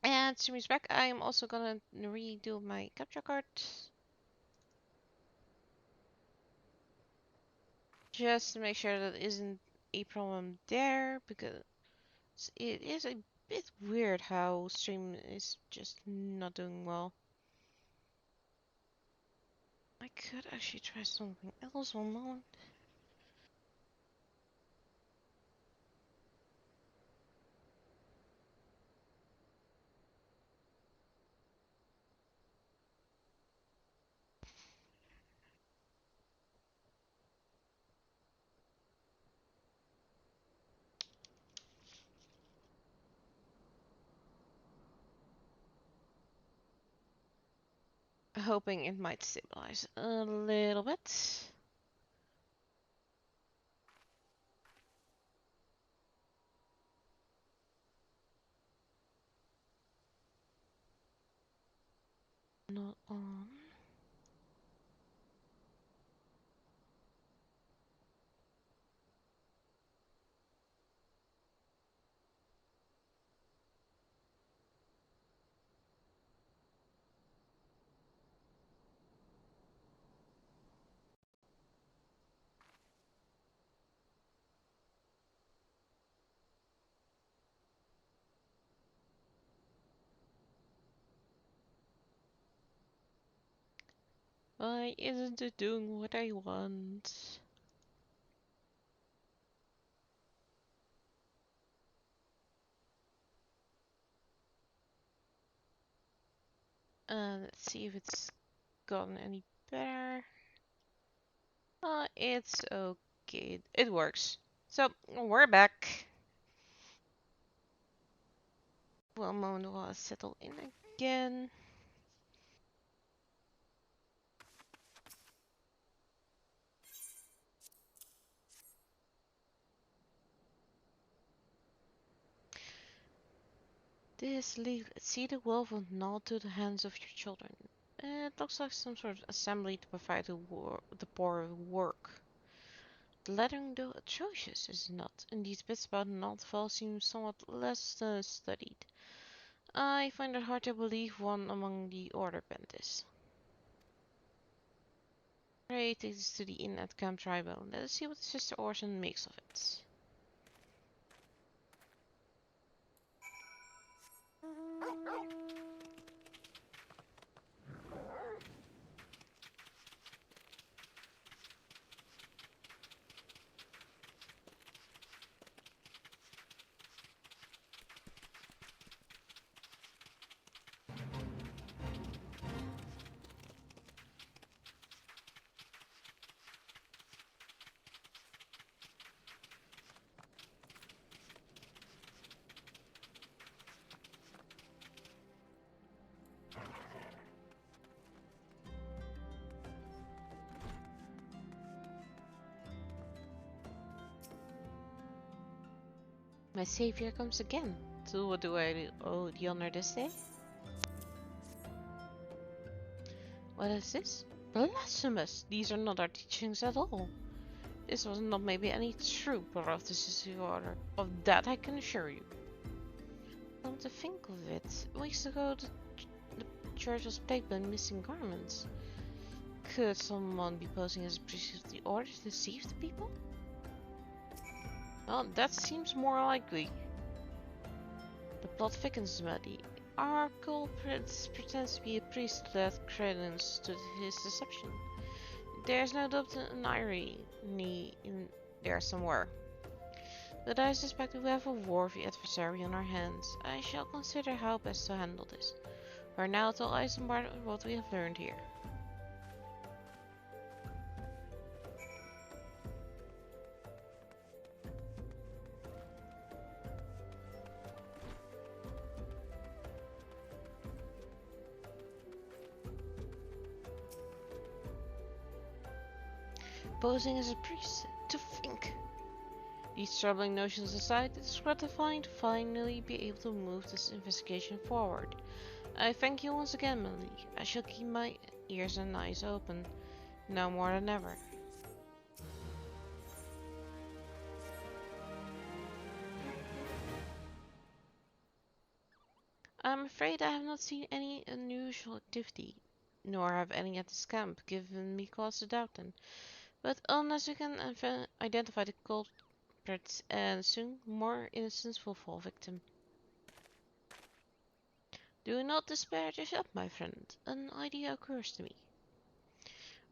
And to back, I am also gonna redo my capture card. Just to make sure that isn't a problem there, because it is a bit weird how stream is just not doing well. I could actually try something else. One moment. Hoping it might stabilize a little bit. Not on. Why isn't it doing what I want? Let's see if it's gotten any better. It's okay. It works. So, we're back. One moment while I settle in again. This see the wealth of knowledge to the hands of your children. It looks like some sort of assembly to provide the poor work. The lettering, though atrocious, is not. And these bits about Naltfell seem somewhat less studied. I find it hard to believe one among the order bent is. Ray takes us to the inn at Camp Tribal. Let us see what Sister Orson makes of it. My savior comes again. To what do I owe the honor this day? What is this? Blasphemous! These are not our teachings at all. This was not maybe any trooper of the Sister Order. Of that I can assure you. Come to think of it, weeks ago the church was plagued by missing garments. Could someone be posing as a priest of the order to deceive the people? Well, that seems more likely. The plot thickens, Maddie. Our culprit pretends to be a priest to add credence to his deception. There's no doubt an irony in there somewhere. But I suspect we have a worthy adversary on our hands. I shall consider how best to handle this. For now, tell Eisenbart what we have learned here. Posing as a priest, to think! These troubling notions aside, it is gratifying to finally be able to move this investigation forward. I thank you once again, Malik. I shall keep my ears and eyes open, now more than ever. I'm afraid I have not seen any unusual activity, nor have any at this camp given me cause to doubt them. But unless we can identify the culprits, and soon more innocents will fall victim. Do not despair just yet, my friend. An idea occurs to me.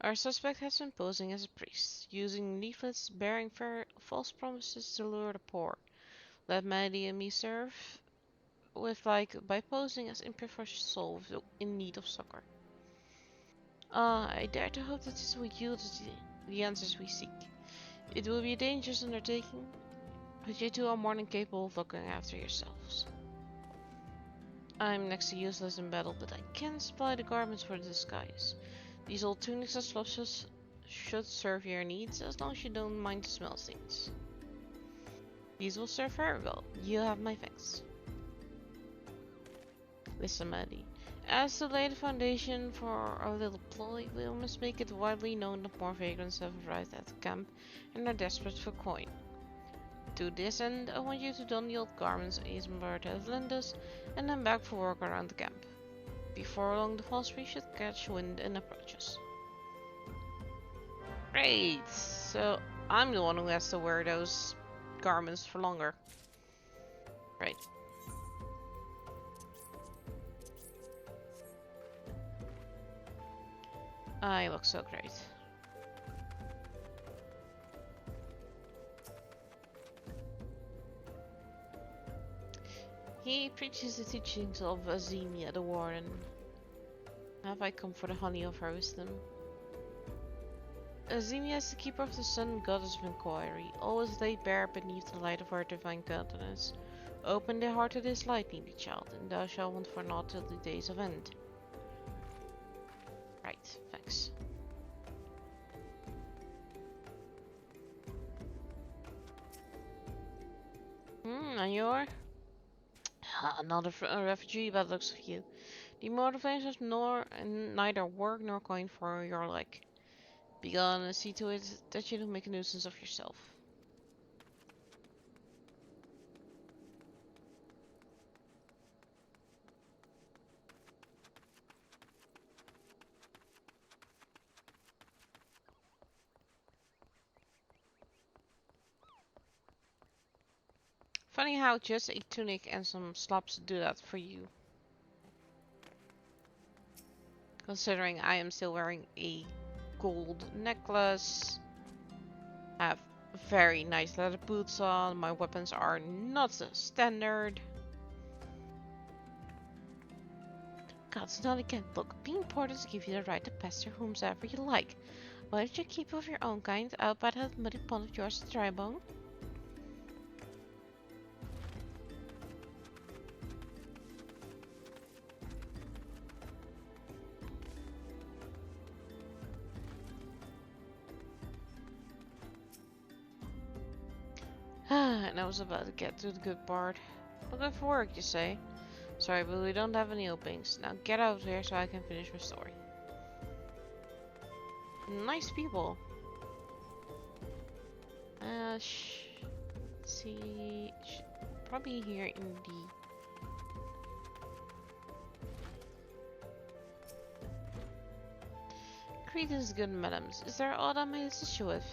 Our suspect has been posing as a priest, using leaflets bearing false promises to lure the poor. Let Maddie and me serve by posing as impoverished souls in need of succor. I dare to hope that this will yield the answers we seek. It will be a dangerous undertaking, but you two are more than capable of looking after yourselves. I'm next to useless in battle, but I can supply the garments for the disguise. These old tunics and slouches should serve your needs, as long as you don't mind the smell of things. These will serve very well. You have my thanks. Listen, Maddie. As to lay the foundation for our little ploy, we must make it widely known that more vagrants have arrived at the camp and are desperate for coin. To this end, I want you to don the old garments Eisenbart has lent us and then back for work around the camp. Before long, the false priest should catch wind and approach us. Great! So, I'm the one who has to wear those garments for longer. Right. I look so great. He preaches the teachings of Azemia the Warden. Have I come for the honey of her wisdom? Azemia is the keeper of the sun, goddess of inquiry, always laid bare beneath the light of her divine countenance. Open thy heart to this light, needy child, and thou shalt want for naught till the days of end. Right, thanks. And you're? Another refugee by the looks of you. The motivations neither work nor coin for your like. Be gone and see to it that you don't make a nuisance of yourself. Funny how just a tunic and some slops do that for you. Considering I am still wearing a gold necklace, have very nice leather boots on, my weapons are not so standard. God's not again. Look, being poor doesn't give you the right to pester whomsoever you like. Why don't you keep of your own kind out by that muddy pond of yours, Drybone? And I was about to get to the good part. Looking for work, you say? Sorry, but we don't have any openings. Now get out of here so I can finish my story. Nice people. Let's see. Probably here in the... Greetings, good madams. Is there aught I may assist you with?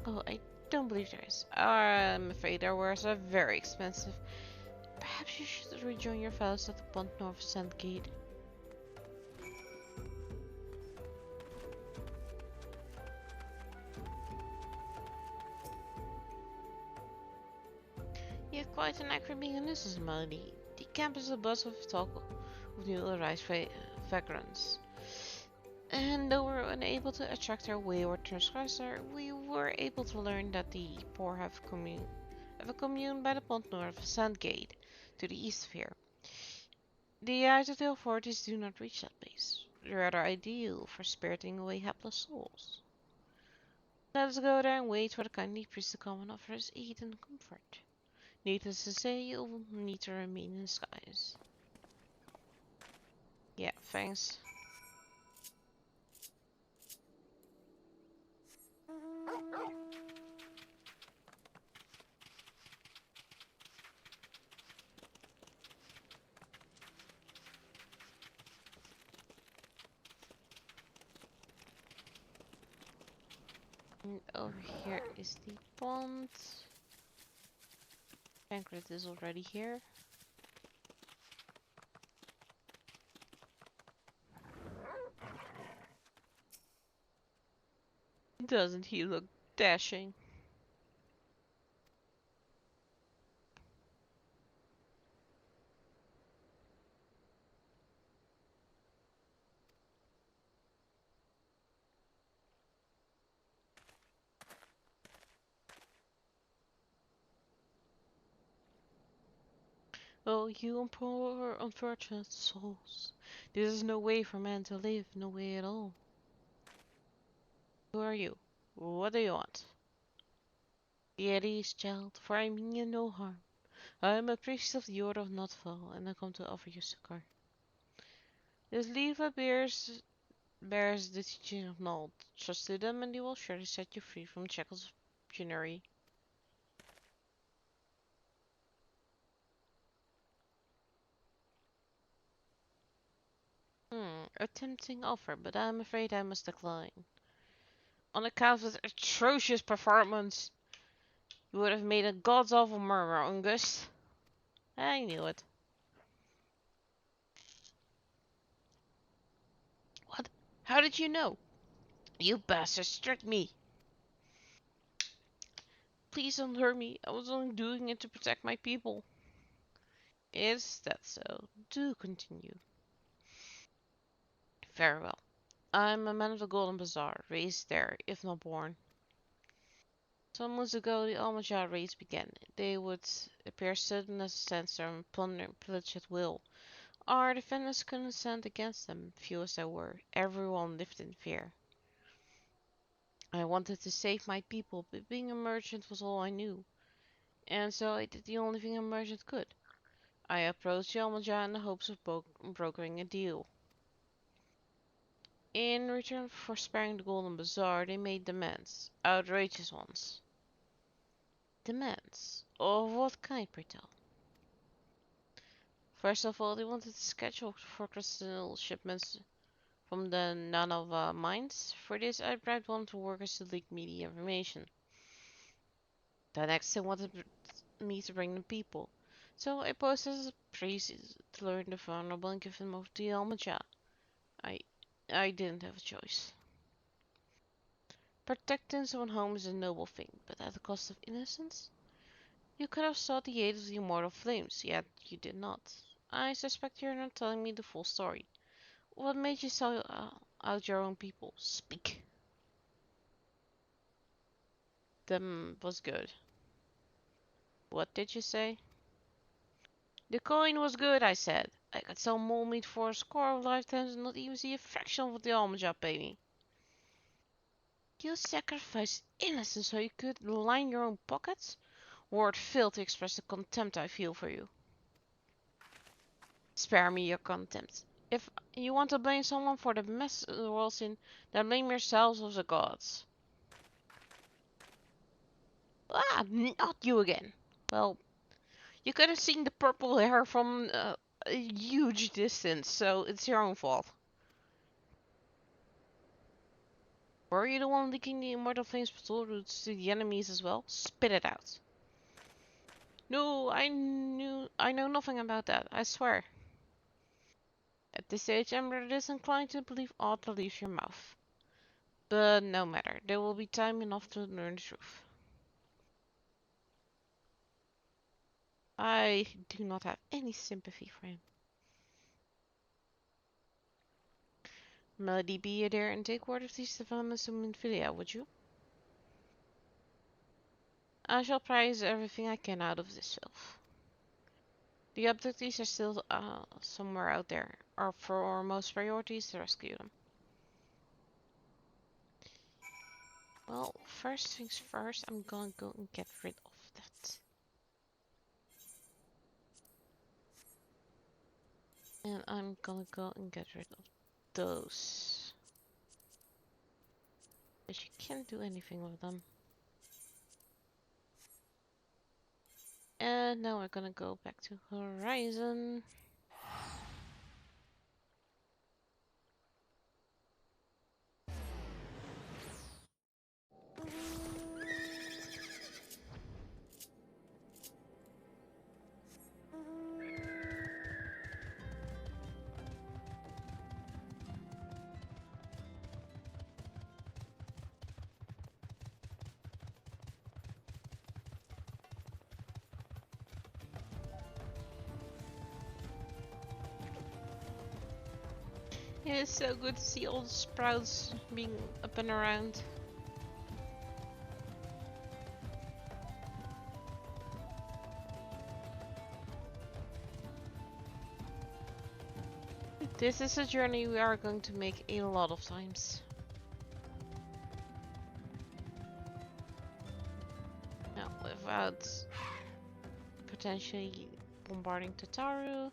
Oh, I don't believe there is. I'm afraid our wares are very expensive. Perhaps you should rejoin your fellows at the pond north of Sandgate. You have quite an knack for being a nuisance, Melody. The camp is a buzz of talk of new arrived vagrants. And though we were unable to attract our wayward transgressor, we were able to learn that the poor have a commune by the pond north of Sandgate, to the east of here. The eyes of the authorities do not reach that place. Rather ideal for spiriting away helpless souls. Let us go there and wait for the kindly priest to come and offer us aid and comfort. Needless to say, you will need to remain in disguise. Yeah, thanks. And over here is the pond. Pancreas is already here. Doesn't he look dashing? Oh, you poor unfortunate souls. This is no way for man to live, no way at all. Who are you? What do you want? Be at ease, child, for I mean you no harm. I am a priest of the Order of Notfall, and I come to offer you succor. This leaflet bears the teaching of Nald. Trust to them, and they will surely set you free from shackles of penury. A tempting offer, but I am afraid I must decline. On account of this atrocious performance, you would have made a god's awful murmur, Ungus. I knew it. What? How did you know? You bastards tricked me. Please don't hurt me. I was only doing it to protect my people. Is that so? Do continue. Very well. I'm a man of the Golden Bazaar, raised there, if not born. Some months ago, the Almajah raids began. They would appear sudden as a sandstorm and plunder and pillage at will. Our defenders couldn't stand against them, few as they were. Everyone lived in fear. I wanted to save my people, but being a merchant was all I knew. And so I did the only thing a merchant could. I approached the Almajah in the hopes of brokering a deal. In return for sparing the Golden Bazaar, they made demands. Outrageous ones. Demands? Of what kind, pray tell? First of all, they wanted to schedule for crystal shipments from the Nanova mines. For this, I bribed one of the workers to leak me the information. The next, they wanted me to bring them people. So I posted as a priest to learn the vulnerable and give them over to the Almajah. I, I didn't have a choice. Protecting someone's home is a noble thing, but at the cost of innocence? You could have sought the aid of the immortal flames, yet you did not. I suspect you're not telling me the full story. What made you sell out your own people? Speak. Them was good. What did you say? The coin was good, I said. I could sell mole meat for a score of lifetimes and not even see a fraction of what the Almajah paid me. You sacrificed innocence so you could line your own pockets? Word failed to express the contempt I feel for you. Spare me your contempt. If you want to blame someone for the mess the world's in, then blame yourselves or the gods. Ah, not you again. Well, you could have seen the purple hair from a huge distance, so it's your own fault. Were you the one leaking the immortal flames patrol routes to the enemies as well? Spit it out. No, I know nothing about that, I swear. At this stage, I'm rather disinclined to believe aught that leaves your mouth. But no matter, there will be time enough to learn the truth. I do not have any sympathy for him. Melody, be there and take word of these developments to Minfilia, would you? I shall prize everything I can out of this filth. The abductees are still somewhere out there. Our foremost priority is to rescue them. Well, first things first, I'm gonna go and get rid of that. And I'm gonna go and get rid of those. But you can't do anything with them. And now we're gonna go back to Horizon. It is so good to see all the sprouts being up and around. This is a journey we are going to make a lot of times. Now, without potentially bombarding Tataru.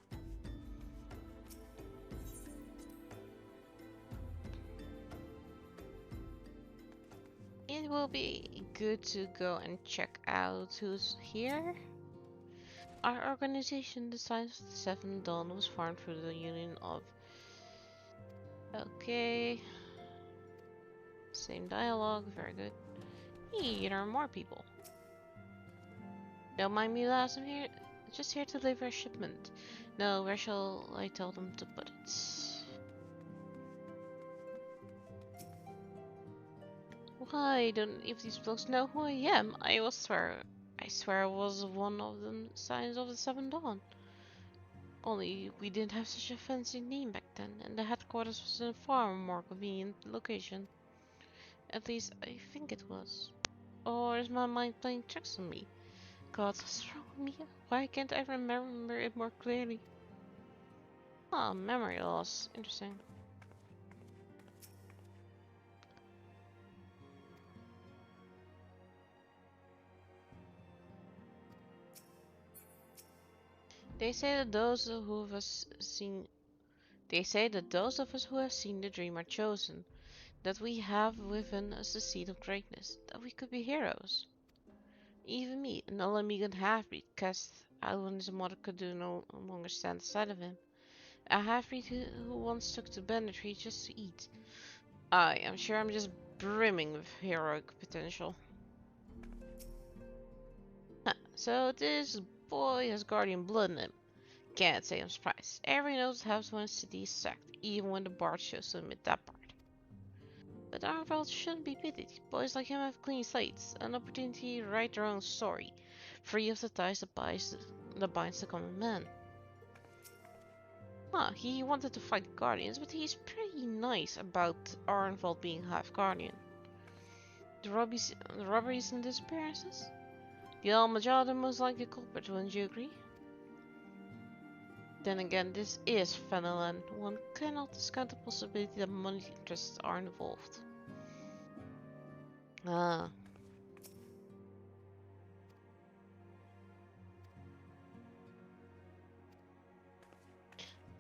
It will be good to go and check out who's here. Our organization, the Scions of the Seventh Dawn, was formed through the union of... Okay. Same dialogue, very good. Hey, there are more people. Don't mind me, lass, I'm here, just here to deliver a shipment. No, where shall I tell them to put it? Why don't if these blokes know who I am? I swear I was one of them Scions of the Seventh Dawn. Only we didn't have such a fancy name back then, and the headquarters was in a far more convenient location. At least I think it was. Or is my mind playing tricks on me? God, what's wrong with me? Why can't I remember it more clearly? Ah, memory loss. Interesting. They say that those who have seen They say that those of us who have seen the dream are chosen, that we have within us the seed of greatness, that we could be heroes. Even me, an Olamigan half-breed, cast out when his mother could no longer stand aside of him. A half-breed who once took to banditry just to eat. I am sure I'm just brimming with heroic potential. Huh, so this boy has guardian blood in him. Can't say I'm surprised. Everyone knows how when a city is sacked, even when the bard shows to admit that part. But our world shouldn't be pitied. Boys like him have clean slates, an opportunity to write their own story, free of the ties that binds the common man. He wanted to fight Guardians, but he's pretty nice about Arnvald being half Guardian. The robberies and disappearances? The Almajah the most likely culprit, wouldn't you agree? Then again, this is Fenelon. One cannot discount the possibility that money interests are involved. Ah.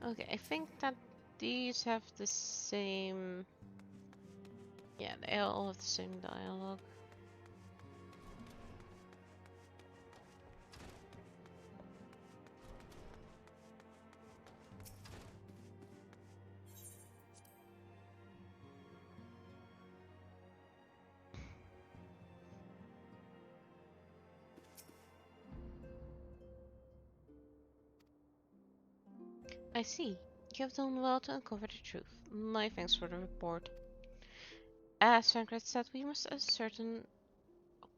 Okay, I think that these have the same... Yeah, they all have the same dialogue. I see. You have done well to uncover the truth. My thanks for the report. As Frankret said, we must ascertain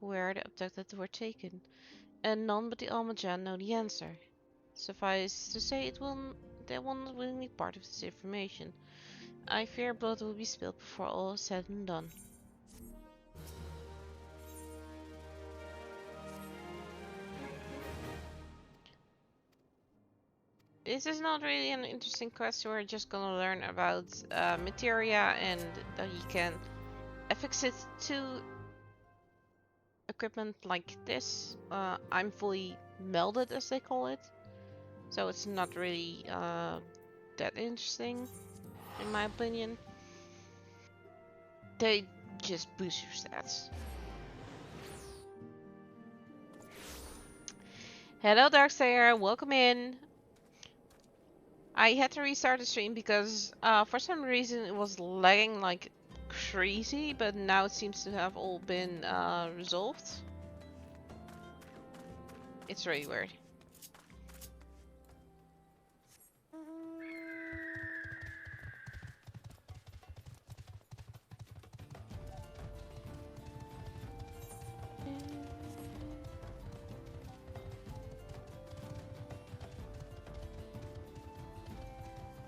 where the abducted were taken, and none but the Almajan know the answer. Suffice to say, they will not willingly part of this information. I fear blood will be spilled before all is said and done. This is not really an interesting quest. We're just gonna learn about materia and that you can affix it to equipment like this. I'm fully melded, as they call it, so it's not really that interesting, in my opinion. They just boost your stats. Hello, Darksayer. Welcome in. I had to restart the stream because for some reason it was lagging like crazy, but now it seems to have all been resolved. It's really weird.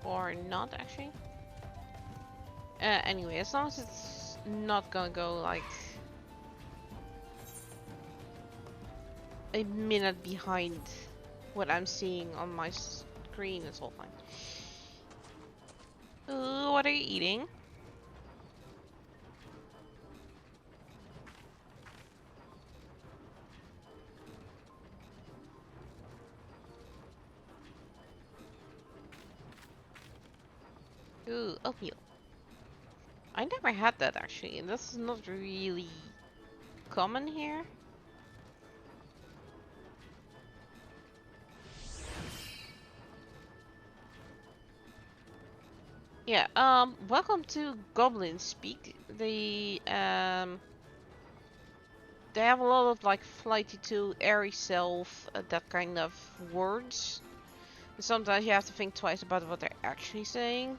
Or not, actually. Anyway, as long as it's not gonna go like a minute behind what I'm seeing on my screen, it's all fine. What are you eating? Ooh, oatmeal. I never had that actually, and this is not really common here. Yeah, welcome to Goblin Speak. They have a lot of like flighty to, airy self, that kind of words. And sometimes you have to think twice about what they're actually saying.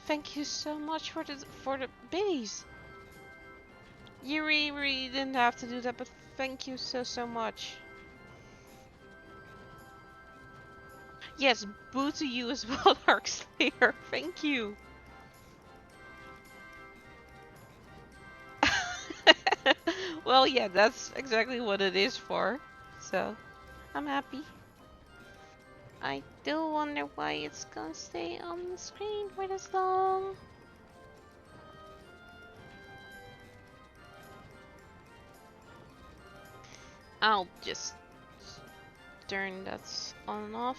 Thank you so much for the biddies. You really didn't have to do that, but thank you so much. Yes, boo to you as well, Darkslayer. Thank you. Well, yeah, that's exactly what it is for. So, I'm happy. I do wonder why it's gonna stay on the screen for this long. I'll just turn that on and off.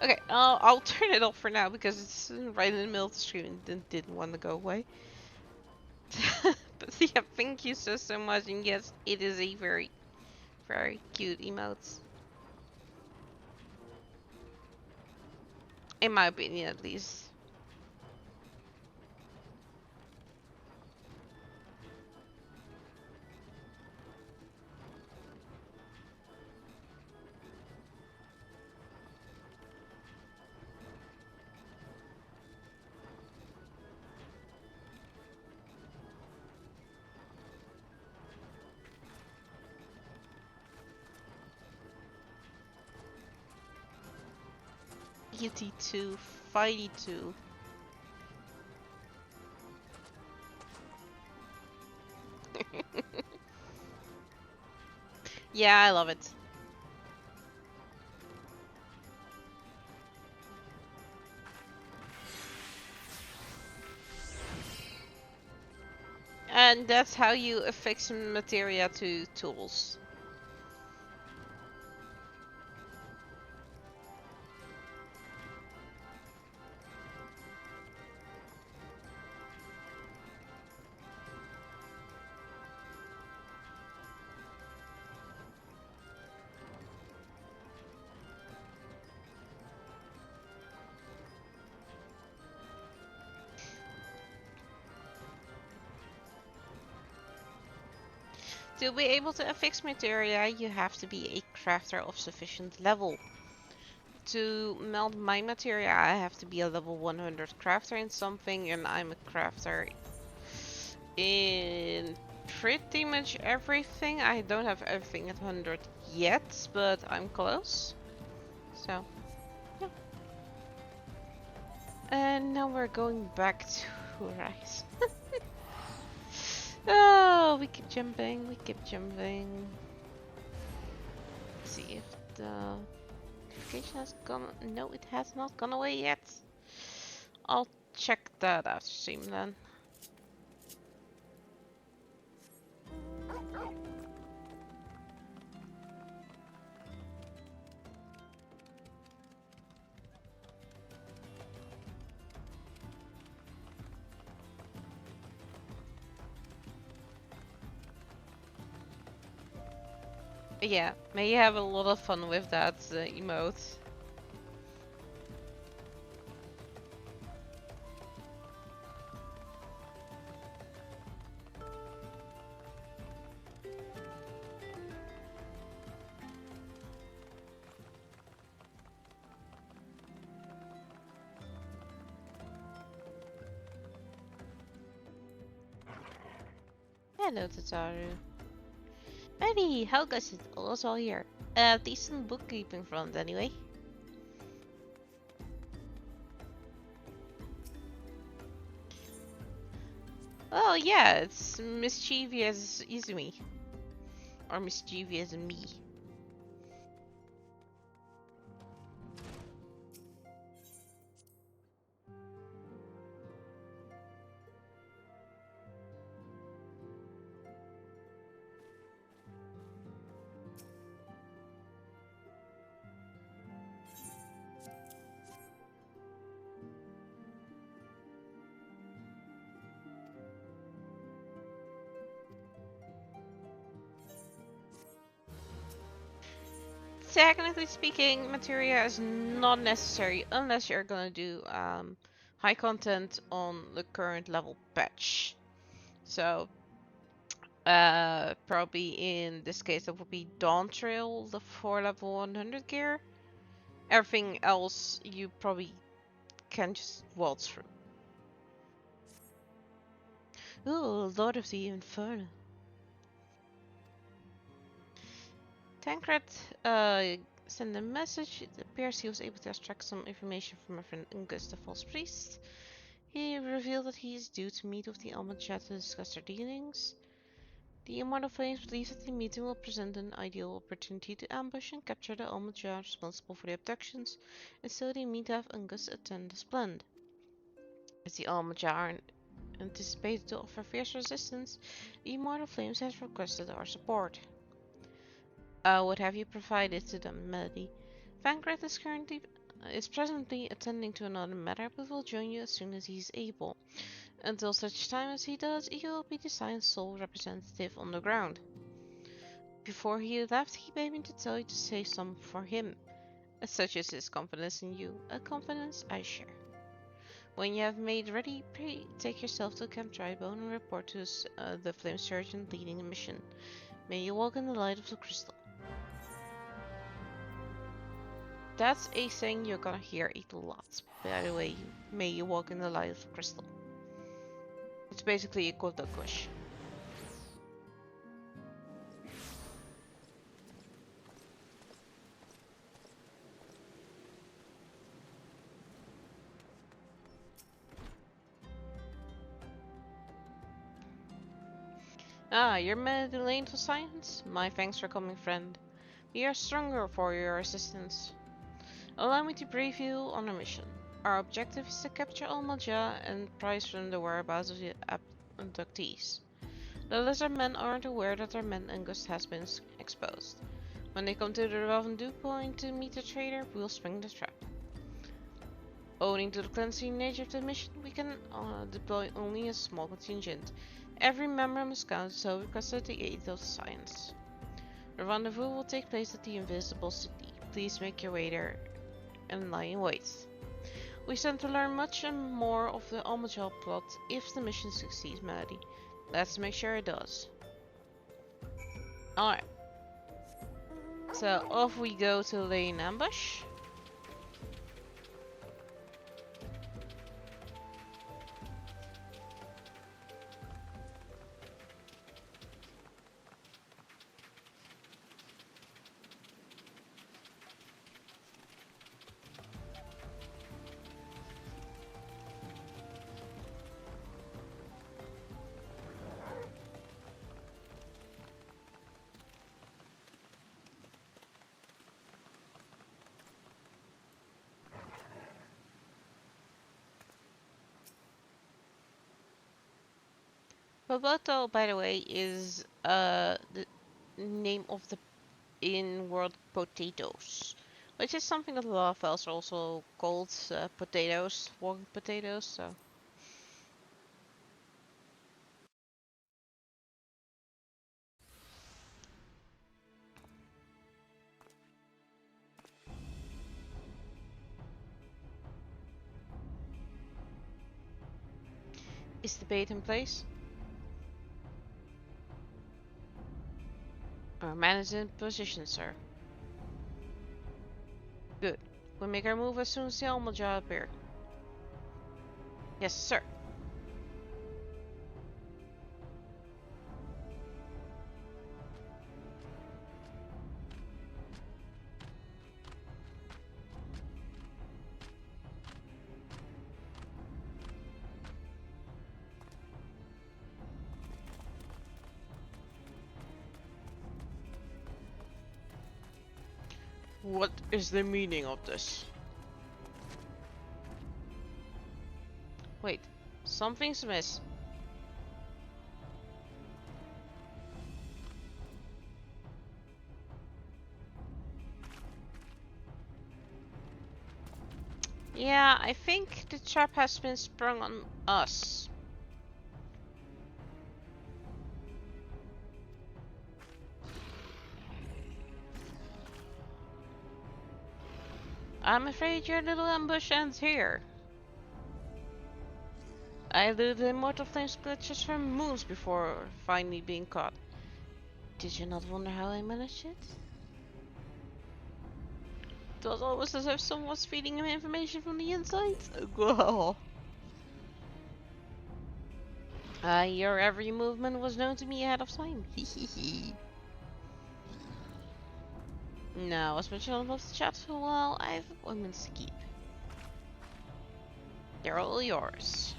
Okay, I'll turn it off for now because it's right in the middle of the screen and didn't want to go away. But yeah, thank you so much, and yes, it is a very cute emote. In my opinion, at least. Fighty 2, Fighty 2. Yeah, I love it. And that's how you affix materia to tools. To be able to affix materia, you have to be a crafter of sufficient level. To melt my materia, I have to be a level 100 crafter in something, and I'm a crafter in pretty much everything. I don't have everything at 100 yet, but I'm close. So, yeah. And now we're going back to Rise. Oh, we keep jumping, we keep jumping. Let's see if the notification has gone. No, it has not gone away yet. I'll check that after stream then. Yeah, may have a lot of fun with that emote. Hello, Tataru. Ready, how goes it? All is well here. Decent bookkeeping front anyway. Oh yeah, it's mischievous Izumi. Or mischievous me. Technically speaking, materia is not necessary unless you're gonna do high content on the current level patch. So, probably in this case that would be Dawn Trail, the 4 level 100 gear. Everything else you probably can just waltz through. Ooh, Lord of the Inferno. Tancred sent a message. It appears he was able to extract some information from my friend Ungus, the false priest. He revealed that he is due to meet with the Almajah to discuss their dealings. The Immortal Flames believe that the meeting will present an ideal opportunity to ambush and capture the Almajah responsible for the abductions, and so they meet to have Ungus attend as planned. As the Almajah are anticipated to offer fierce resistance, the Immortal Flames has requested our support. What have you provided to them, Melody? Vancrath is presently attending to another matter, but will join you as soon as he is able. Until such time as he does, he will be the Science sole representative on the ground. Before he left, he begged me to tell you to say some for him, as such is his confidence in you, a confidence I share. When you have made ready, pray take yourself to Camp Drybone and report to the Flame Surgeon leading the mission. May you walk in the light of the crystal. That's a thing you're gonna hear a lot. By the way, may you walk in the light of the crystal. It's basically a Kodakush. Ah, you're Medellin to Science? My thanks for coming, friend. We are stronger for your assistance. Allow me to brief you on our mission. Our objective is to capture Almaja and prise from the whereabouts of the abductees. The lizard men aren't aware that their man Angus has been exposed. When they come to the rendezvous point to meet the trader, we'll spring the trap. Owing to the cleansing nature of the mission, we can deploy only a small contingent. Every member must count, so requested the aid of Science. The rendezvous will take place at the Invisible City. Please make your way there and lie in wait. We stand to learn much and more of the Almajal plot if the mission succeeds, Melody. Let's make sure it does. Alright. So off we go to lay an ambush. Boboto, by the way, is the name of the in-world potatoes, which is something that a lot of elves are also called potatoes, walking potatoes. So is the bait in place? Our man is in position, sir. Good. We make our move as soon as the Almaja appear. Yes, sir. What is the meaning of this? Wait, something's amiss. Yeah, I think the trap has been sprung on us. I'm afraid your little ambush ends here. I blew the immortal flames glitches for moons before finally being caught. Did you not wonder how I managed it? It was almost as if someone was feeding him information from the inside. Whoa. Your every movement was known to me ahead of time. Hehehe. Now, as much as I love to chat for a while, I have appointments to keep. They're all yours.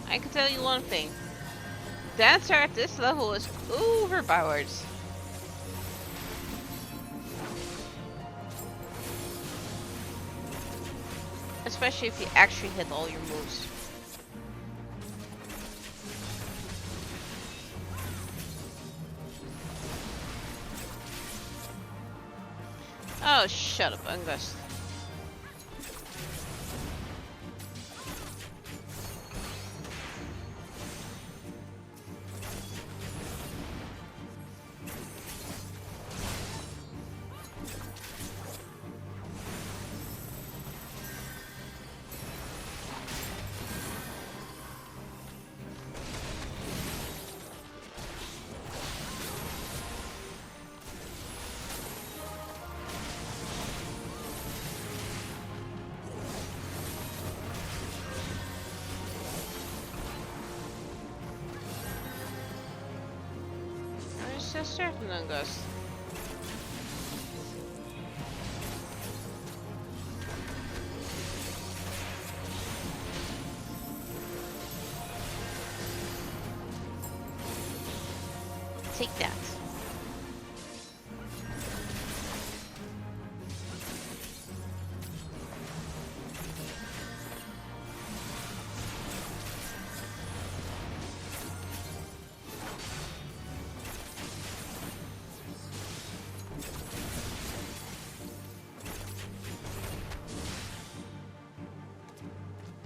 I can tell you one thing. Dancer at this level is overpowered. Especially if you actually hit all your moves. Oh, shut up, Angus. I'm so certain, Angus. Take that.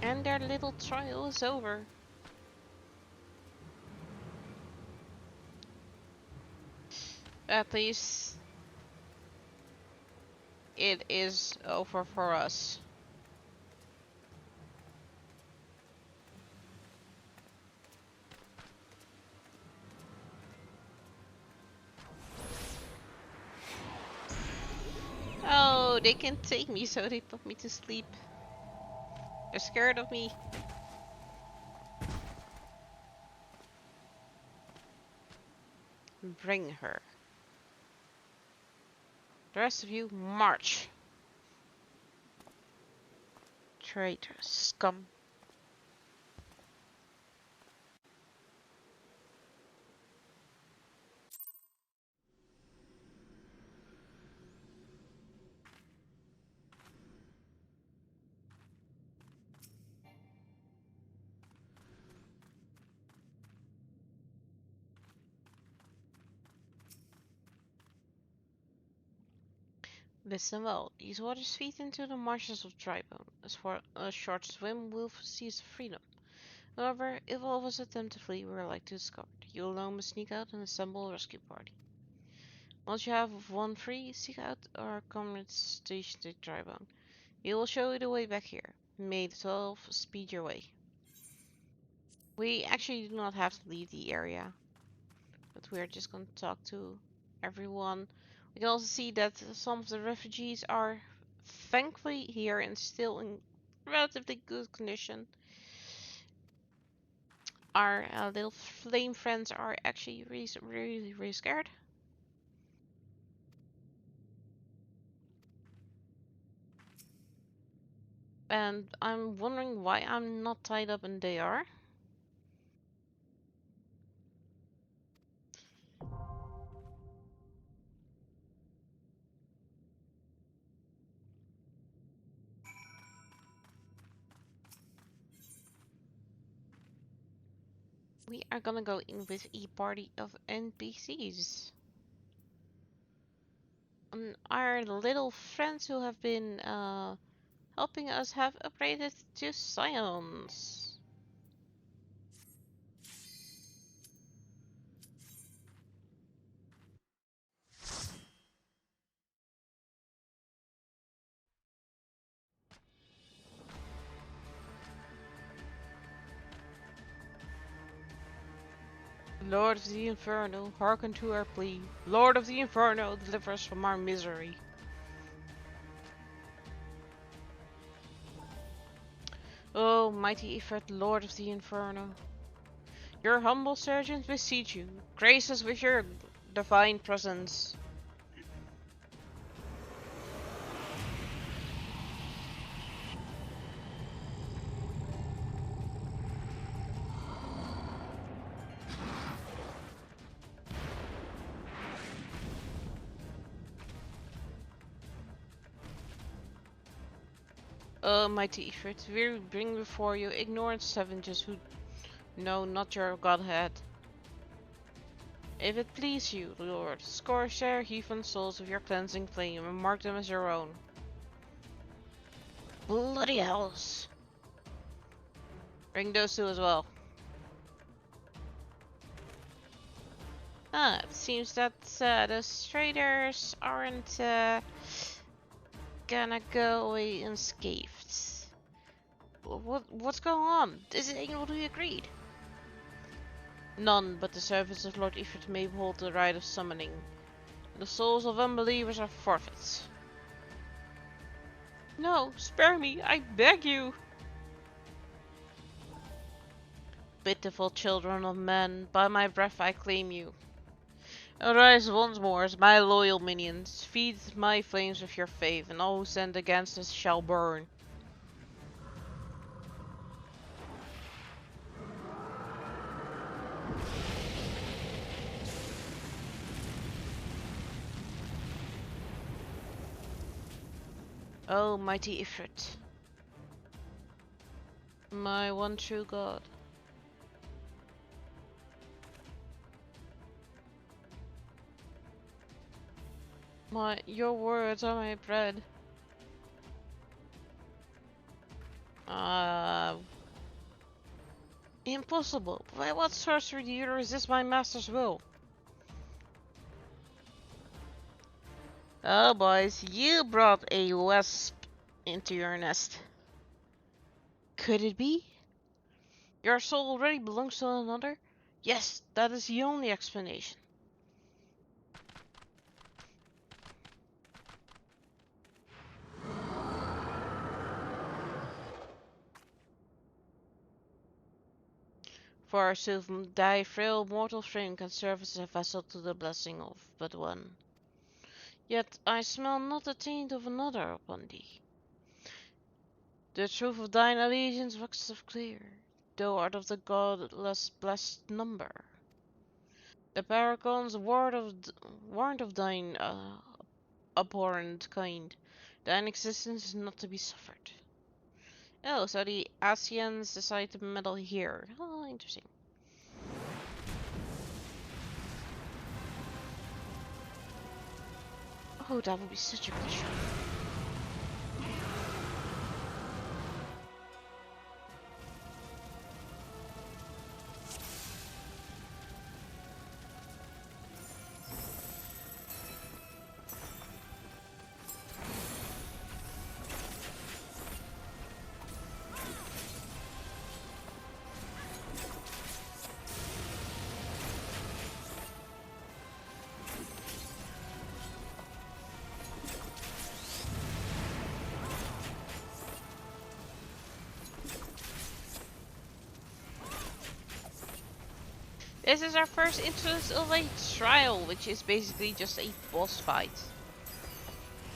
And their little trial is over. At least it is over for us. Oh, they can take me, so they put me to sleep. They're scared of me. Bring her. The rest of you, march. Traitor scum. Listen well, these waters feed into the marshes of Drybone. As for a short swim, we'll seize freedom. However, if all of us attempt to flee, we're likely to discovered. You alone must sneak out and assemble a rescue party. Once you have one free, seek out our comrade stationed at Drybone. He will show you the way back here. May the 12 speed your way. We actually do not have to leave the area, but we're just going to talk to everyone. We can also see that some of the refugees are thankfully here and still in relatively good condition. Our little flame friends are actually really scared. And I'm wondering why I'm not tied up and they are. We are gonna go in with a party of NPCs. And our little friends who have been helping us have upgraded to Scions. Lord of the Inferno, hearken to our plea. Lord of the Inferno, deliver us from our misery. Oh, mighty Ifrit, Lord of the Inferno. Your humble servants beseech you, grace us with your divine presence. Oh, mighty Ifrit, we bring before you ignorant savages who know not your godhead. If it please you, Lord, scorch their heathen souls with your cleansing flame and mark them as your own. Bloody hells! Bring those two as well. Ah, it seems that the traders aren't gonna go away unscathed. What's going on? Is it what we agreed? None but the servants of Lord Ifrit may hold the right of summoning. The souls of unbelievers are forfeits. No, spare me, I beg you! Pitiful children of men, by my breath I claim you. Arise once more as my loyal minions, feed my flames with your faith, and all who stand against us shall burn. Oh, mighty Ifrit, my one true God. Your words are my bread. Impossible. By what sorcery do you resist my master's will? Oh, boys, you brought a wasp into your nest. Could it be? Your soul already belongs to another? Yes, that is the only explanation. For so thy frail mortal frame can serve as a vessel to the blessing of but one. Yet I smell not the taint of another upon thee. The truth of thine allegiance waxeth clear. Thou art of the godless blessed number. The paragons warned of thine abhorrent kind. Thine existence is not to be suffered. Oh, so the Asians decide to meddle here. Oh, interesting. Oh, that would be such a pleasure. This is our first instance of a trial, which is basically just a boss fight.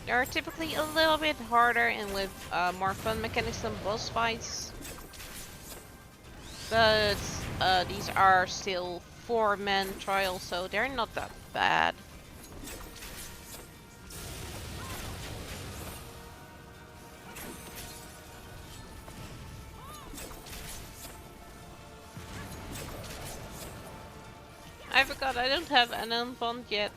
They are typically a little bit harder and with more fun mechanics than boss fights. But these are still 4-man trials, so they're not that bad. I forgot I don't have an unbond yet.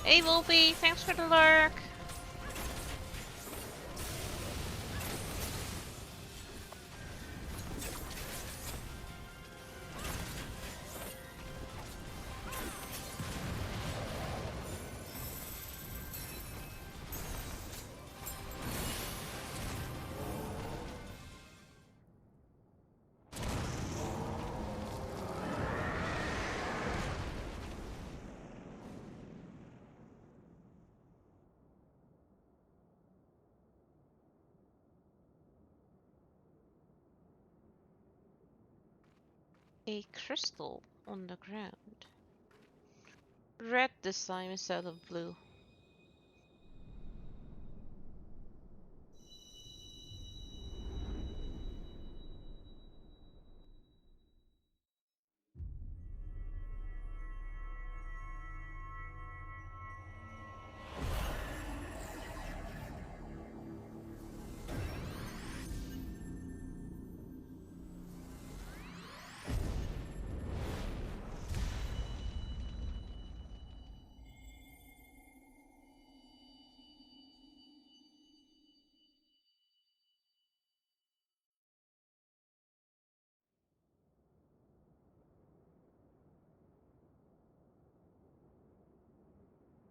Hey Wolfie, thanks for the lurk. A crystal on the ground. Red this time instead of blue.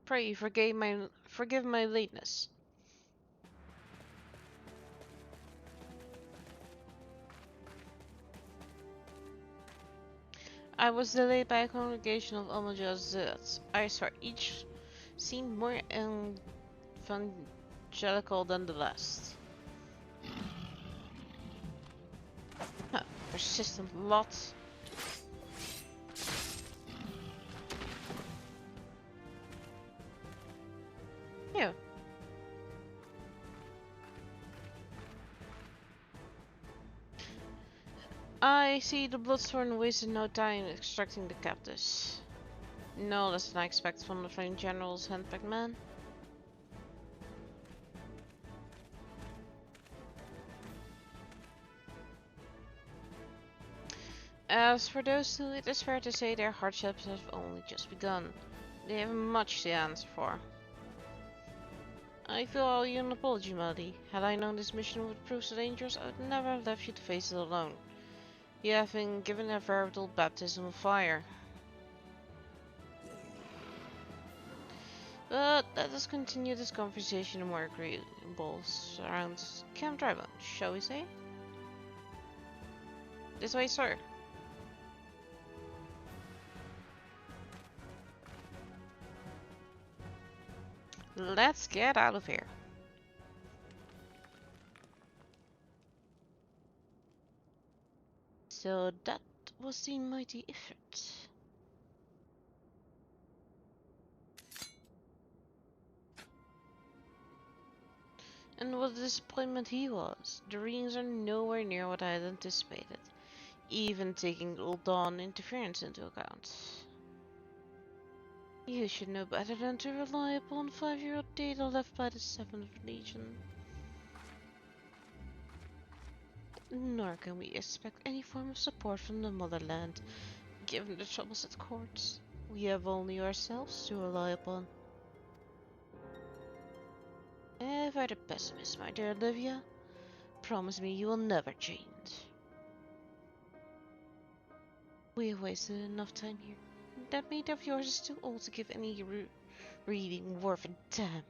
Pray forgive my lateness. I was delayed by a congregation of almost zealots. I swear each seemed more evangelical than the last. Huh, persistent lot. Ew. I see the Bloodsworn wasted no time extracting the captives. No less than I expect from the Flame General's handpicked man. As for those two, it is fair to say their hardships have only just begun. They have much to answer for. I feel I owe you an apology, Melody. Had I known this mission would prove so dangerous, I would never have left you to face it alone. You have been given a veritable baptism of fire. But let us continue this conversation in more agreeable surrounds Camp Drybone, shall we say? This way, sir. Let's get out of here. So that was the mighty Ifrit. And what a disappointment he was. The readings are nowhere near what I had anticipated. even taking Old Dawn interference into account. You should know better than to rely upon 5-year-old data left by the 7th Legion. Nor can we expect any form of support from the motherland, given the troubles at court. We have only ourselves to rely upon. Ever the pessimist, my dear Olivia. Promise me you will never change. We have wasted enough time here. That maid of yours is too old to give any reading worth a damn.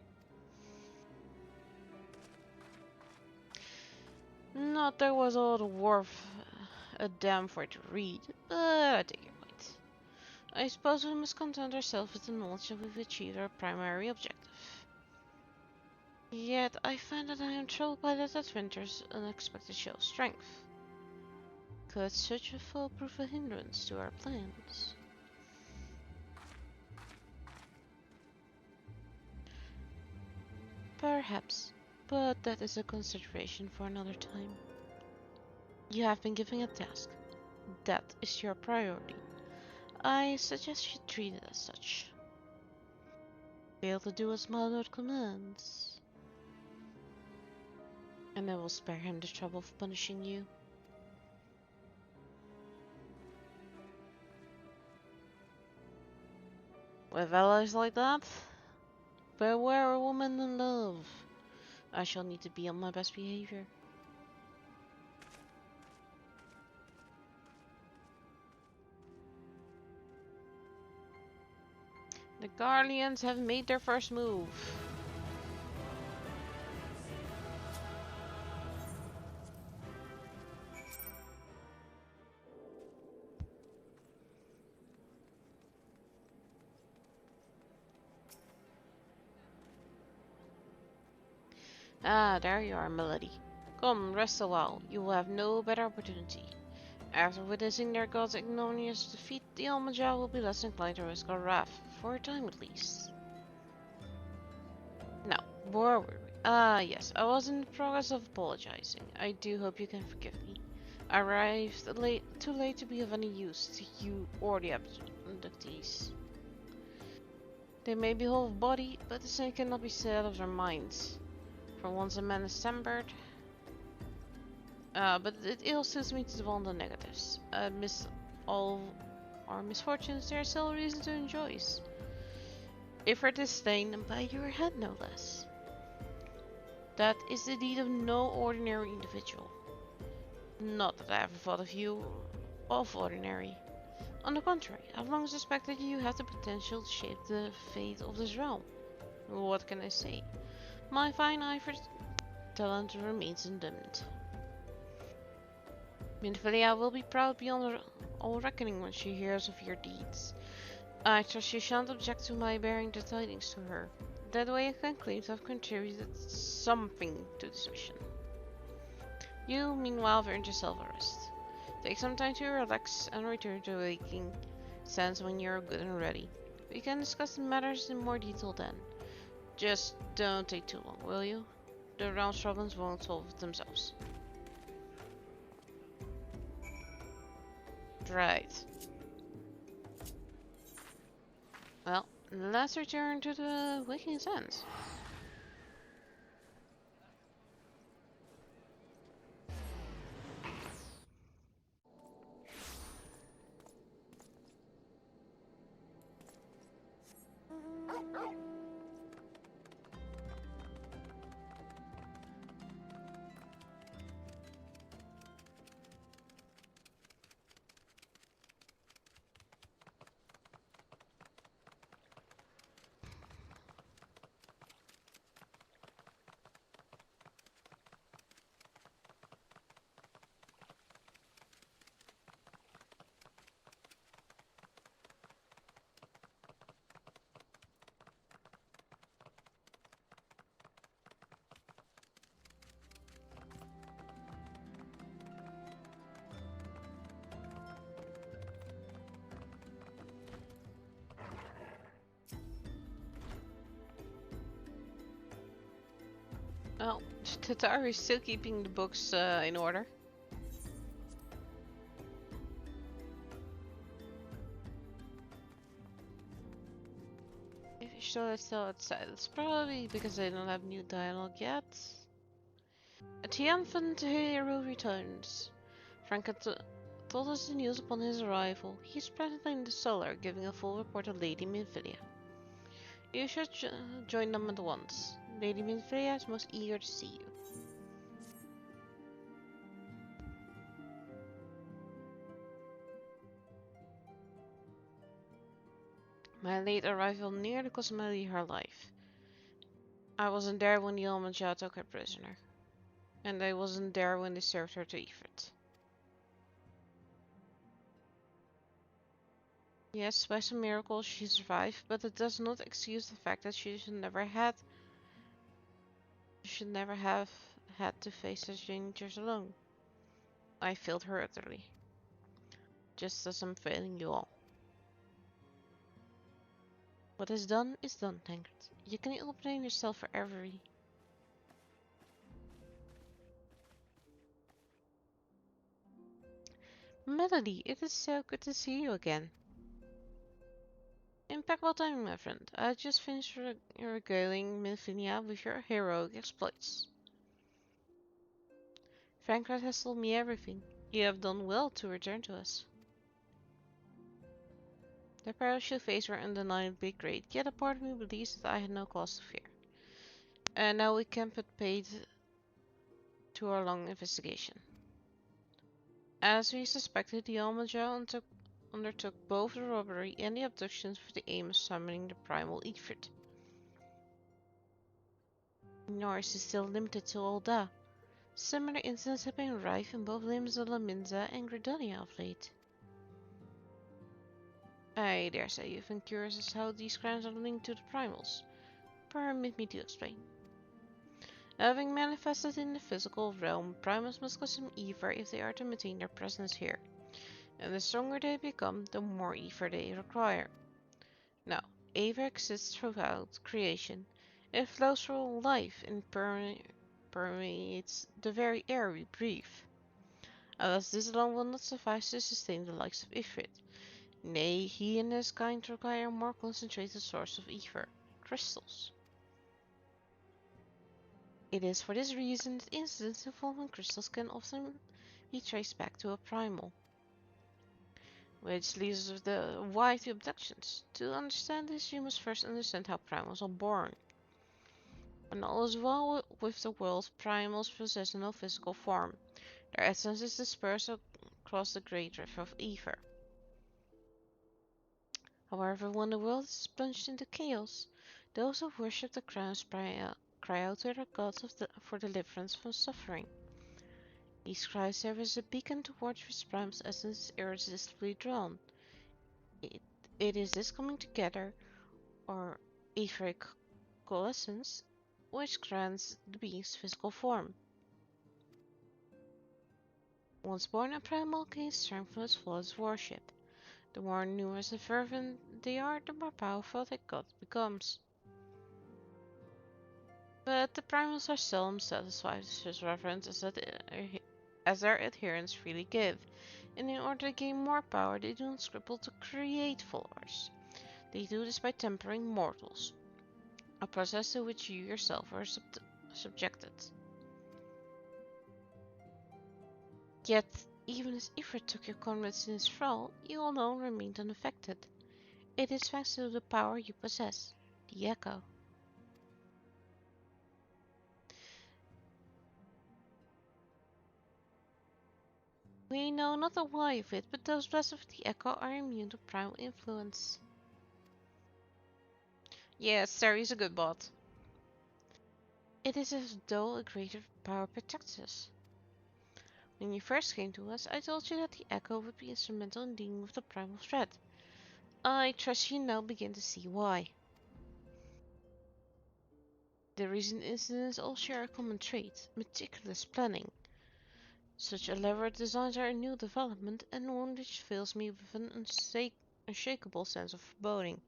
Not there was all the worth a damn for it to read, but I take your point. I suppose we must content ourselves with the knowledge that we've achieved our primary objective. Yet I find that I am troubled by that adventure's unexpected show of strength. Could such a foe prove a hindrance to our plans? Perhaps, but that is a consideration for another time. You have been given a task. That is your priority. I suggest you treat it as such. Fail to do as my lord commands, and I will spare him the trouble of punishing you. With allies like that, beware a woman in love. I shall need to be on my best behavior. The Guardians have made their first move. Ah, there you are, Melody. Come, rest a while. You will have no better opportunity. After witnessing their god's ignominious defeat, the Almaja will be less inclined to risk our wrath, for a time at least. Now, where were we? Ah, yes, I was in the progress of apologizing. I do hope you can forgive me. I arrived too late to be of any use to you or the abductees. They may be whole of body, but the same cannot be said of their minds. For once a man is tempered, but it ill suits me to dwell on the negatives. Amidst all our misfortunes, there is still a reason to enjoy. If for disdain, and by your head no less. That is the deed of no ordinary individual. Not that I ever thought of you of ordinary. On the contrary, I've long suspected you have the potential to shape the fate of this realm. What can I say? My fine eye for talent remains undimmed. Minfilia will be proud beyond all reckoning when she hears of your deeds. I trust you shan't object to my bearing the tidings to her. That way I can claim to have contributed something to this mission. You, meanwhile, have earned yourself a rest. Take some time to relax and return to waking sense when you're good and ready. We can discuss the matters in more detail then. Just don't take too long, will you? The realm's problems won't solve themselves. Right. Well, let's return to the waking sense. Well, Tataru is still keeping the books in order. usually still outside. It's probably because they don't have new dialogue yet. A triumphant hero returns. Frank had told us the news upon his arrival. He is presently in the cellar, giving a full report of Lady Minfilia. You should join them at once. Lady Minfilia is most eager to see you. My late arrival nearly cost Melly her life. I wasn't there when the Almanjah took her prisoner. And I wasn't there when they served her to Ifrit. Yes, by some miracle she survived, but it does not excuse the fact that she should never have had to face such dangers alone. I failed her utterly. Just as I'm failing you all. What is done, Tancred. You can ill blame yourself for every... Melody, it is so good to see you again. Impeccable timing, my friend. I just finished regaling Minfinia with your heroic exploits. Frankrat has told me everything. You have done well to return to us. The perils you face were undeniably great, yet a part of me believes that I had no cause to fear. And now we can put paid to our long investigation. As we suspected, the Almanjah undertook both the robbery and the abductions with the aim of summoning the primal Ifrit. Nor is it still limited to Ul'dah. Similar incidents have been rife in both limbs of Laminza and Gredonia of late. I dare say you've been curious as to how these crimes are linked to the primals. Permit me to explain. Having manifested in the physical realm, primals must consume ether if they are to maintain their presence here. And the stronger they become, the more ether they require. Now, ether exists throughout creation. It flows through life and permeates the very air we breathe. Alas, this alone will not suffice to sustain the likes of Ifrit. Nay, he and his kind require a more concentrated source of ether, crystals. It is for this reason that incidents involving crystals can often be traced back to a primal. Which leaves us with the why to abductions. To understand this, you must first understand how primals are born. When all is well with the world, primals possess no physical form. Their essence is dispersed across the great river of ether. However, when the world is plunged into chaos, those who worship the crowns cry out to their gods for deliverance from suffering. These cries serve as a beacon towards which Prime's essence is irresistibly drawn. It is this coming together, or etheric coalescence, which grants the being's physical form. Once born, a primal gains strength from its flawless worship. The more numerous and fervent they are, the more powerful the god becomes. But the primals are seldom satisfied with such reverence as their adherents freely give, and in order to gain more power, they do not scruple to create followers. They do this by tempering mortals, a process to which you yourself are subjected. Yet, even as Ifrit took your comrades in his thrall, you alone remained unaffected. It is thanks to the power you possess, the Echo. We know not the why of it, but those blessed with the Echo are immune to primal influence. Yes, Sari's a good bot. It is as though a greater power protects us. When you first came to us, I told you that the Echo would be instrumental in dealing with the primal threat. I trust you now begin to see why. The recent incidents all share a common trait, meticulous planning. Such elaborate designs are a new development, and one which fills me with an unshakable sense of foreboding.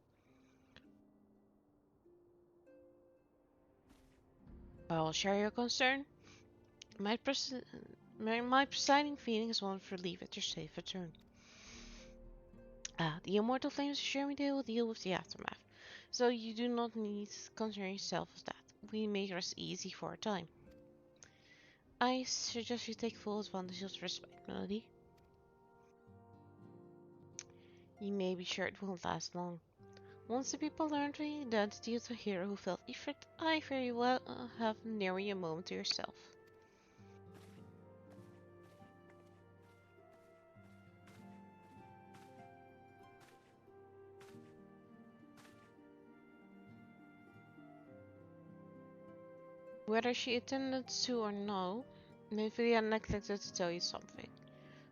I will share your concern. My presiding feeling is one of relief at your safe return. The immortal flames assure me they will deal with the aftermath. So you do not need concern yourself with that. We make rest easy for a time. I suggest you take full advantage of the respect, Melody. You may be sure it won't last long. Once the people learn the identity of the hero who felt Ifrit, I fear you will have nearly a moment to yourself. Whether she attended to or no, Nvidia neglected to tell you something.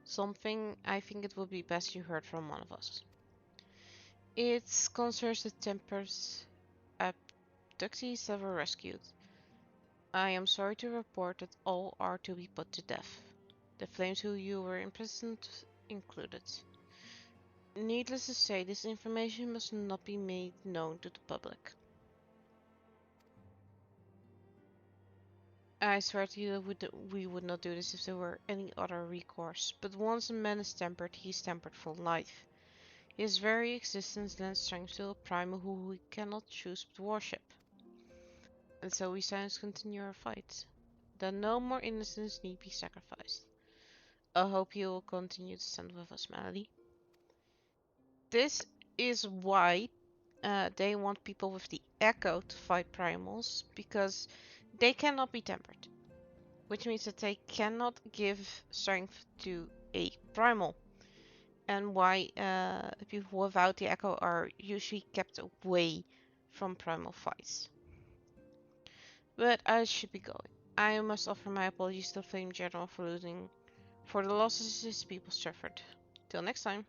Something I think it would be best you heard from one of us. It concerns the Tempest abductees that were rescued. I am sorry to report that all are to be put to death. The flames who you were imprisoned included. Needless to say, this information must not be made known to the public. I swear to you that we would not do this if there were any other recourse, but once a man is tempered, he is tempered for life. His very existence lends strength to a primal who we cannot choose but worship. And so we Scions continue our fight. That no more innocents need be sacrificed. I hope you will continue to stand with us, Melody. This is why they want people with the Echo to fight primals, because they cannot be tempered. Which means that they cannot give strength to a primal. And why people without the Echo are usually kept away from primal fights. But I should be going. I must offer my apologies to the Flame General for the losses his people suffered. Till next time.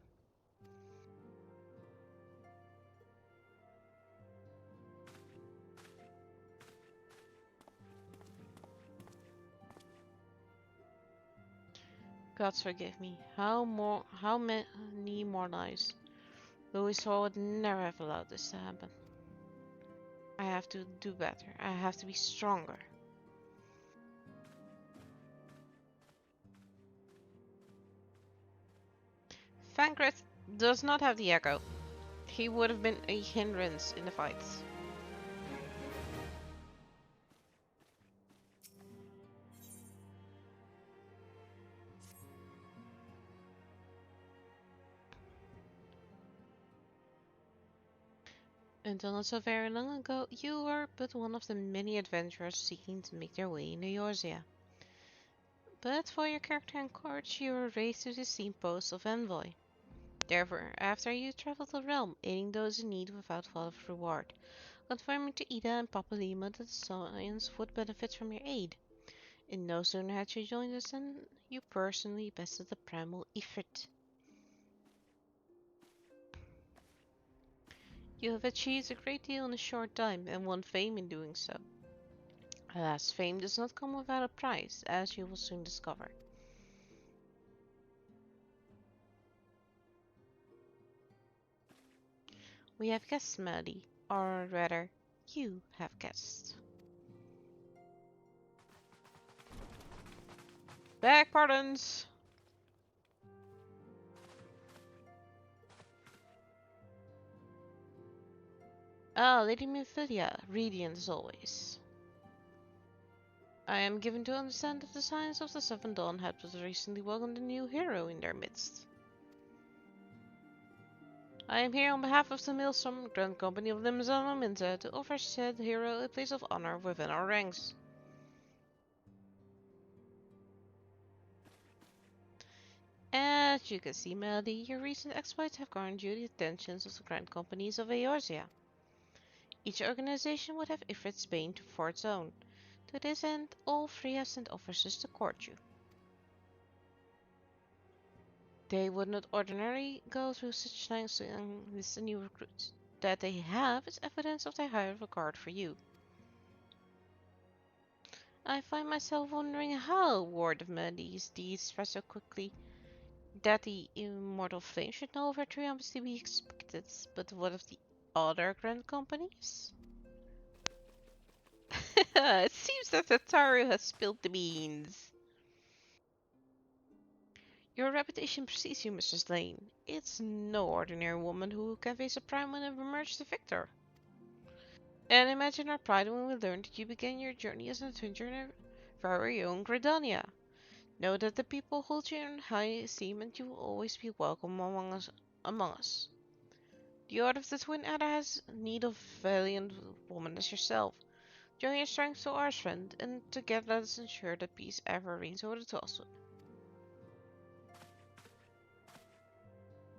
God forgive me. How many more lives? Louis Hall would never have allowed this to happen. I have to do better. I have to be stronger. Fankret does not have the Echo. He would have been a hindrance in the fights. Until not so very long ago, you were but one of the many adventurers seeking to make their way in Eorzea. But for your character and courage, you were raised to the steam post of envoy. Therefore, after you traveled the realm, aiding those in need without thought of reward, confirming to Ida and Papa Lima that the Scions would benefit from your aid. And no sooner had you joined us than you personally bested the primal Ifrit. You have achieved a great deal in a short time, and won fame in doing so. Alas, fame does not come without a price, as you will soon discover. We have guests, Melody, or rather, you have guests. Back pardons! Ah, Lady Mephilia, radiant as always. I am given to understand that the Scions of the Seven Dawn had but recently welcomed a new hero in their midst. I am here on behalf of the Maelstrom Grand Company of Limzan and Minta to offer said hero a place of honor within our ranks. As you can see, Melody, your recent exploits have garnered you the attentions of the Grand Companies of Eorzea. Each organization would have Ifrit's bane for its own. To this end, all three have sent officers to court you. They would not ordinarily go through such lengths to enlist a new recruit. That they have is evidence of their high regard for you. I find myself wondering how Ward of Melody's deeds spread so quickly. That the immortal flame should know of her triumphs to be expected, but what of the other grand companies? It seems that Tataru has spilled the beans. Your reputation precedes you, Mr. Slane. It's no ordinary woman who can face a prime and emerge the victor. And imagine our pride when we learned that you began your journey as an adventurer in our very own Gridania. Know that the people hold you in high esteem and you will always be welcome among us. The Order of the Twin Adder has need of valiant women as yourself. Join your strength to ours, friend, and together let us ensure that peace ever reigns over the Tosswood.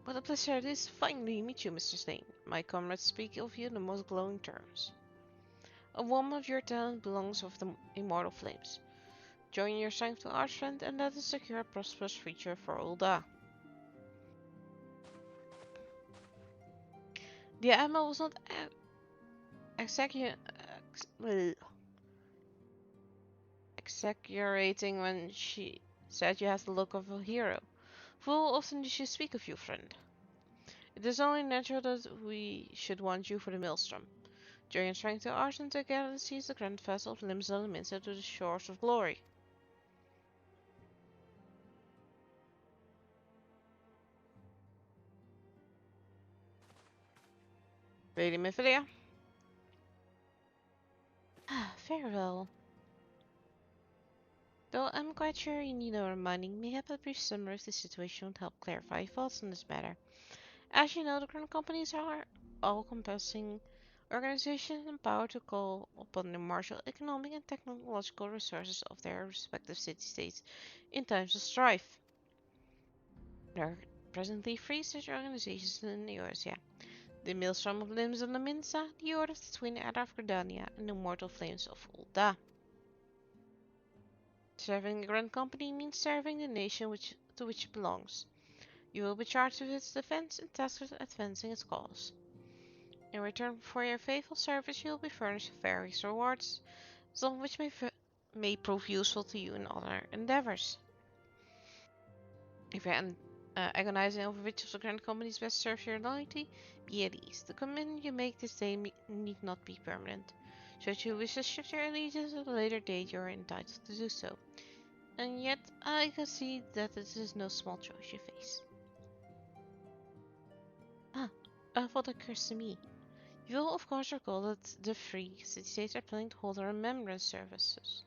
What a pleasure it is to finally meet you, Mr. Stain. My comrades speak of you in the most glowing terms. A woman of your talent belongs with the immortal flames. Join your strength to ours, friend, and let us secure a prosperous future for Ulda. The Admiral was not exaggerating when she said you have the look of a hero. Full often did she speak of you, friend. It is only natural that we should want you for the Maelstrom. Join your strength to ours and together seize the grand vessel of Limbs and Minster to the shores of glory. Lady Mephilia? Very well. Though I'm quite sure you need no reminding, mayhap a brief summary of the situation would help clarify your thoughts on this matter. As you know, the current companies are all-encompassing organization empowered to call upon the martial economic and technological resources of their respective city-states in times of strife. There are presently three such organizations in the Eurasia: the Maelstrom of Limbs on the Minsa, the Order of the Twin Adder of Gridania, and the Mortal Flames of Ulda. Serving the Grand Company means serving the nation to which it belongs. You will be charged with its defense and tasked with advancing its cause. In return for your faithful service, you will be furnished with various rewards, some of which may prove useful to you in other endeavors. If you're agonizing over which of the Grand Companies best serves your loyalty, be at ease. The commitment you make this day need not be permanent. Should you wish to shift your allegiance at a later date, you are entitled to do so. And yet, I can see that this is no small choice you face. Ah, a thought occurs to me. You will of course recall that the three city-states are planning to hold a remembrance services.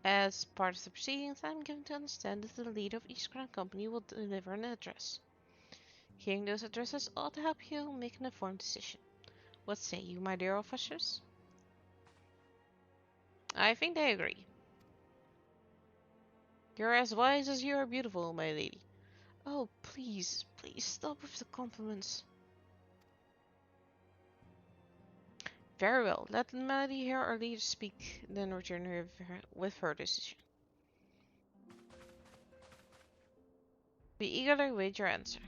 As part of the proceedings, I am given to understand that the leader of each Grand Company will deliver an address. Hearing those addresses ought to help you make an informed decision. What say you, my dear officers? I think they agree. You're as wise as you are beautiful, my lady. Oh, please, please stop with the compliments. Very well, let the lady hear our leader speak, then return her with her decision. We eagerly await your answer.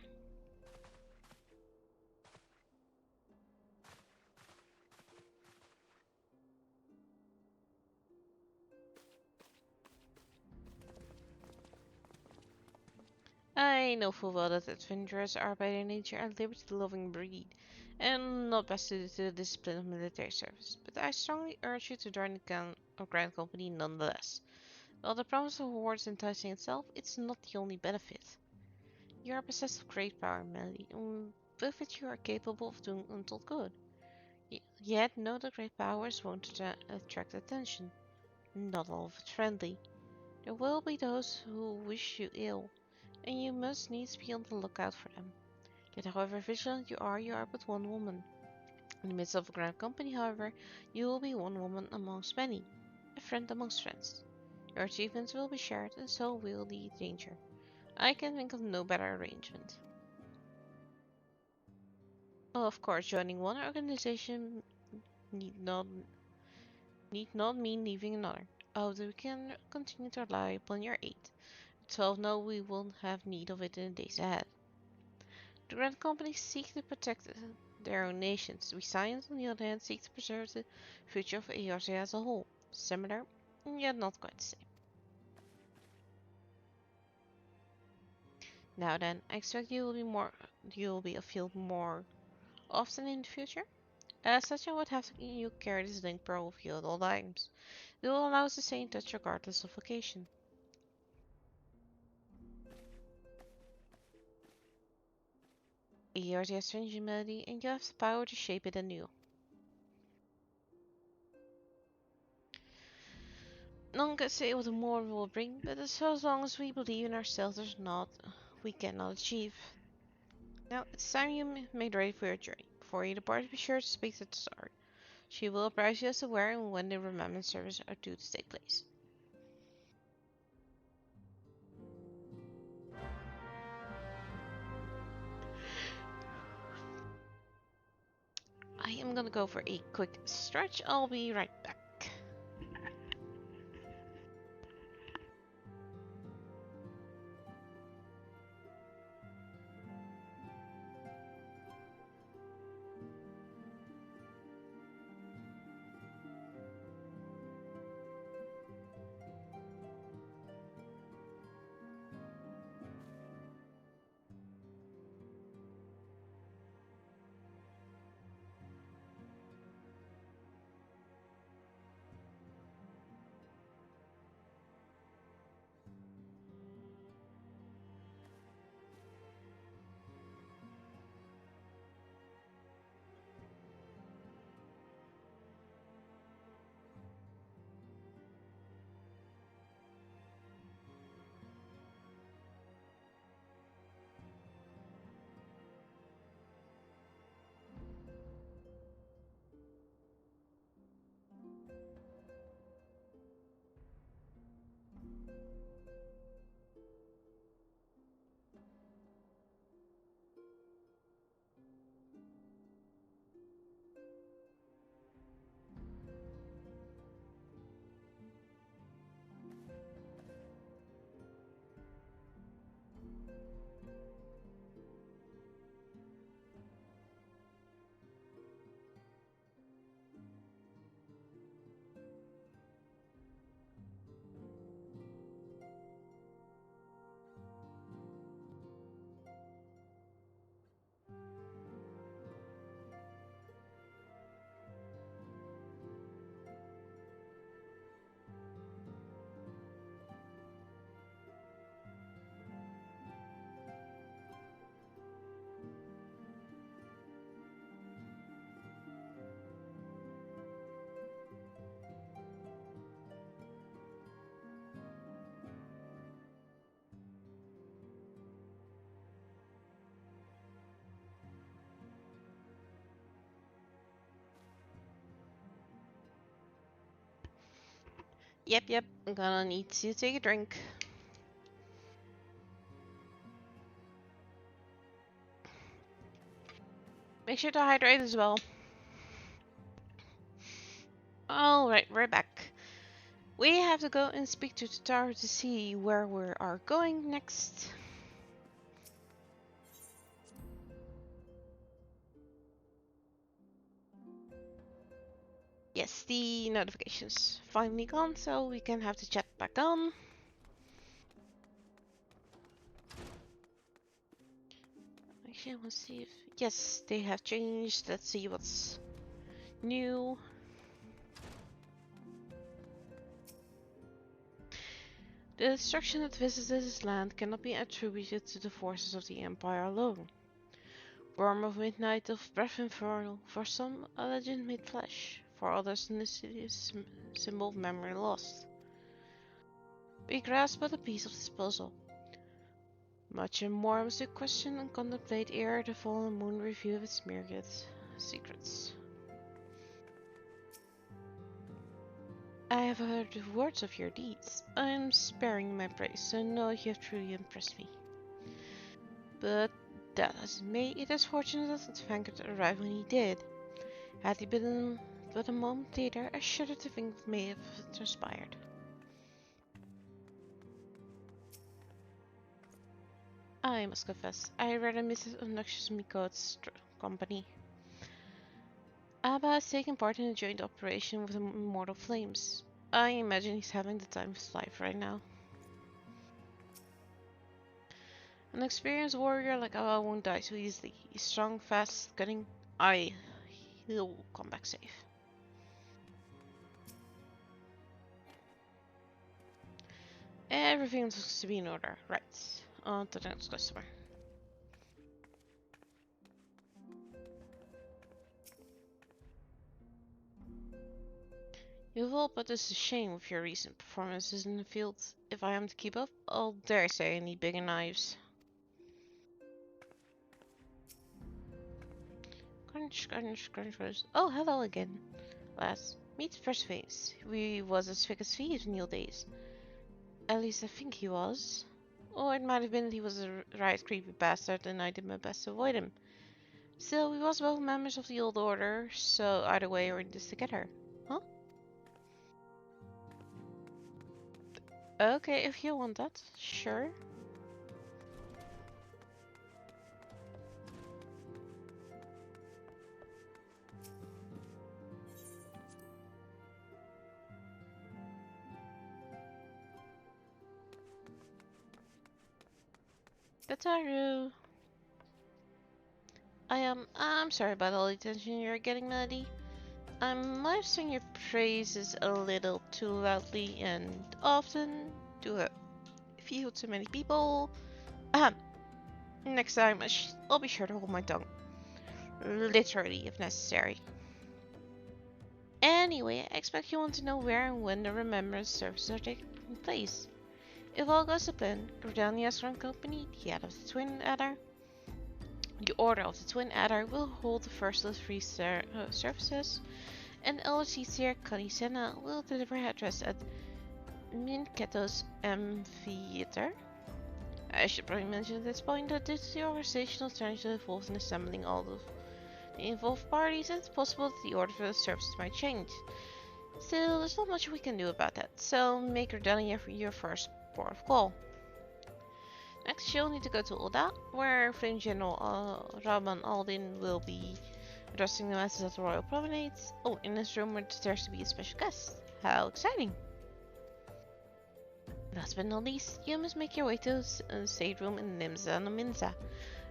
I know full well that adventurers are by their nature a liberty-loving breed, and not best suited to the discipline of military service, but I strongly urge you to join the Grand Company nonetheless. While the promise of rewards enticing itself, it's not the only benefit. You are possessed of great power, Melody, and with it you are capable of doing untold good. Yet know that great powers won't attract attention. Not all of it friendly. There will be those who wish you ill, and you must needs be on the lookout for them. Yet however vigilant you are but one woman. In the midst of a grand company, however, you will be one woman amongst many, a friend amongst friends. Your achievements will be shared, and so will the danger. I can think of no better arrangement. Well, of course, joining one organization need not need not mean leaving another. Although we can continue to rely upon your aid. 12 know we will have need of it in the days ahead. The Grand Companies seek to protect their own nations. We Scions, on the other hand, seek to preserve the future of Eorzea as a whole. Similar, yet not quite the same. Now then, I expect you will be afield more often in the future. As such, I would have you carry this link pearl with you at all times. It will allow us to stay in touch regardless of occasion. Eorzea has changed humanity, and you have the power to shape it anew. None can say what tomorrow will bring, but as long as we believe in ourselves, there's not we cannot achieve. Now, it's time you made ready for your journey. Before you depart, be sure to speak to the star. She will apprise you as to where and when the remembrance service are due to take place. I am gonna go for a quick stretch. I'll be right back. Yep, I'm gonna need to take a drink. Make sure to hydrate as well. Alright, we're back. We have to go and speak to the tower to see where we are going next. Yes, the notifications finally gone, so we can have the chat back on. Actually, let's see if... Yes, they have changed. Let's see what's new. The destruction that visits this land cannot be attributed to the forces of the Empire alone. Worm of midnight of breath infernal, for some a legend made flesh, for others an insidious symbol of memory lost. We grasp but a piece of this puzzle. Much and more must we question and contemplate ere the fallen moon reveal its myriad secrets. I have heard the words of your deeds. I am sparing my praise, so know you have truly impressed me. But that as it may, it is fortunate that Vanguard arrived when he did. Had he been but a moment later, I shudder to think what may have transpired. I must confess, I rather miss his obnoxious Miko's company. Abba has taken part in a joint operation with the Immortal Flames. I imagine he's having the time of his life right now. An experienced warrior like Abba won't die so easily. He's strong, fast, cunning. He'll come back safe. Everything looks to be in order. Right, on to the next customer. You will put us to shame with your recent performances in the field. If I am to keep up, I'll dare say I need bigger knives. Crunch, crunch, crunch, crunch. Oh, hello again, lads. Meet Persephone. We was as thick as thieves in the old days. At least I think he was. Or it might have been that he was a right creepy bastard and I did my best to avoid him. Still, we was both members of the old order, so either way we're in this together. Huh? Okay, if you want that, sure. Tataru. I'm sorry about all the attention you're getting, Melody. I might have sung your praises a little too loudly and often to a few too many people. Ahem. Next time, I'll be sure to hold my tongue. Literally, if necessary. Anyway, I expect you want to know where and when the remembrance services are taking place. If all goes to plan, Gordania's Grand Company, the Order of the Twin Adder, will hold the first of the three services, and LCCR Kanisena will deliver her address at Minketo's Amphitheater. I should probably mention at this point that due to the organizational challenges involved in assembling all of the involved parties, it's possible that the order for the services might change. Still, there's not much we can do about that, so make Redania your first port of call. Next, you'll need to go to Oda, where Flame General Raban Aldin will be addressing the masses at the Royal Promenades. Oh, in this room where there's to be a special guest. How exciting! Last but not least, you must make your way to the stateroom in Nimza no Minza,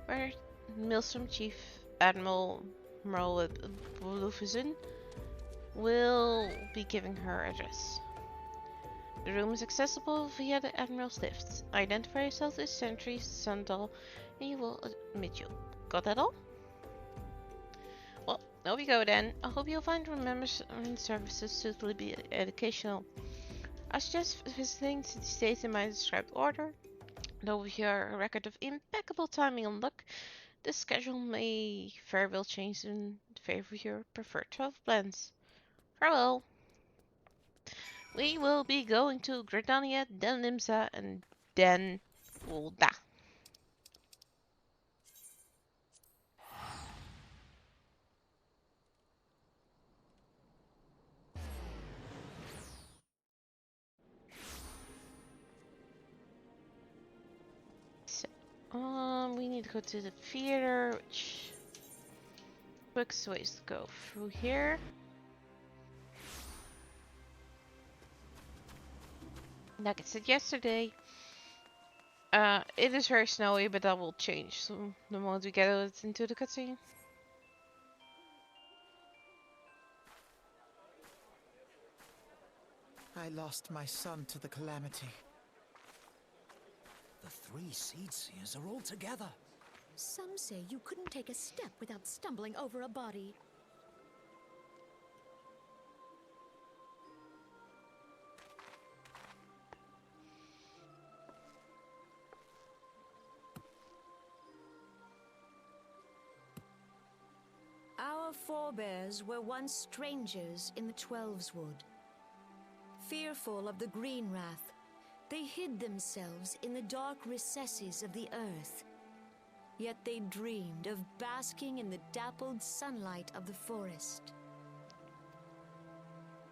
where Maelstrom Chief Admiral Merle Blufuzin will be giving her address. The room is accessible via the Admiral's lift. Identify yourself as Sentry Sandal and he will admit you. Got that all? Well, there we go then. I hope you'll find Remembrance services suitably educational. I suggest visiting city states in my described order. Though with your record of impeccable timing and luck, the schedule may very well change in favor of your preferred travel plans. Farewell! We will be going to Gridania, then Nimsa, and then Ulda. So, we need to go to the theater, which quickest ways to go through here. Like I said yesterday, it is very snowy, but that will change so the moment we get into the cutscene. I lost my son to the calamity. The three Seed Seers are all together. Some say you couldn't take a step without stumbling over a body. Our forebears were once strangers in the Twelveswood. Fearful of the Green Wrath, they hid themselves in the dark recesses of the earth. Yet they dreamed of basking in the dappled sunlight of the forest.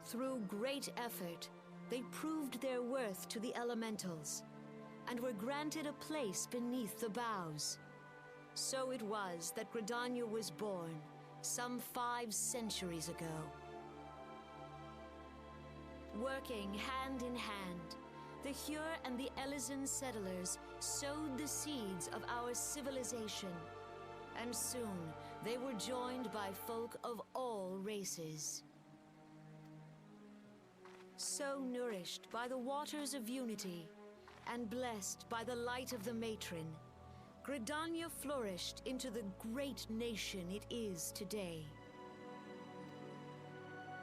Through great effort, they proved their worth to the elementals, and were granted a place beneath the boughs. So it was that Gridania was born, some 5 centuries ago. Working hand in hand, the Hure and the Elysian settlers sowed the seeds of our civilization, and soon they were joined by folk of all races. So nourished by the waters of unity, and blessed by the light of the matron, Gridania flourished into the great nation it is today.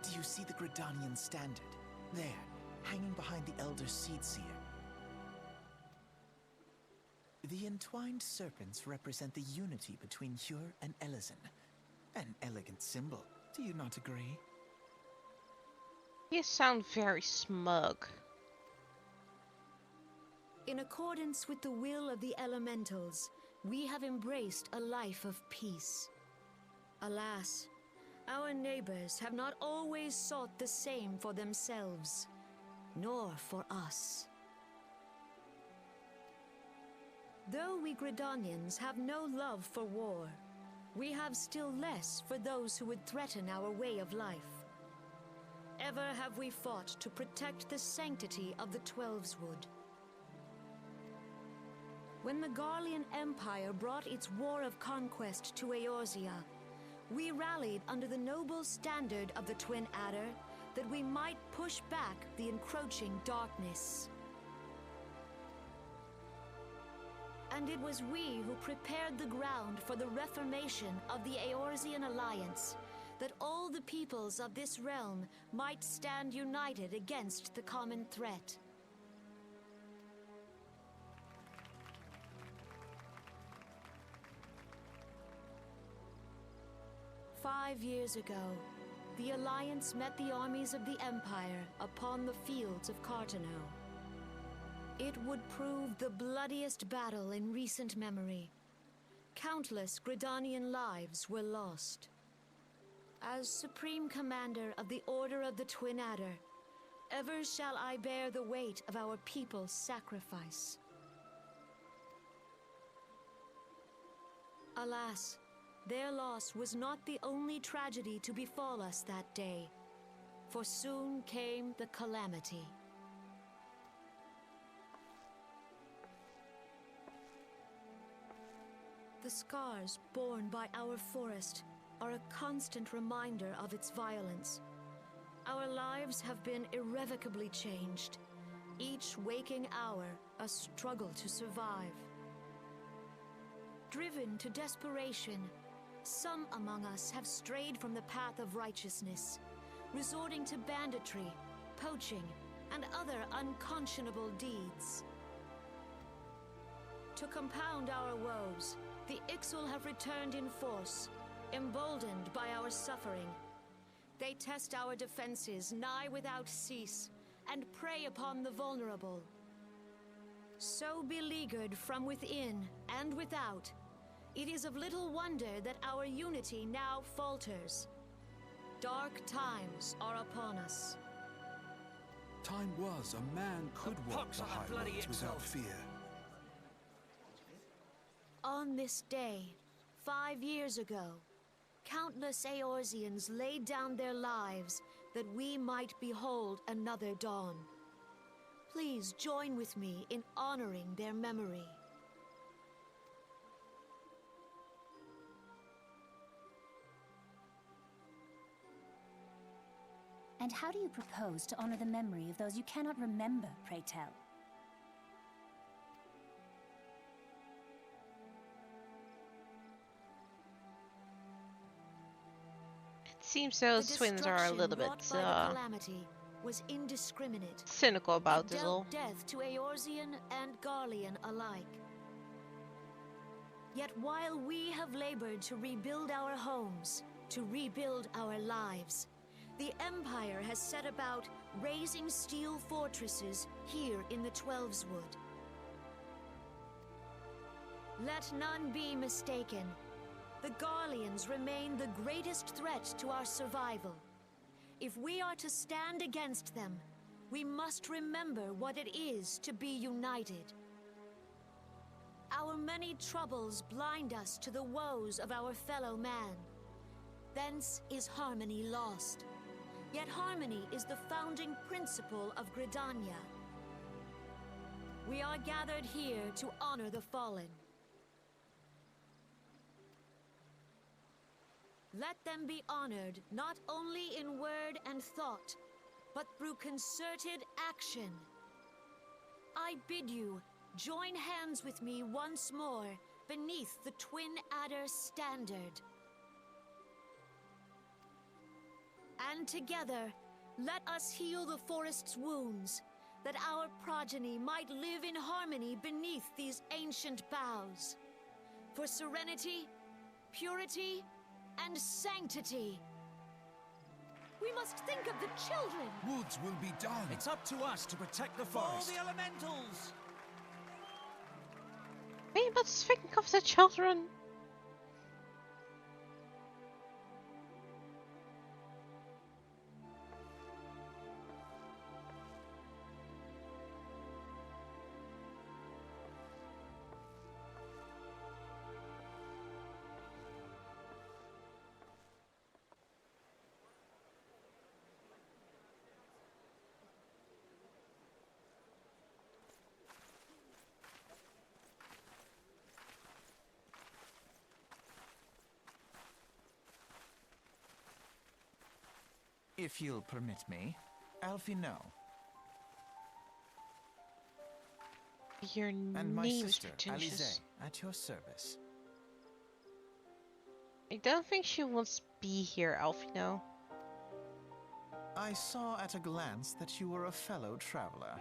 Do you see the Gridanian standard? There, hanging behind the Elder Seedseer. The entwined serpents represent the unity between Hyur and Elezen. An elegant symbol, do you not agree? You sound very smug. In accordance with the will of the elementals, we have embraced a life of peace. Alas, our neighbors have not always sought the same for themselves, nor for us. Though we Gridanians have no love for war, we have still less for those who would threaten our way of life. Ever have we fought to protect the sanctity of the Twelveswood. When the Garlean Empire brought its war of conquest to Eorzea, we rallied under the noble standard of the Twin Adder that we might push back the encroaching darkness. And it was we who prepared the ground for the reformation of the Eorzean Alliance, that all the peoples of this realm might stand united against the common threat. "5 years ago, the Alliance met the armies of the Empire upon the fields of Carteneau. It would prove the bloodiest battle in recent memory. Countless Gridanian lives were lost. As Supreme Commander of the Order of the Twin Adder, ever shall I bear the weight of our people's sacrifice. Alas, their loss was not the only tragedy to befall us that day, for soon came the calamity. The scars borne by our forest are a constant reminder of its violence. Our lives have been irrevocably changed, each waking hour a struggle to survive. Driven to desperation, some among us have strayed from the path of righteousness, resorting to banditry, poaching, and other unconscionable deeds. To compound our woes, the Ixal have returned in force, emboldened by our suffering. They test our defenses nigh without cease, and prey upon the vulnerable. So beleaguered from within and without, it is of little wonder that our unity now falters. Dark times are upon us. Time was a man could walk the high roads without fear. On this day, 5 years ago, countless Eorzeans laid down their lives that we might behold another dawn. Please join with me in honoring their memory. And how do you propose to honor the memory of those you cannot remember, pray tell? It seems those twins are a little bit was indiscriminate, cynical about this all. dealt death to Eorzean and Garlean alike. Yet while we have labored to rebuild our homes, to rebuild our lives, the Empire has set about raising steel fortresses here in the Twelveswood. Let none be mistaken. The Garleans remain the greatest threat to our survival. If we are to stand against them, we must remember what it is to be united. Our many troubles blind us to the woes of our fellow man. Thence is harmony lost. Yet harmony is the founding principle of Gridania. We are gathered here to honor the fallen. Let them be honored not only in word and thought, but through concerted action. I bid you join hands with me once more beneath the Twin Adder standard. And together, let us heal the forest's wounds, that our progeny might live in harmony beneath these ancient boughs. For serenity, purity, and sanctity. We must think of the children! Woods will be done. It's up to us to protect the All forest. the elementals! We must think of the children. If you'll permit me, Alfie no. Your And my name is sister, pretentious. Alize, at your service. I don't think she wants to be here, Alfino. I saw at a glance that you were a fellow traveler.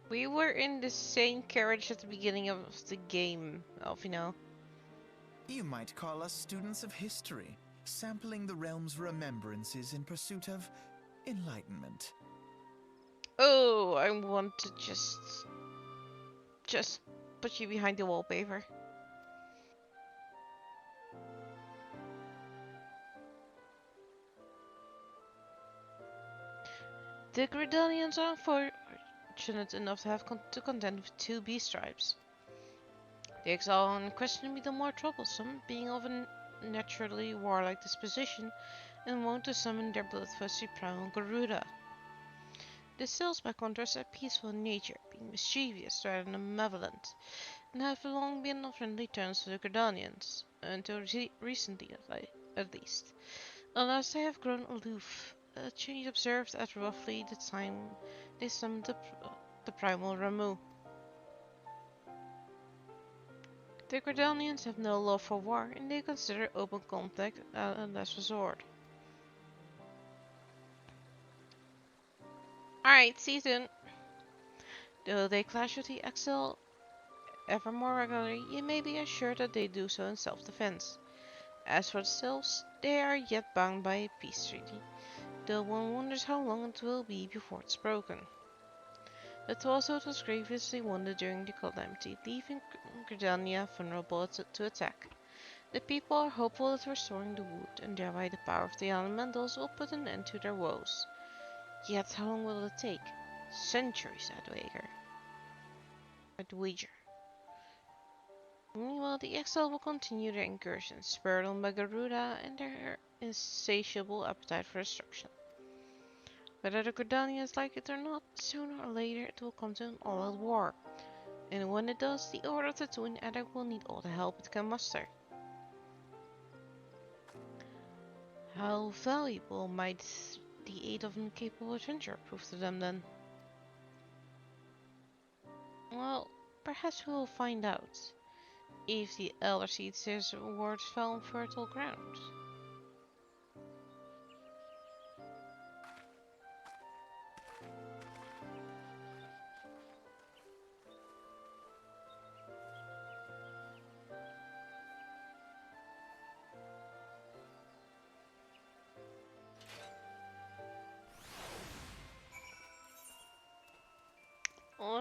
We were in the same carriage at the beginning of the game, Alfino. You might call us students of history, sampling the realm's remembrances in pursuit of enlightenment. Oh, I want to just put you behind the wallpaper. The Gridanians are unfortunate enough to have to contend with 2 beast tribes. The exile unquestionably the more troublesome, being of a naturally warlike disposition and wont to summon their bloodthirsty primal Garuda. The Sales, by contrast, are peaceful in nature, being mischievous rather than malevolent, and have long been on friendly terms with the Gridanians, until recently at least, unless they have grown aloof, a change observed at roughly the time they summoned the primal Ramu. The Gridanians have no love for war, and they consider open conflict a last resort. Alright, see you soon. Though they clash with the Exile ever more regularly, you may be assured that they do so in self-defense. As for the Sylphs, they are yet bound by a peace treaty, though one wonders how long it will be before it's broken. The Twelfth was grievously wounded during the calamity, leaving Gridania vulnerable to attack. The people are hopeful that restoring the wood and thereby the power of the elementals will put an end to their woes. Yet how long will it take? Centuries, I'd wager. Meanwhile, the exile will continue their incursions, spurred on by Garuda and their insatiable appetite for destruction. Whether the Gridanians like it or not, sooner or later it will come to an all-out war. And when it does, the Order of the Twin Adder will need all the help it can muster. How valuable might the aid of an incapable adventurer prove to them then? Well, perhaps we will find out, if the Elder Seed's words fell on fertile ground.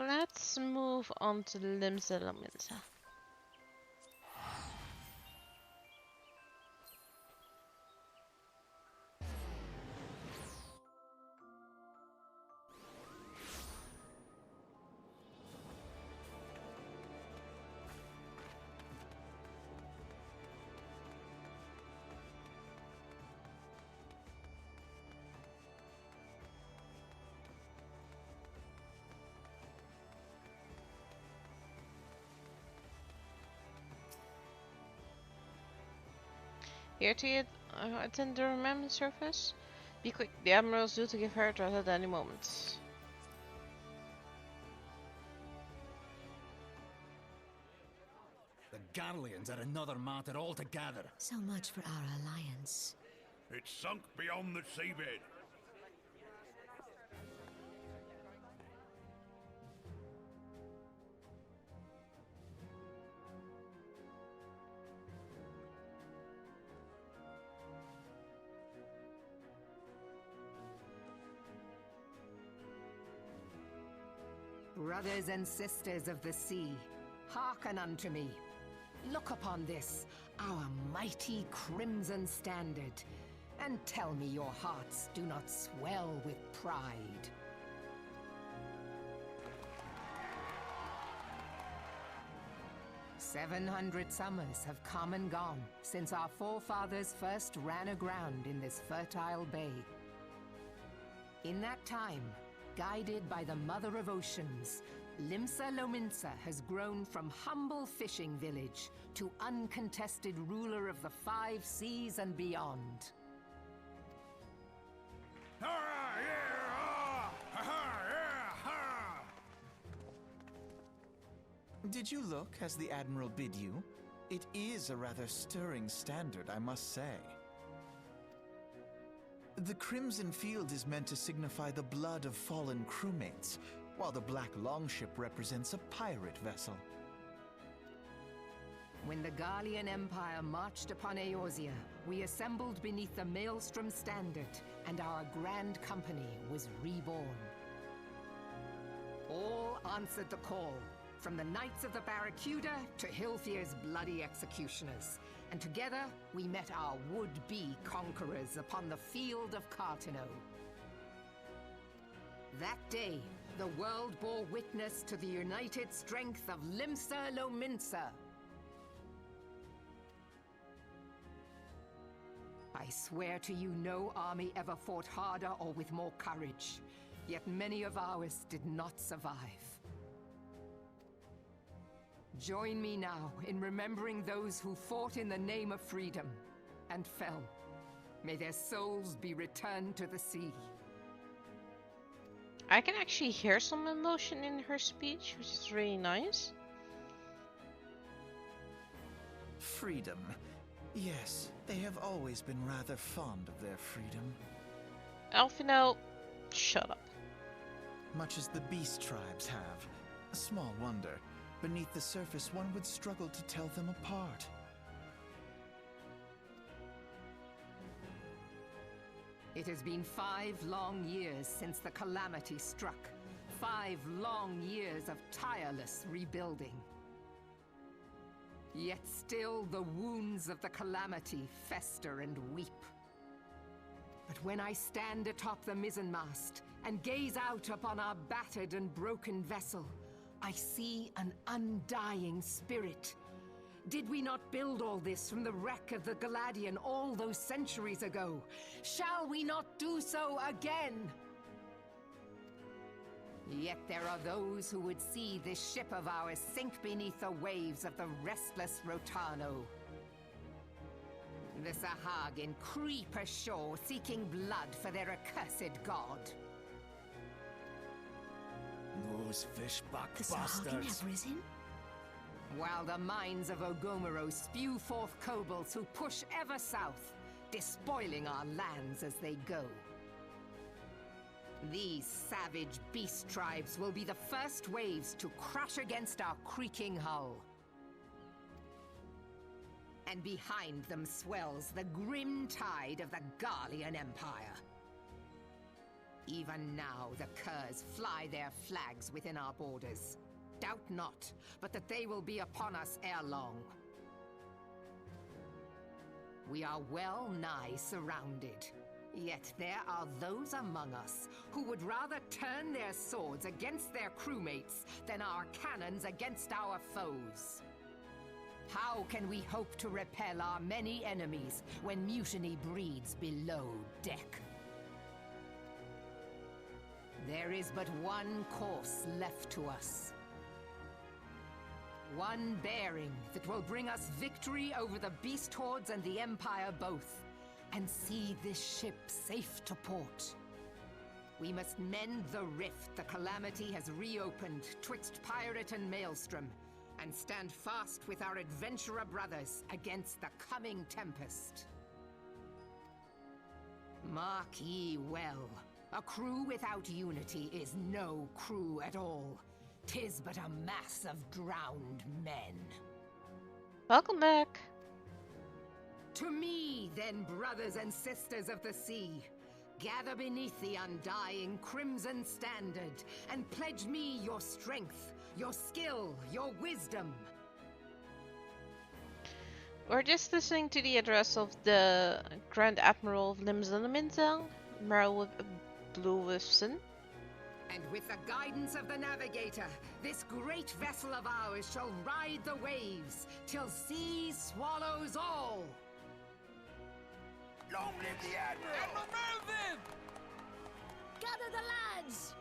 Let's move on to Limsa. Here to attend the remembrance service? Be quick, the Admiral's due to give her address at any moment. The Garleans are another matter altogether. So much for our alliance. It's sunk beyond the seabed. Brothers and sisters of the sea, hearken unto me. Look upon this, our mighty crimson standard, and tell me your hearts do not swell with pride. "700 summers have come and gone since our forefathers first ran aground in this fertile bay. In that time, guided by the Mother of Oceans, Limsa Lominsa has grown from humble fishing village to uncontested ruler of the 5 seas and beyond. Did you look as the Admiral bid you? It is a rather stirring standard, I must say. The crimson field is meant to signify the blood of fallen crewmates, while the black longship represents a pirate vessel. When the Gallian Empire marched upon Eorzea, we assembled beneath the Maelstrom standard, and our grand company was reborn. All answered the call, from the Knights of the Barracuda to Hilfir's bloody executioners. And together, we met our would-be conquerors upon the field of Cartino. That day, the world bore witness to the united strength of Limsa Lominsa. I swear to you, no army ever fought harder or with more courage, yet many of ours did not survive. Join me now in remembering those who fought in the name of freedom and fell. May their souls be returned to the sea. I can actually hear some emotion in her speech, which is really nice. Freedom. Yes, they have always been rather fond of their freedom. Alphino, shut up. Much as the beast tribes have. Small wonder. Beneath the surface, one would struggle to tell them apart. It has been 5 long years since the calamity struck. 5 long years of tireless rebuilding. Yet still the wounds of the calamity fester and weep. But when I stand atop the mizzenmast and gaze out upon our battered and broken vessel, I see an undying spirit. Did we not build all this from the wreck of the Galadian all those centuries ago? Shall we not do so again? Yet there are those who would see this ship of ours sink beneath the waves of the restless Rotano. The Sahagin creep ashore seeking blood for their accursed god. Those fishback The Sahagin have risen? While the mines of Ogomoro spew forth kobolds who push ever south, despoiling our lands as they go. These savage beast tribes will be the first waves to crash against our creaking hull. And behind them swells the grim tide of the Gallian Empire. Even now, the curs fly their flags within our borders. Doubt not, but that they will be upon us ere long. We are well nigh surrounded. Yet there are those among us who would rather turn their swords against their crewmates than our cannons against our foes. How can we hope to repel our many enemies when mutiny breeds below deck? There is but one course left to us. One bearing that will bring us victory over the beast hordes and the Empire both, and see this ship safe to port. We must mend the rift the calamity has reopened twixt pirate and maelstrom, and stand fast with our adventurer brothers against the coming tempest. Mark ye well. A crew without unity is no crew at all. 'Tis but a mass of drowned men. Welcome back. To me, then, brothers and sisters of the sea, gather beneath the undying crimson standard and pledge me your strength, your skill, your wisdom. We're just listening to the address of the Grand Admiral of Limsdalminzang, Merle Bluewifson. And with the guidance of the navigator, this great vessel of ours shall ride the waves till sea swallows all. Long live the Admiral! Admiral Mervyn! Gather the lads!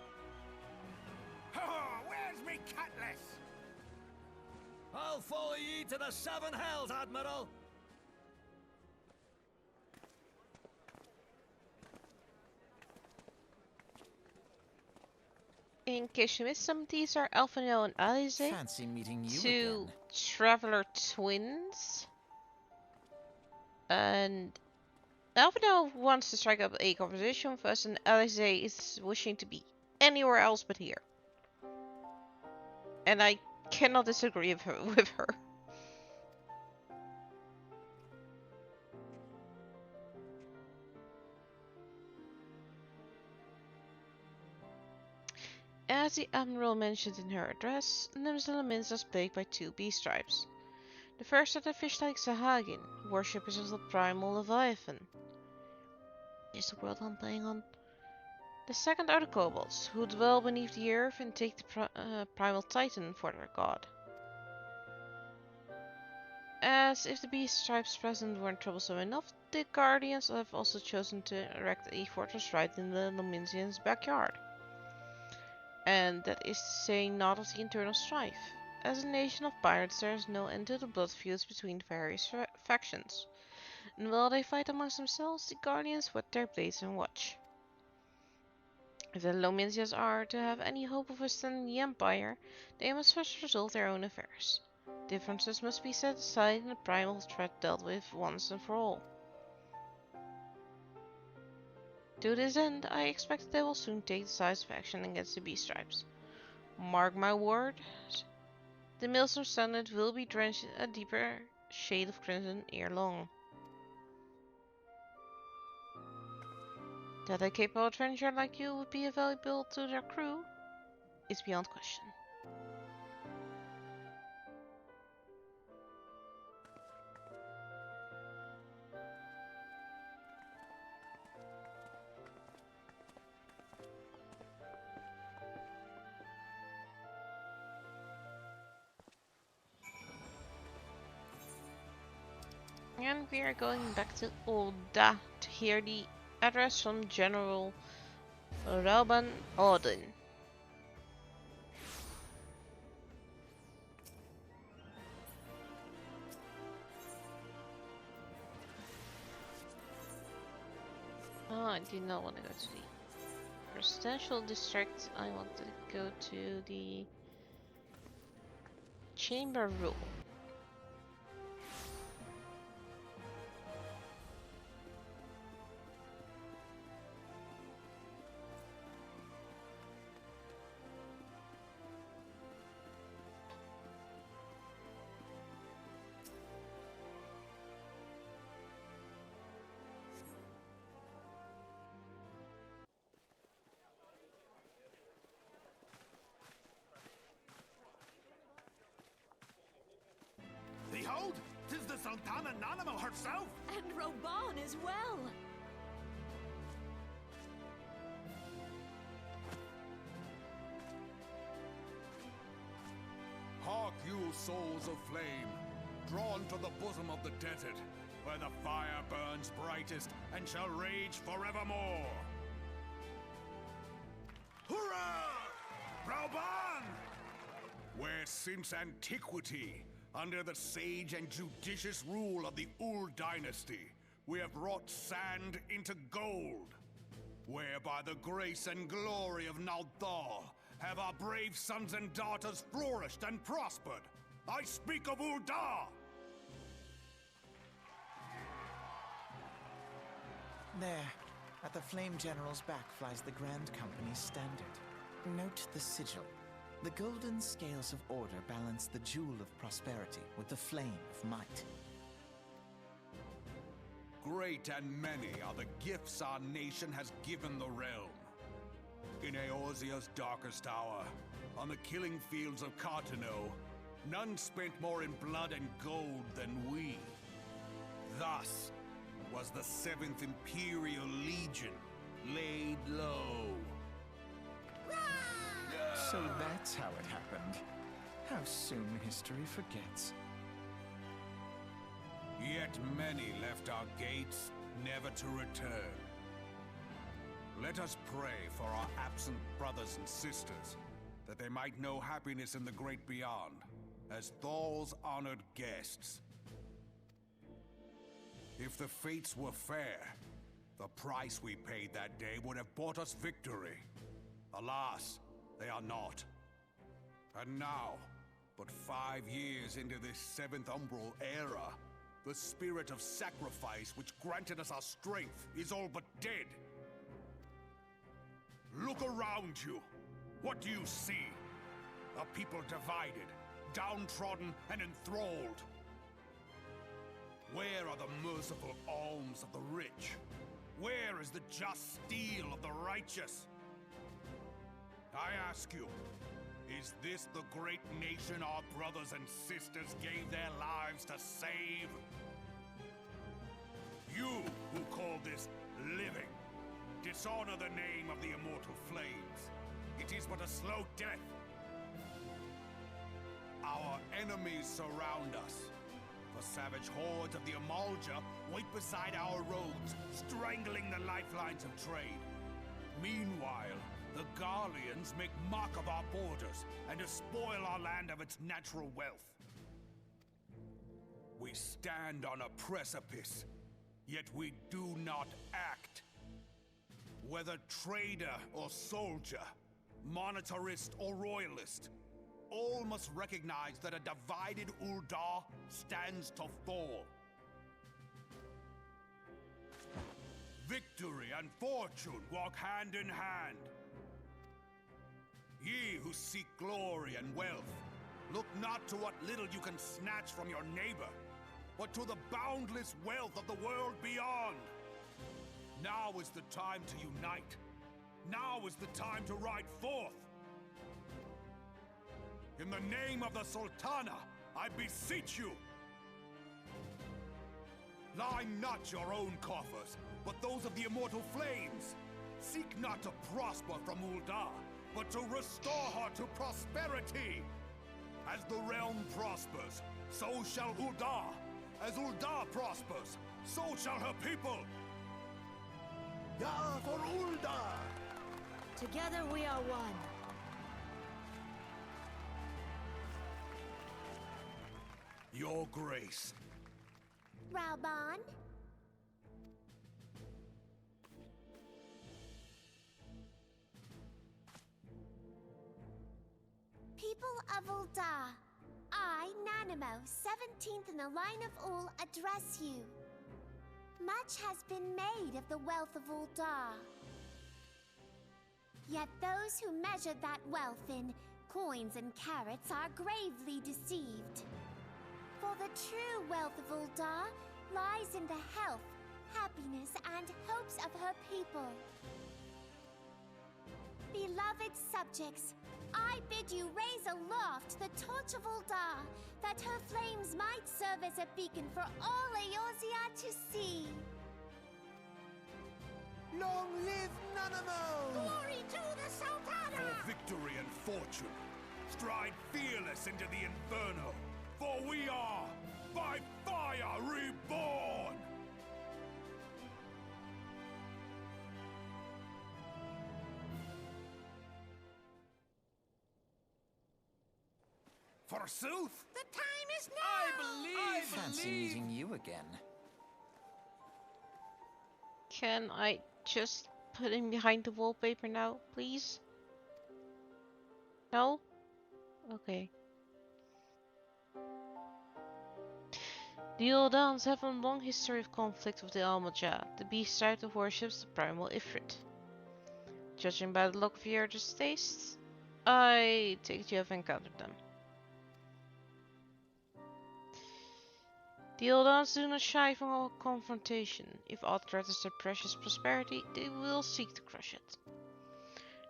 Ha! Where's me cutlass? I'll follow ye to the seven hells, Admiral! In case you missed some, these are Alphonse and Alice, Fancy meeting you two again. traveler twins. And Alphonse wants to strike up a conversation with us, and Alice is wishing to be anywhere else but here. And I cannot disagree with her. As the Admiral mentioned in her address, Limsdalminz is plagued by two beast tribes. The first are the fish-like Sahagin, worshippers of the primal Leviathan. Is the world I'm playing on? The second are the kobolds, who dwell beneath the earth and take the primal Titan for their god. As if the beast tribes present weren't troublesome enough, the Guardians have also chosen to erect a fortress right in the Lominsians' backyard. And that is to say not of the internal strife. As a nation of pirates, there is no end to the blood feuds between the various factions. And while they fight amongst themselves, the Guardians whet their blades and watch. If the Lominsians are to have any hope of withstanding the Empire, they must first resolve their own affairs. Differences must be set aside and the primal threat dealt with once and for all. To this end, I expect they will soon take decisive action against the beast tribes. Mark my words, the Maelstrom Standard will be drenched in a deeper shade of crimson ere long. That a capable adventurer like you would be valuable to their crew is beyond question. And we are going back to Ulda to hear the address from General Rauban Odin. Oh, I did not want to go to the residential district. I wanted to go to the Chamber Rule. Behold, 'tis the Sultana Nanamo herself! And Roban as well! Hark you, souls of flame, drawn to the bosom of the desert, where the fire burns brightest and shall rage forevermore. Hurrah! Rauban! Where since antiquity, under the sage and judicious rule of the Ul dynasty, we have wrought sand into gold. Where by the grace and glory of Naldal have our brave sons and daughters flourished and prospered. I speak of Ulda! There. At the Flame General's back flies the Grand Company's standard. Note the sigil. The golden scales of order balance the jewel of prosperity with the flame of might. Great and many are the gifts our nation has given the realm. In Eorzea's darkest hour, on the killing fields of Cartano, none spent more in blood and gold than we. Thus was the 7th Imperial Legion laid low. So that's how it happened. How soon history forgets. Yet many left our gates, never to return. Let us pray for our absent brothers and sisters, that they might know happiness in the great beyond, as Thal's honored guests. If the fates were fair, the price we paid that day would have bought us victory. Alas, they are not. And now, but 5 years into this 7th Umbral era, the spirit of sacrifice which granted us our strength is all but dead. Look around you. What do you see? A people divided, downtrodden, and enthralled. Where are the merciful alms of the rich? Where is the just steel of the righteous? I ask you, is this the great nation our brothers and sisters gave their lives to save? You who call this living, dishonor the name of the immortal flames. It is but a slow death. Our enemies surround us. The savage hordes of the Amalja wait beside our roads, strangling the lifelines of trade. Meanwhile, the Garleans make mock of our borders and despoil our land of its natural wealth. We stand on a precipice, yet we do not act. Whether trader or soldier, monetarist or royalist, all must recognize that a divided Uldar stands to fall. Victory and fortune walk hand in hand. Ye who seek glory and wealth, look not to what little you can snatch from your neighbor, but to the boundless wealth of the world beyond. Now is the time to unite. Now is the time to ride forth. In the name of the Sultana, I beseech you. Line not your own coffers, but those of the immortal flames. Seek not to prosper from Uldar, but to restore her to prosperity. As the realm prospers, so shall Uldar. As Uldar prospers, so shall her people. Ya for Uldar! Together we are one. Your Grace. Raubon? People of Uldar, I, Nanimo, 17th in the line of Ul, address you. Much has been made of the wealth of Uldar. Yet those who measured that wealth in coins and carats are gravely deceived. For the true wealth of Uldar lies in the health, happiness, and hopes of her people. Beloved subjects, I bid you raise aloft the torch of Uldar, that her flames might serve as a beacon for all Eorzea to see. Long live Nanamo! Glory to the Sultana! For victory and fortune, stride fearless into the Inferno, for we are, by fire, reborn! Forsooth? The time is now! Fancy meeting you again. Can I just put him behind the wallpaper now, please? No? Okay. The Eldans have a long history of conflict with the Almaja, the beast tribe that worships the primal Ifrit. Judging by the look of your tastes, I take it you have encountered them. The Eldans do not shy from a confrontation. If aught threatens their precious prosperity, they will seek to crush it.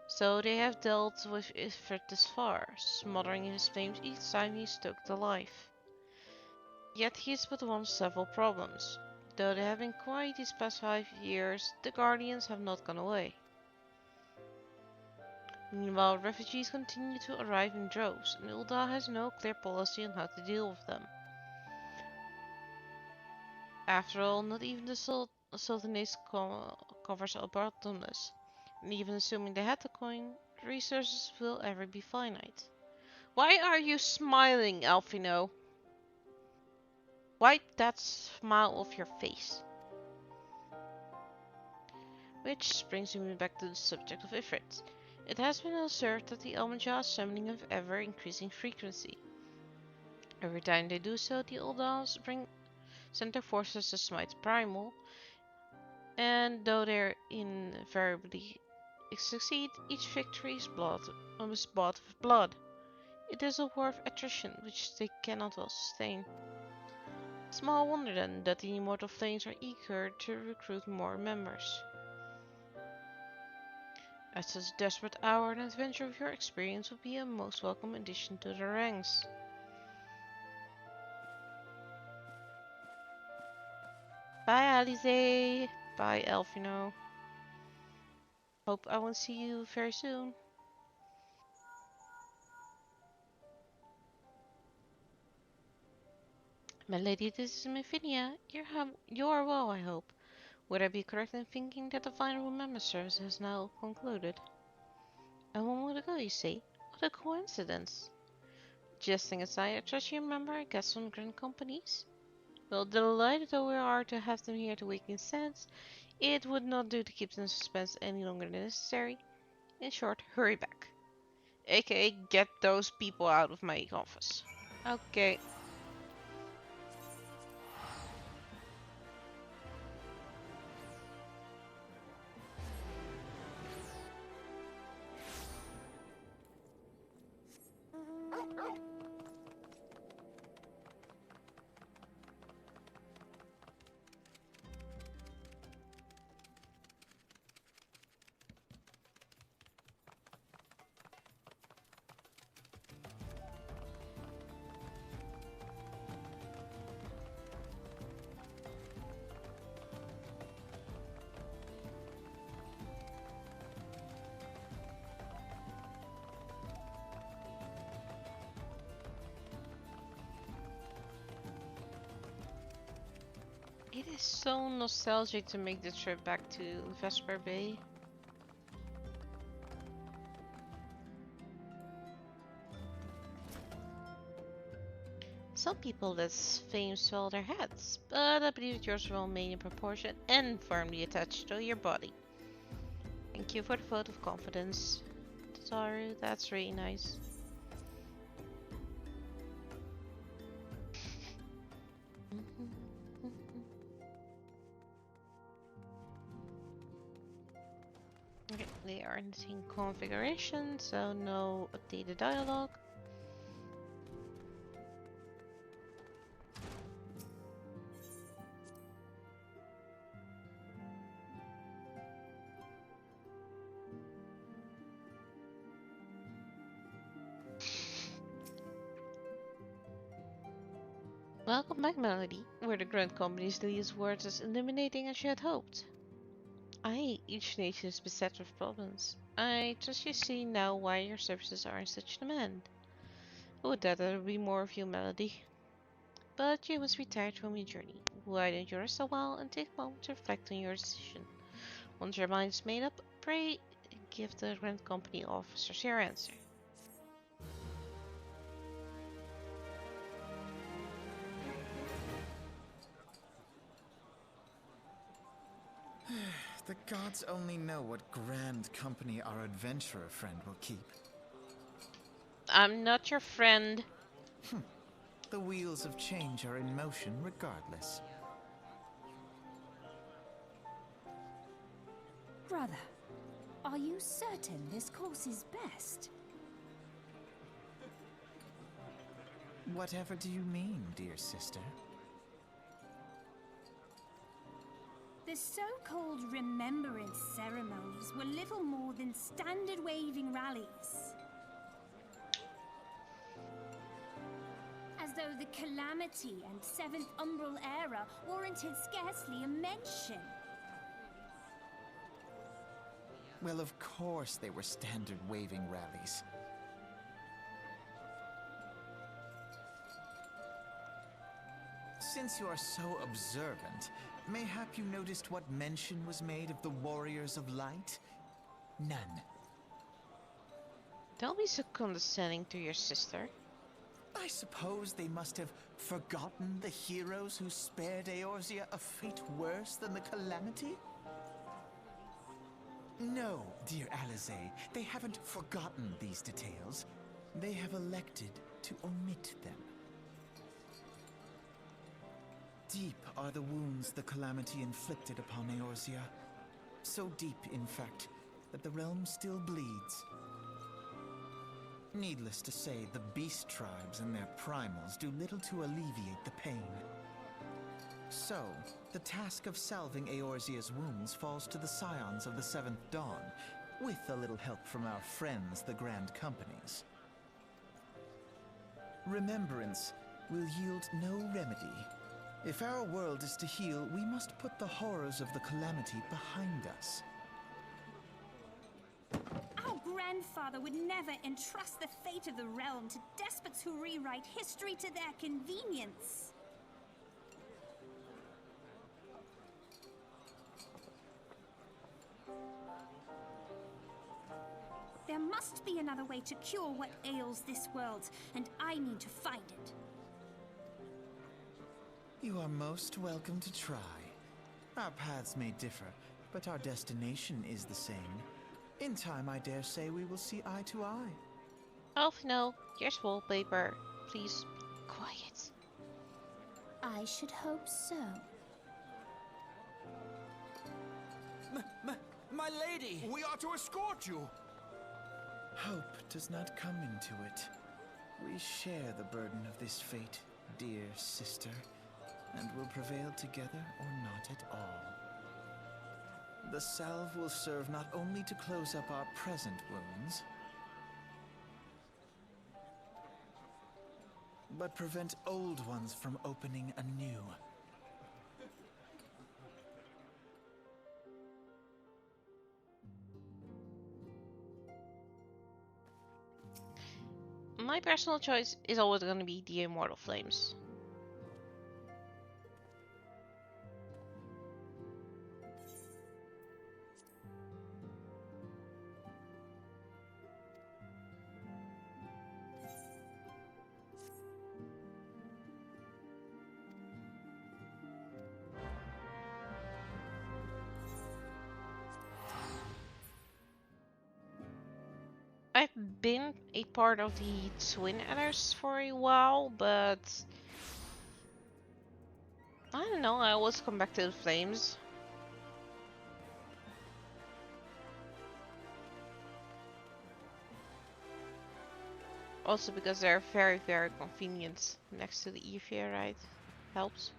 So they have dealt with Ifrit this far, smothering his flames each time he is stoked alive. Yet he is but one of several problems. Though they have been quiet these past 5 years, the Guardians have not gone away. Meanwhile, refugees continue to arrive in droves, and Ul'dah has no clear policy on how to deal with them. After all, not even the Sultanate covers a bottomless, and even assuming they had the coin, resources will ever be finite. Why are you smiling, Alphino? Wipe that smile off your face. Which brings me back to the subject of Ifrit. It has been observed that the Almaja are summoning of ever-increasing frequency. Every time they do so, the Eldans send their forces to smite Primal, and though they invariably succeed, each victory is bought with blood. It is a war of attrition which they cannot well sustain. Small wonder then that the Immortal Flames are eager to recruit more members. At such a desperate hour, an adventure of your experience would be a most welcome addition to the ranks. Bye Alize! Bye Alphino. Hope I will see you very soon. My lady, this is Mifinia. You're well, I hope. Would I be correct in thinking that the final member service has now concluded? A moment ago, you say? What a coincidence. Jesting aside, I trust you remember our guests from Grand Companies? Well, delighted though we are to have them here to waken sense, it would not do to keep them in suspense any longer than necessary. In short, hurry back. AKA, get those people out of my office. Okay. It is so nostalgic to make the trip back to Vesper Bay. Some people let fame swell their heads, but I believe yours will remain in proportion and firmly attached to your body. Thank you for the vote of confidence, Tataru. That's really nice. Okay, they are in the same configuration, so no updated dialogue. Welcome back, Melody. Were the Grand Company's leaders words as illuminating as you had hoped? Aye, each nation is beset with problems. I trust you see now why your services are in such demand. Would that there would be more of you, Melody. But you must be tired from your journey. Why don't you rest a while and take a moment to reflect on your decision? Once your mind is made up, pray give the Grand Company officers your answer. The gods only know what grand company our adventurer friend will keep. I'm not your friend. The wheels of change are in motion regardless. Brother, are you certain this course is best? Whatever do you mean, dear sister? The so-called remembrance ceremonies were little more than standard waving rallies. As though the Calamity and Seventh Umbral Era warranted scarcely a mention. Well, of course they were standard waving rallies. Since you are so observant, mayhap you noticed what mention was made of the Warriors of Light? None. Don't be so condescending to your sister. I suppose they must have forgotten the heroes who spared Eorzea a fate worse than the Calamity? No, dear Alisaie, they haven't forgotten these details. They have elected to omit them. Deep are the wounds the Calamity inflicted upon Eorzea. So deep, in fact, that the realm still bleeds. Needless to say, the beast tribes and their primals do little to alleviate the pain. So, the task of salving Eorzea's wounds falls to the Scions of the Seventh Dawn, with a little help from our friends, the Grand Companies. Remembrance will yield no remedy. If our world is to heal, we must put the horrors of the Calamity behind us. Our grandfather would never entrust the fate of the realm to despots who rewrite history to their convenience. There must be another way to cure what ails this world, and I mean to find it. You are most welcome to try. Our paths may differ, but our destination is the same. In time, I dare say we will see eye to eye. Elfino, here's wallpaper. Please be quiet. I should hope so. My lady! We are to escort you! Hope does not come into it. We share the burden of this fate, dear sister, and will prevail together or not at all. The salve will serve not only to close up our present wounds, but prevent old ones from opening anew. My personal choice is always going to be the Immortal Flames. I've been a part of the Twin Adders for a while, but I don't know, I always come back to the Flames. Also because they're very, very convenient next to the Evia, right? Helps.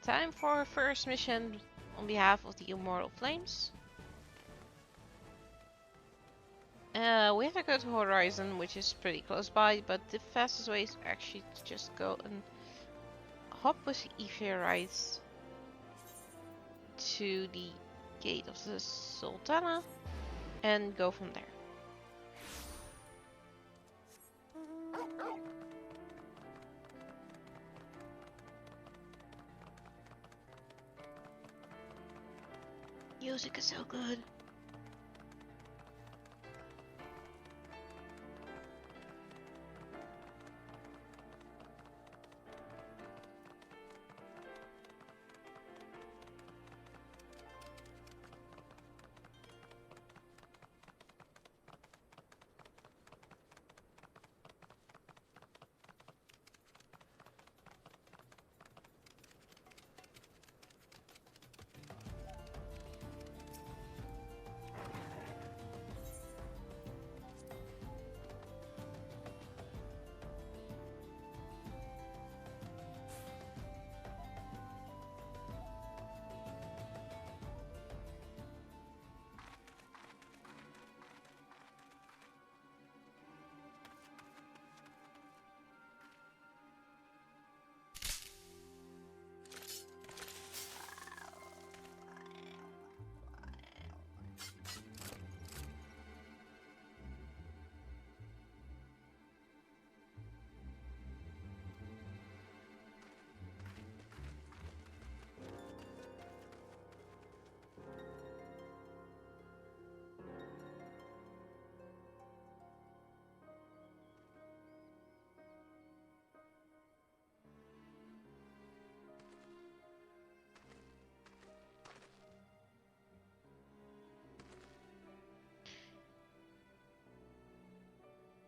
Time for our first mission on behalf of the Immortal Flames. We have to go to Horizon, which is pretty close by, but the fastest way is actually to just go and hop with Ephirites to the Gate of the Sultana and go from there. Music is so good.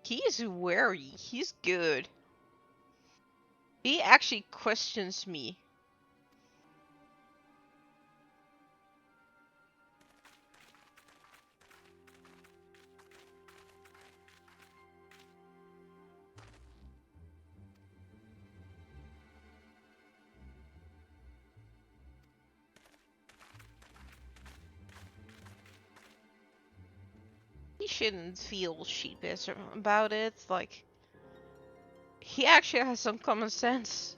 He is wary. He's good. He actually questions me. He shouldn't feel sheepish about it. Like, he actually has some common sense.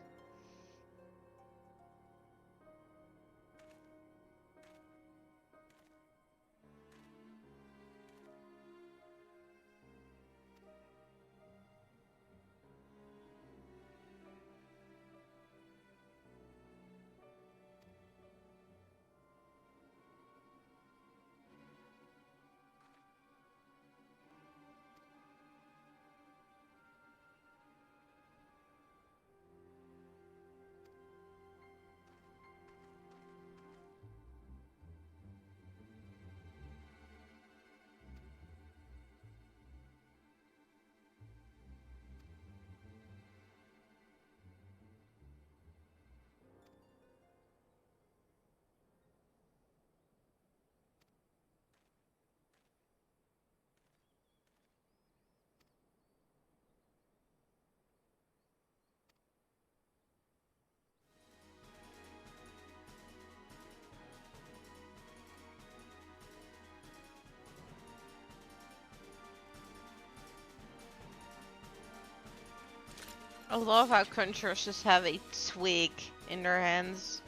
I love how conjurers just have a twig in their hands.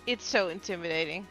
It's so intimidating.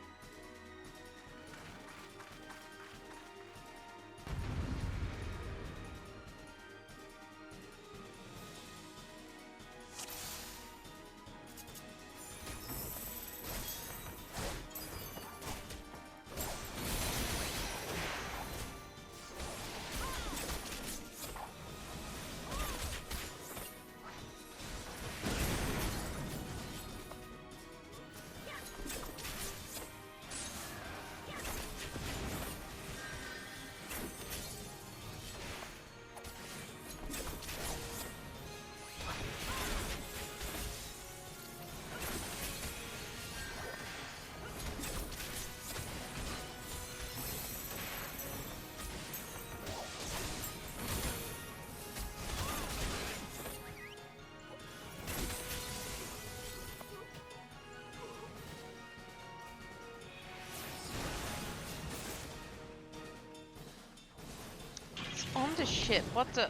the shit? What the?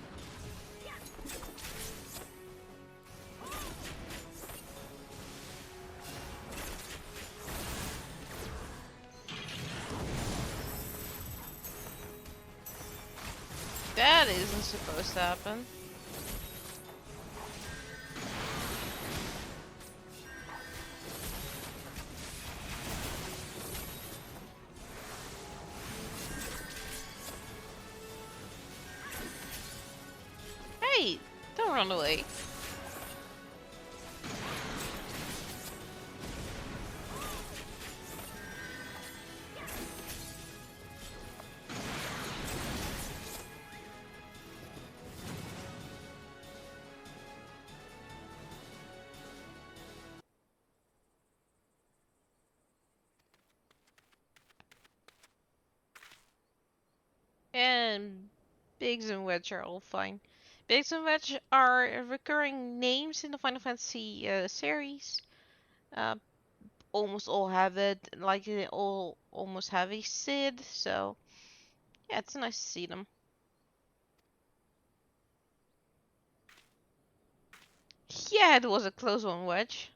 That isn't supposed to happen. Hey, don't run away. And Biggs and Wedge are all fine. Biggs and Wedge are recurring names in the Final Fantasy series. Uh, almost all have it, like they all almost have a Sid, so yeah, it's nice to see them. Yeah, it was a close one, Wedge.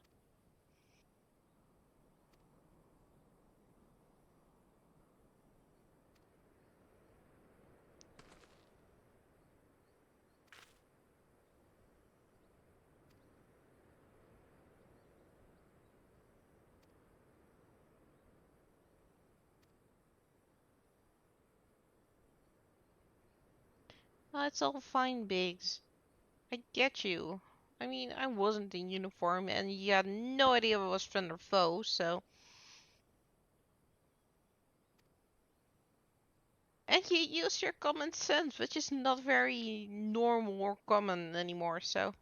It's all fine, Biggs. I get you. I mean, I wasn't in uniform, and you had no idea if I was friend or foe, so. And you use your common sense, which is not very normal or common anymore, so.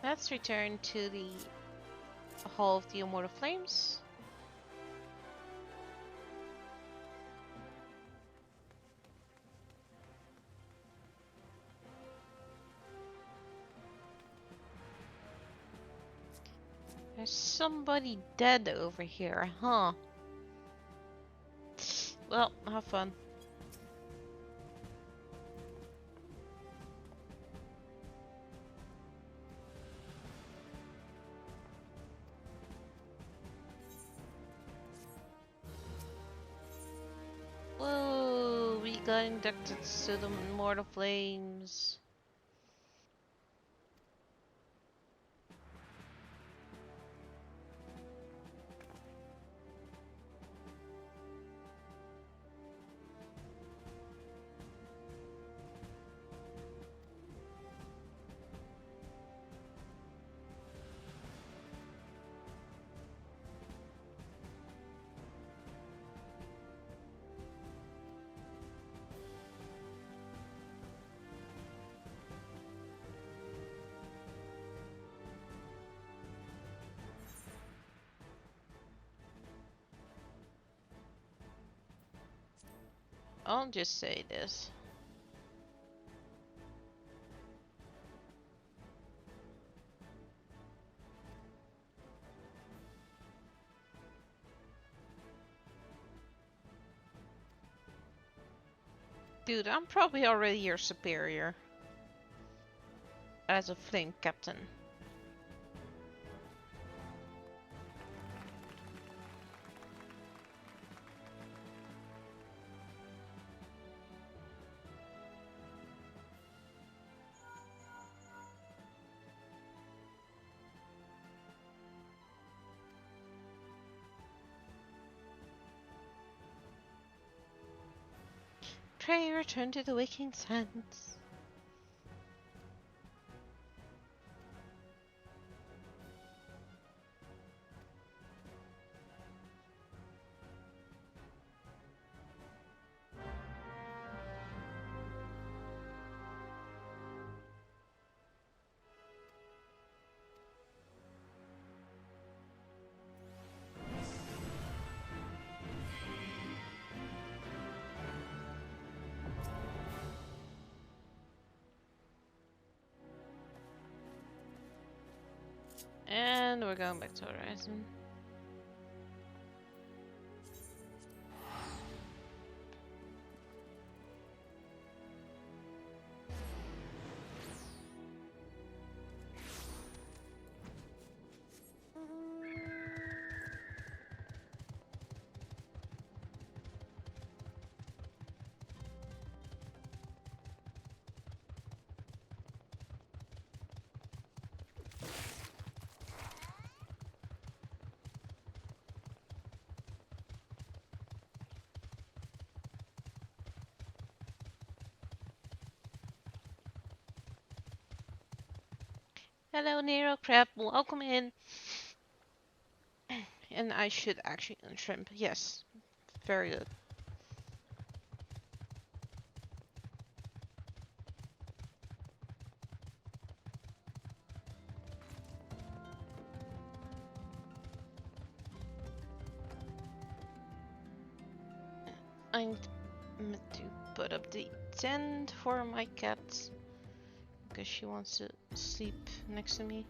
Let's return to the Hall of the Immortal Flames. There's somebody dead over here, huh? Well, have fun. Whoa, we got inducted to the Immortal Flames. I'll just say this. Dude, I'm probably already your superior. As a flame captain. return to the waking sands. And we're going back to Horizon. Hello, Nero Crab. Welcome in. And I should actually untrimp. Yes. Very good. I'm meant to put up the tent for my cat. Because she wants to sleep next to me.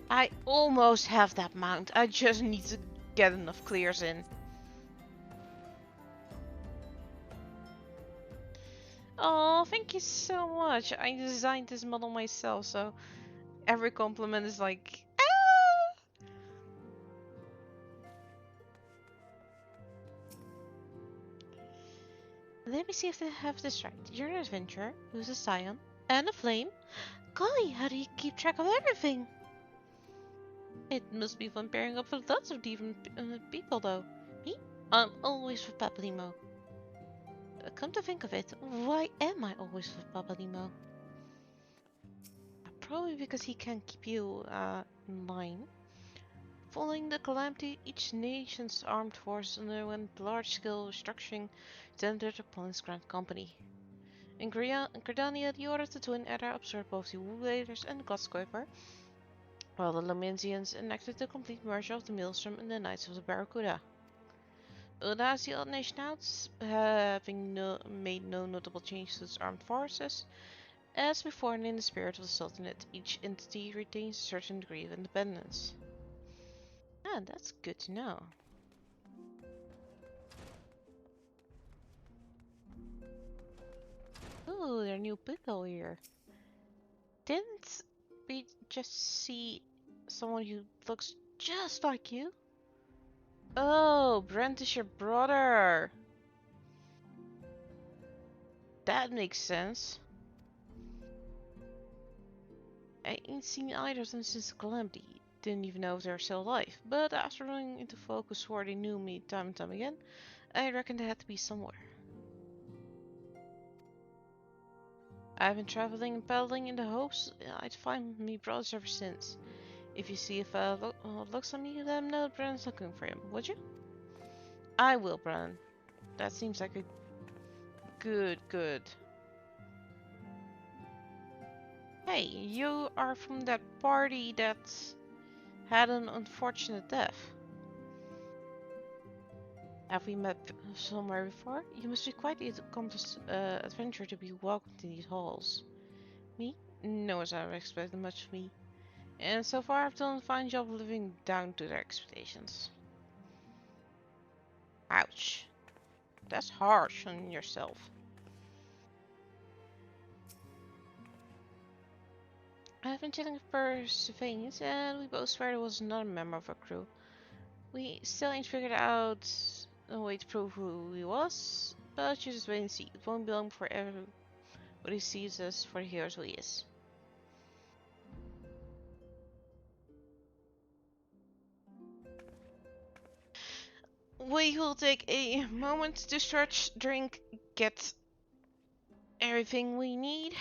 I almost have that mount. I just need to get enough clears in. Oh, thank you so much. I designed this model myself, so every compliment is like, ah! Let me see if I have this right. You're an adventurer who's a scion and a flame. Golly, how do you keep track of everything? It must be fun pairing up with lots of different people, though. Me? I'm always with Papalymo. Come to think of it, why am I always with Papalymo? Probably because he can keep you in line. Following the calamity, each nation's armed force underwent large-scale restructuring centered upon its grand company. In Gridania, the Order of the Twin Adder absorbed both the Wool Raiders and the Godskoper, while the Lomensians enacted the complete merger of the Maelstrom and the Knights of the Barracuda. As the odd nation out, having made no notable changes to its armed forces, as before and in the spirit of the Sultanate, each entity retains a certain degree of independence. Ah, that's good to know. Ooh, there are new people here. Didn't we just see someone who looks just like you? Oh, Brent is your brother. That makes sense. I ain't seen either of them since the calamity. Didn't even know if they were still alive. But after running into folk who swore they knew me time and time again, I reckon they had to be somewhere. I've been traveling and peddling in the hopes I'd find me brothers ever since. If you see a fella looks at me, let him know Brennan's looking for him, would you? I will, Brennan. That seems like a good. Hey, you are from that party that had an unfortunate death. Have we met somewhere before? You must be quite the accomplished adventurer to be welcomed in these halls. Me? No one's ever expected much of me. And so far I've done a fine job of living down to their expectations. Ouch. That's harsh on yourself. I've been chatting with Persephone, and we both swear there was another member of our crew. We still ain't figured out a way to prove who he was, but you just wait and see. It won't be long before everybody sees us for the heroes who he is. we will take a moment to stretch, drink, get everything we need.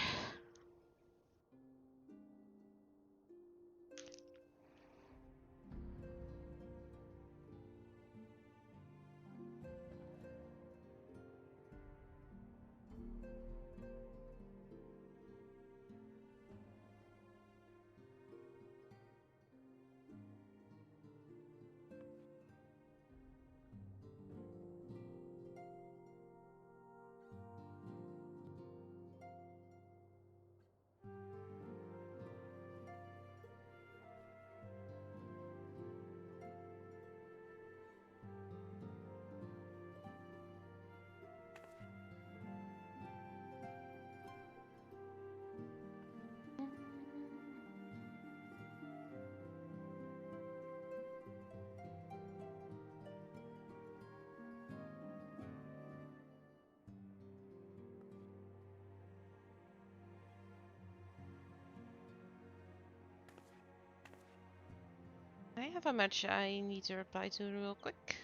I have a match I need to reply to real quick.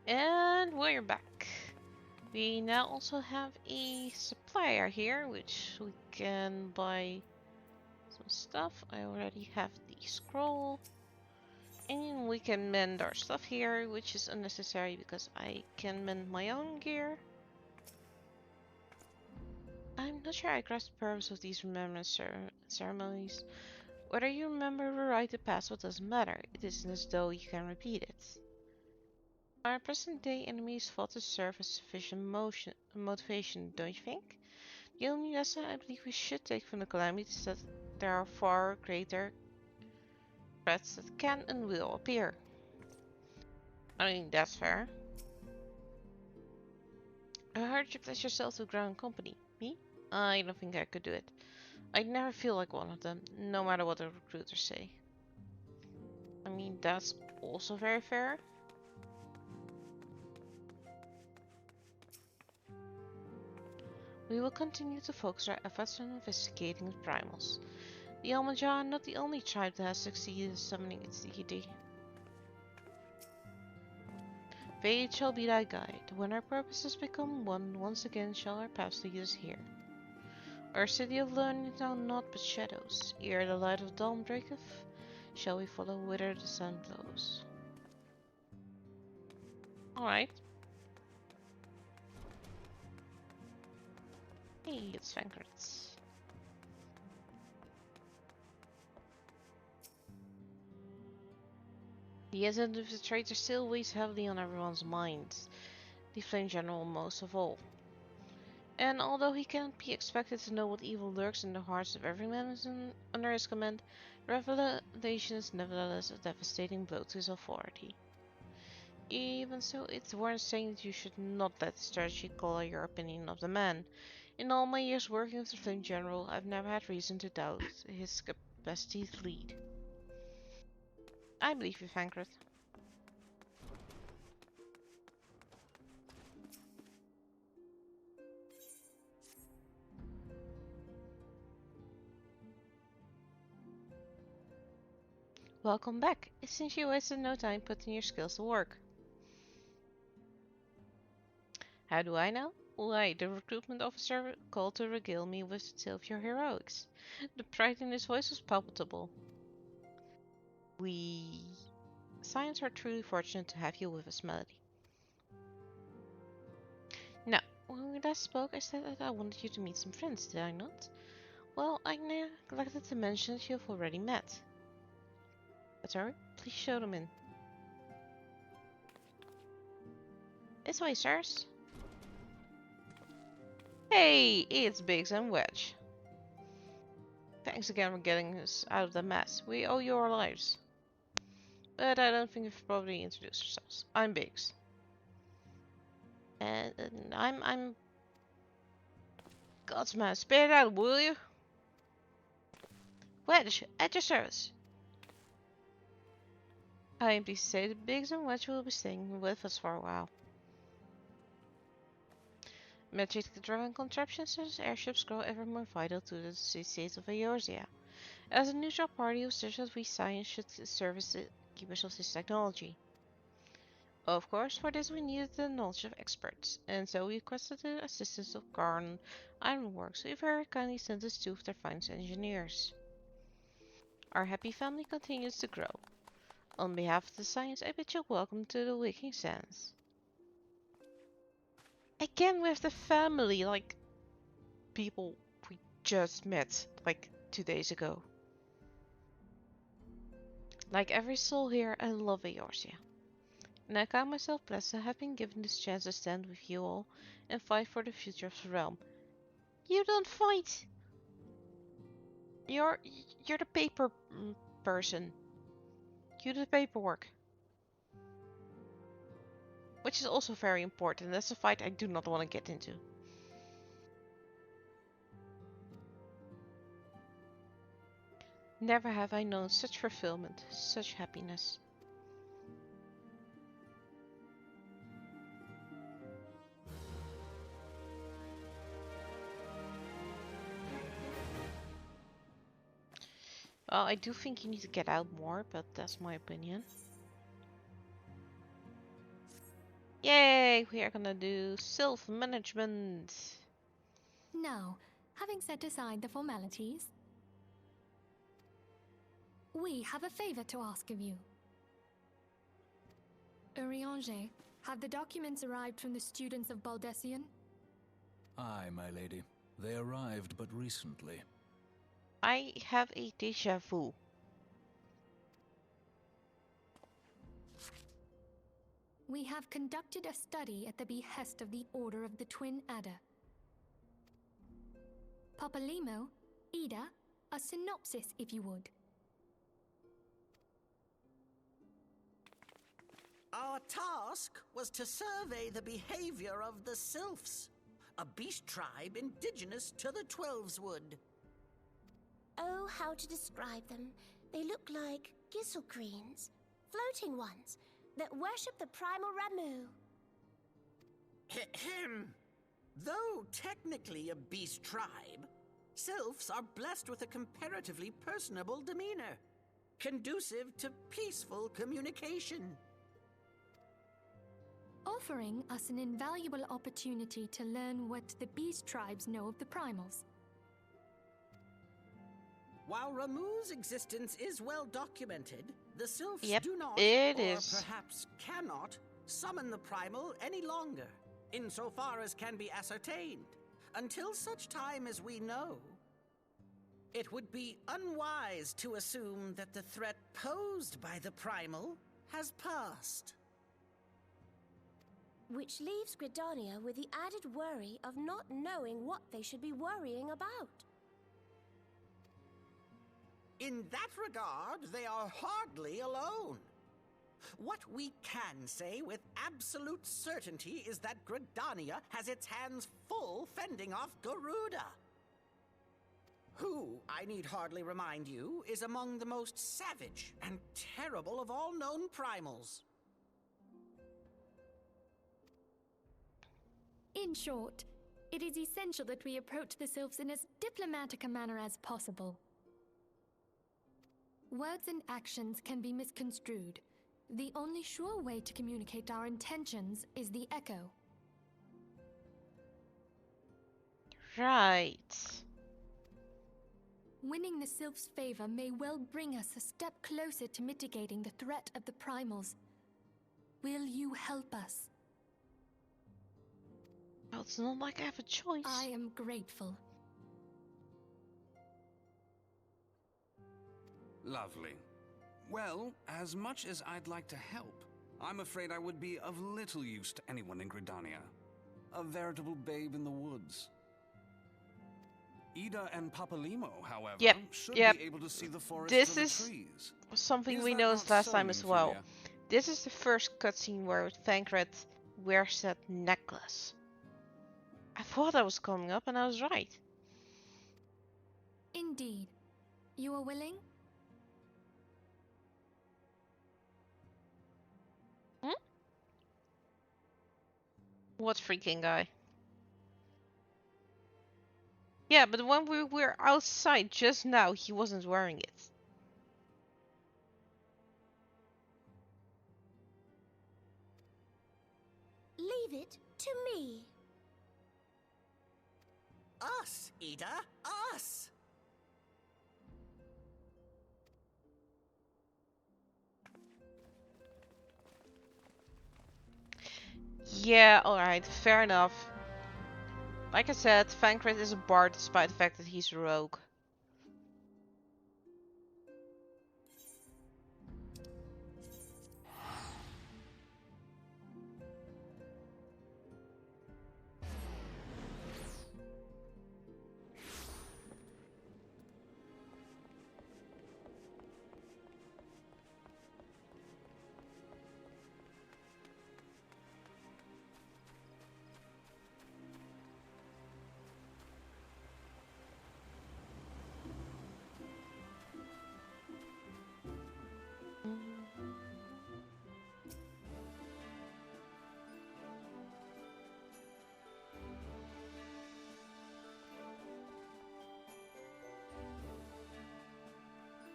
And we're back. We now also have a supplier here, which we can buy some stuff. I already have the scroll. And we can mend our stuff here, which is unnecessary because I can mend my own gear. I'm not sure I grasp the purpose of these remembrance ceremonies. Whether you remember or rite the past, what doesn't matter. It isn't as though you can repeat it. Our present-day enemies fought to serve as sufficient motivation, don't you think? The only lesson I believe we should take from the calamity is that there are far greater threats that can and will appear. I mean, that's fair. I heard you pledge yourself to ground company. Me? I don't think I could do it. I'd never feel like one of them, no matter what the recruiters say. I mean, that's also very fair. We will continue to focus our efforts on investigating the primals. The Almaja are not the only tribe that has succeeded in summoning its deity. Fate shall be thy guide. When our purposes become one, once again shall our paths lead us here. Our city of learning is now naught but shadows. Ere the light of dawn breaketh, shall we follow whither the sun blows. Alright. Hey, it's Vanguards. The incident of the traitor still weighs heavily on everyone's minds, the Flame General most of all. And although he cannot be expected to know what evil lurks in the hearts of every man under his command, the revelation is nevertheless a devastating blow to his authority. Even so, it's worth saying that you should not let the strategy color your opinion of the man. In all my years working with the Flame General, I've never had reason to doubt his capacity to lead. I believe you, Fancred. Welcome back. It seems you wasted no time putting your skills to work. How do I know? Why, the recruitment officer called to regale me with the tale of your heroics. The pride in his voice was palpable. We Scions are truly fortunate to have you with us, Melody. Now, when we last spoke, I said that I wanted you to meet some friends, did I not? Well, I neglected to mention that you have already met. But sorry, please show them in. This way, sirs. Hey, it's Biggs and Wedge. Thanks again for getting us out of the mess. We owe you our lives. But I don't think we've probably introduced ourselves. I'm Biggs. And I'm Godsman, spit it out, will you? Wedge, at your service. I am pleased to say that Biggs and Wedge will be staying with us for a while. Magic-driven contraptions such as airships grow ever more vital to the state of Eorzea. As a neutral party, we suggest that we Scions should service the keepers of this technology. Of course, for this we needed the knowledge of experts, and so we requested the assistance of Garn Ironworks, who very kindly sent us 2 of their finest engineers. Our happy family continues to grow. On behalf of the Scions, I bid you welcome to the Waking Sands. Again with the family, like people we just met like 2 days ago. Like every soul here, I love Eorzea. And I count myself blessed to have been given this chance to stand with you all and fight for the future of the realm. You don't fight! You're the paper person. You do the paperwork. Which is also very important. That's a fight I do not want to get into. Never have I known such fulfillment, such happiness. Well, I do think you need to get out more, but that's my opinion. Yay! We are gonna do self-management. Now, having set aside the formalities, we have a favor to ask of you. Urianger, have the documents arrived from the students of Baldessian? Aye, my lady. They arrived but recently. I have a déjà vu. We have conducted a study at the behest of the Order of the Twin Adder. Papalimo, Ida, a synopsis if you would. Our task was to survey the behavior of the Sylphs, a beast tribe indigenous to the Twelveswood. Oh, how to describe them. They look like gisselcreens, floating ones, that worship the primal Ramu. Ahem. Though technically a beast tribe, Sylphs are blessed with a comparatively personable demeanor, conducive to peaceful communication. Offering us an invaluable opportunity to learn what the beast tribes know of the primals. While Ramu's existence is well documented, the Sylphs do not, perhaps cannot, summon the primal any longer, insofar as can be ascertained, until such time as we know. It would be unwise to assume that the threat posed by the primal has passed. Which leaves Gridania with the added worry of not knowing what they should be worrying about. In that regard, they are hardly alone. What we can say with absolute certainty is that Gridania has its hands full fending off Garuda, who, I need hardly remind you, is among the most savage and terrible of all known primals. In short, it is essential that we approach the sylphs in as diplomatic a manner as possible. Words and actions can be misconstrued. The only sure way to communicate our intentions is the echo. Right. Winning the sylphs' favor may well bring us a step closer to mitigating the threat of the primals. Will you help us? Well, it's not like I have a choice. I am grateful. Lovely. Well, as much as I'd like to help, I'm afraid I would be of little use to anyone in Gridania. A veritable babe in the woods. Ida and Papalimo, however, should be able to see the forest this for the is trees. Something we noticed last time as well. This is the first cutscene where Thancred wears that necklace. I thought I was coming up and I was right. Indeed. You are willing? What freaking guy? Yeah, but when we were outside just now, he wasn't wearing it. Leave it to me. Us, Ida, us! Yeah, alright, fair enough. Like I said, Thancred is a bard despite the fact that he's a rogue.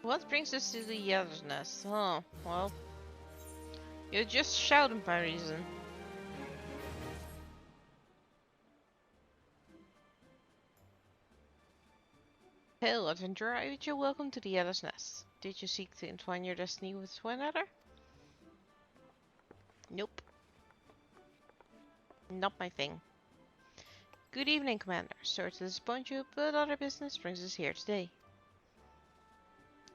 What brings us to the other's nest? Oh, well. You're just shouting by reason. Hail, adventurer, I bid you welcome to the Other's Nest. Did you seek to entwine your destiny with one another? Nope. Not my thing. Good evening, Commander. Sorry to disappoint you, but other business brings us here today.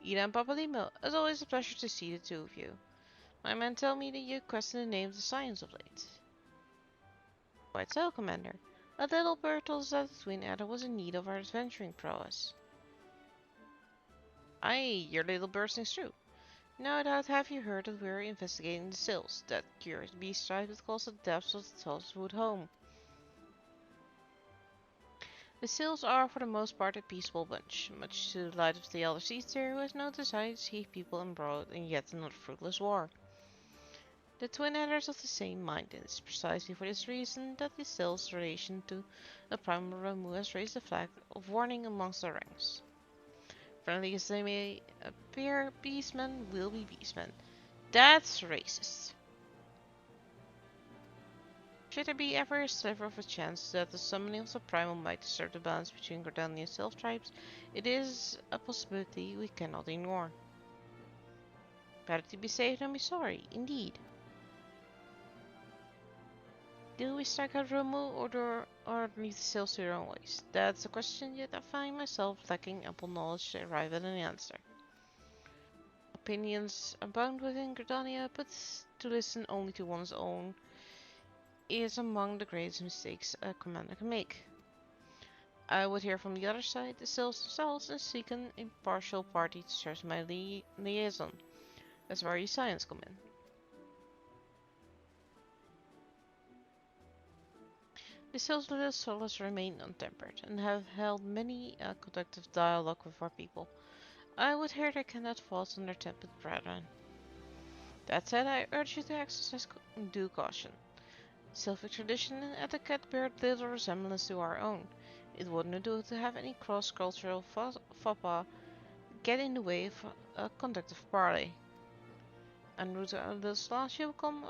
Ida and Papalimo, as always a pleasure to see the two of you. My men tell me that you question the name of the Scions of late. Quite so, Commander. A little bird told us that the Twin Adder was in need of our adventuring prowess. Aye, your little bird sings true. No doubt have you heard that we're investigating the Scions, that curious beast tribe that calls the depths of the Tolswood home. The Scions are for the most part a peaceful bunch, much to the delight of the elder Caesar, who has no desire to see people embroiled in yet another fruitless war. The Twin Adders of the same mind, and it's precisely for this reason that the Scions' relation to a primal Ramu has raised a flag of warning amongst the ranks. Friendly as they may appear, beastmen will be beastmen. That's racist. Should there be ever a sliver of a chance that the summoning of the primal might disturb the balance between Gridania and Sylph tribes, it is a possibility we cannot ignore. Better to be safe than be sorry, indeed. Do we strike out Ramu or leave the Sylphs to their own ways? That's a question yet I find myself lacking ample knowledge to arrive at an answer. Opinions abound within Gridania, but to listen only to one's own is among the greatest mistakes a commander can make. I would hear from the other side, the Sylphs themselves, and seek an impartial party to serve my liaison. That's where you Scions come in. The Sales little souls remain untempered, and have held many a conductive dialogue with our people. I would hear their cannot fault on their tempered brethren. That said, I urge you to exercise due caution. Sylphic tradition and etiquette bear little resemblance to our own. It wouldn't do to have any cross-cultural faux pas get in the way of a conductive parley. En route out of the last, you will come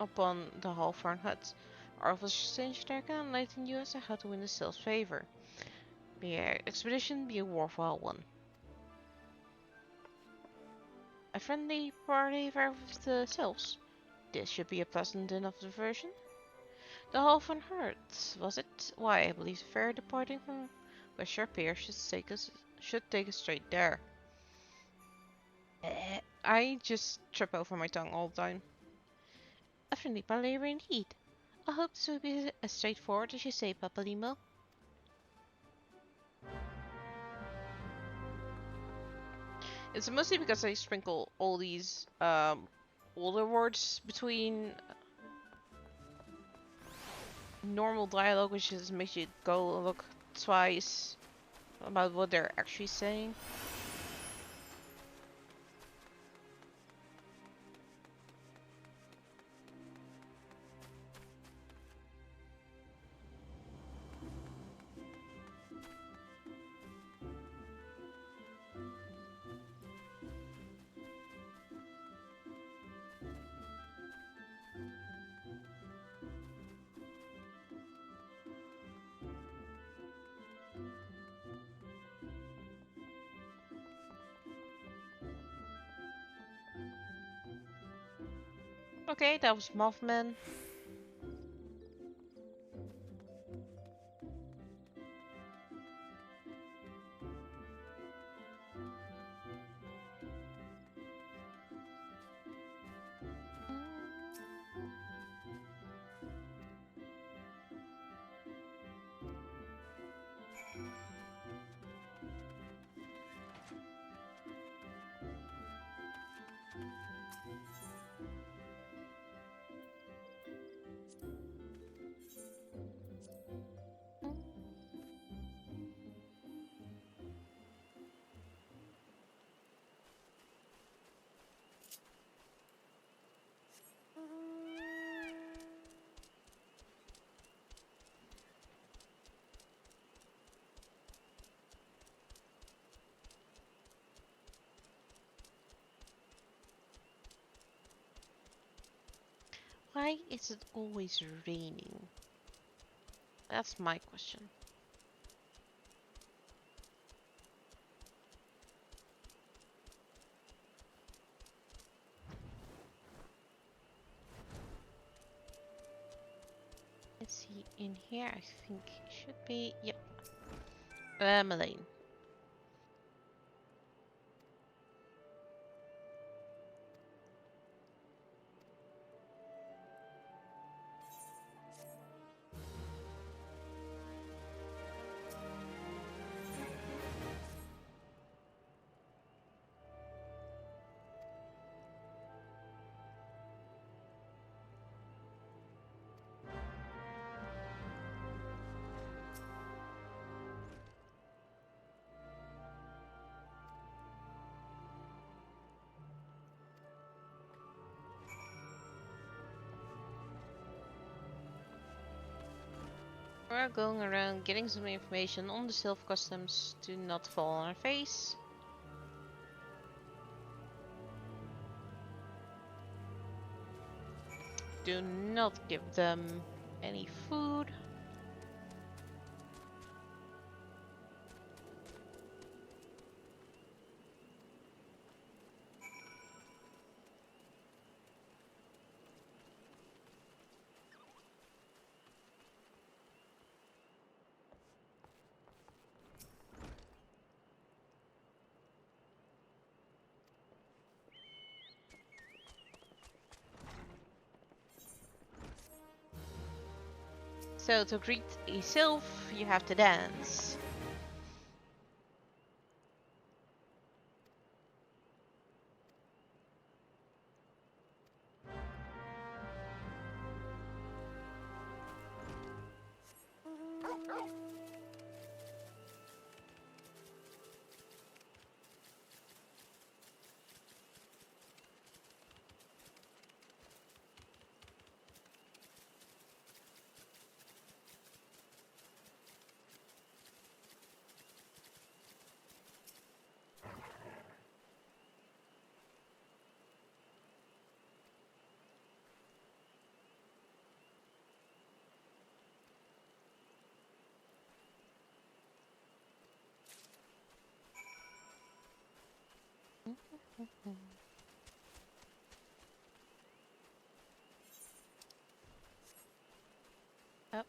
upon the Hallfarn hut. Our officers change their can enlighten you as to how to win the Sylph's favor. May your expedition be a worthwhile one. A friendly party affair with the Sylphs? This should be a pleasant enough diversion. The Hallfarn hut, was it? Why, I believe the ferry departing from West Pier should take us straight there. I just trip over my tongue all the time. A friendly parley indeed. I hope this will be as straightforward as you say, Papalimo. It's mostly because I sprinkle all these older words between normal dialogue, which just makes you go look twice about what they're actually saying. Okay, that was Mothman. Why is it always raining? That's my question. Let's see, in here I think it should be, yep, Elaine. We're going around getting some information on the Sylph customs to not fall on our face. Do not give them any food. So to greet a Sylph, you have to dance. Yep.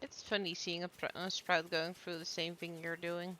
It's funny seeing a sprout going through the same thing you're doing.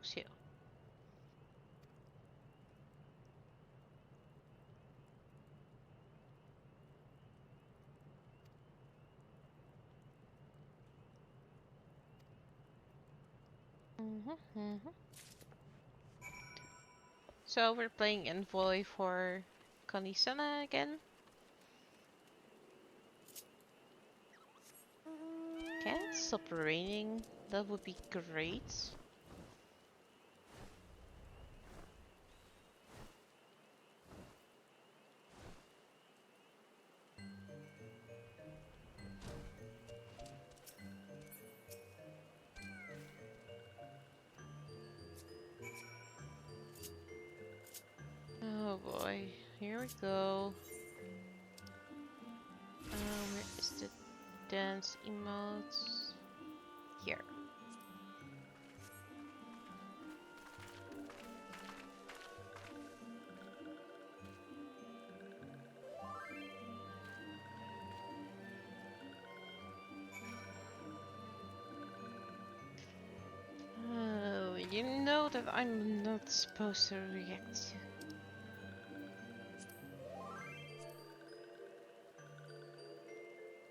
Here. So we're playing Envoy for Kanisana again. Can it stop raining? That would be great. Oh boy, here we go. Where is the dance emotes? Here. Oh, you know that I'm not supposed to react.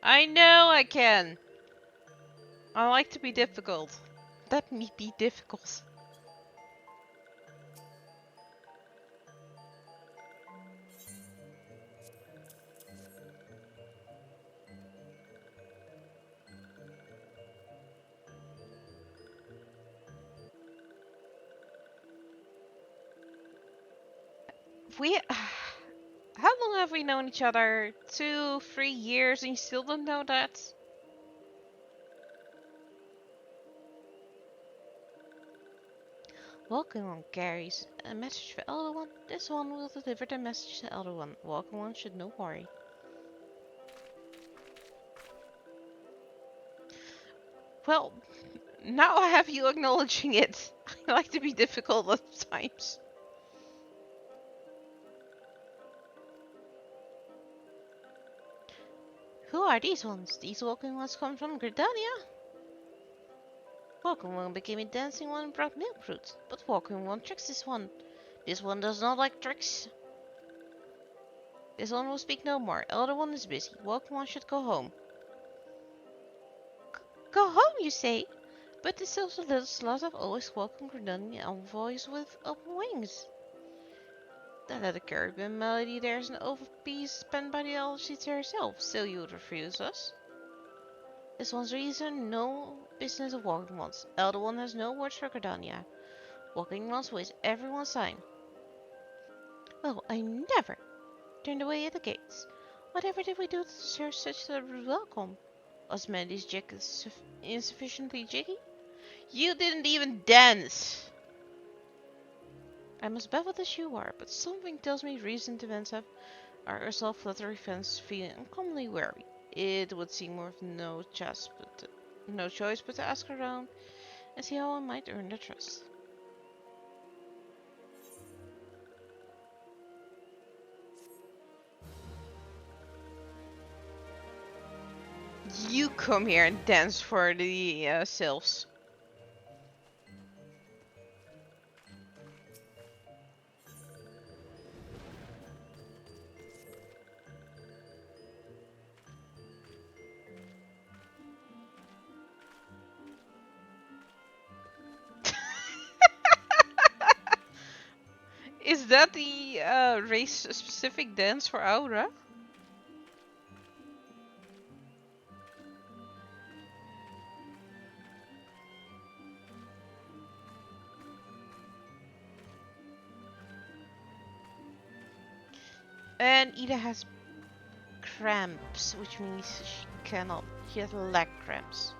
I know I can! I like to be difficult. Let me be difficult. How long have we known each other? 2, 3 years and you still don't know that? Welcome on carries. A message for Elder One. This one will deliver the message to Elder One. Welcome One should no worry. Well, now I have you acknowledging it. I like to be difficult at times. Who are these ones? These walking ones come from Gridania? Walking one became a dancing one and brought milk fruit, but walking one tricks this one. This one does not like tricks. This one will speak no more. Elder one is busy. Walking one should go home. Go home, you say? But the silver little slut have always welcomed redundant envoys with open wings. That little Caribbean melody there is an overpiece penned by the elder sister herself, so you would refuse us? This one's reason, no business of walking ones. Elder one has no words for Gardania. Walking ones waste everyone's time. Well, I never turned away at the gates. Whatever did we do to deserve such a welcome? Was Mandy's jig insufficiently jiggy? You didn't even dance! I'm as baffled as you are, but something tells me recent events have our self-flattery fans feeling uncommonly wary. It would seem more of no choice but to ask around and see how I might earn their trust. You come here and dance for the sylphs. Is that the race-specific dance for Aura? And Ida has cramps, which means she cannot. She has leg cramps.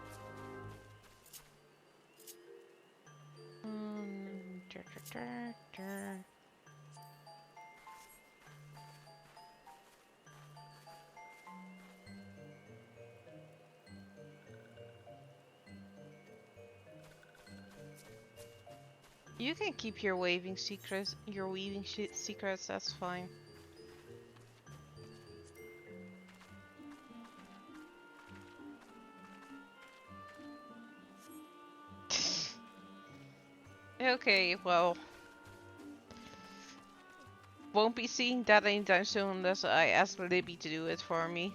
You can keep your weaving secrets. That's fine. Okay, well, won't be seeing that anytime soon unless I ask Libby to do it for me.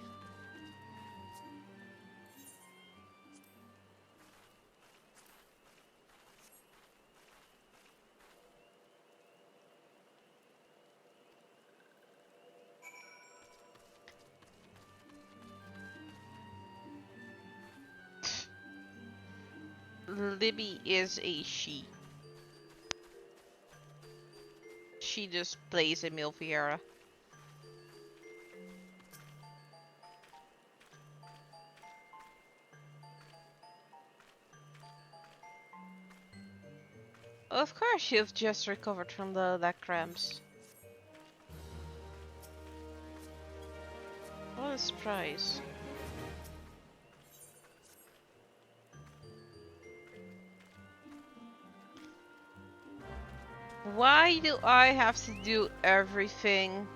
Libby is a she. She just plays a Milfiera. Of course, you've just recovered from the leg cramps. What a surprise. Why do I have to do everything?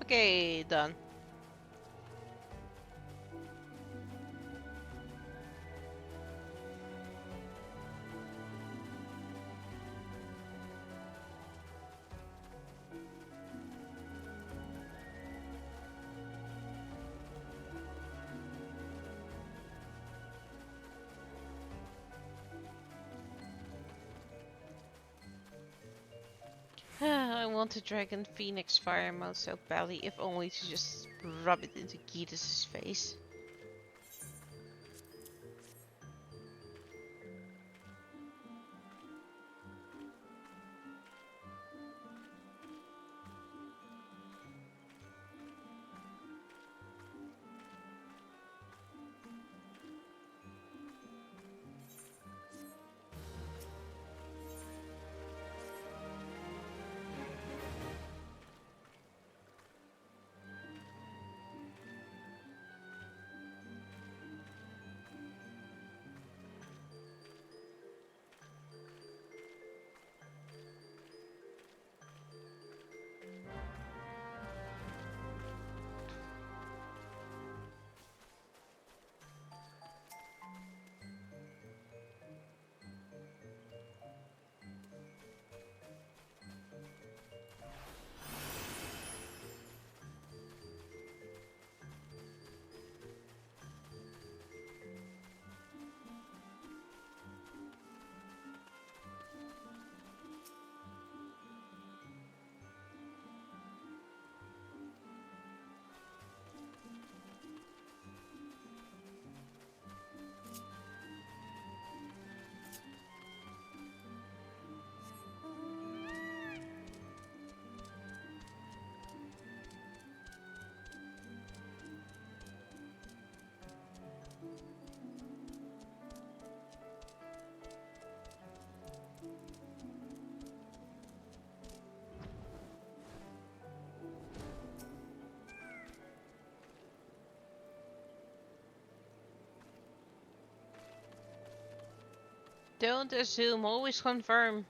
Okay, done. I want a Dragon Phoenix fire mode so badly, if only to just rub it into Gideon's face. Don't assume, always confirm.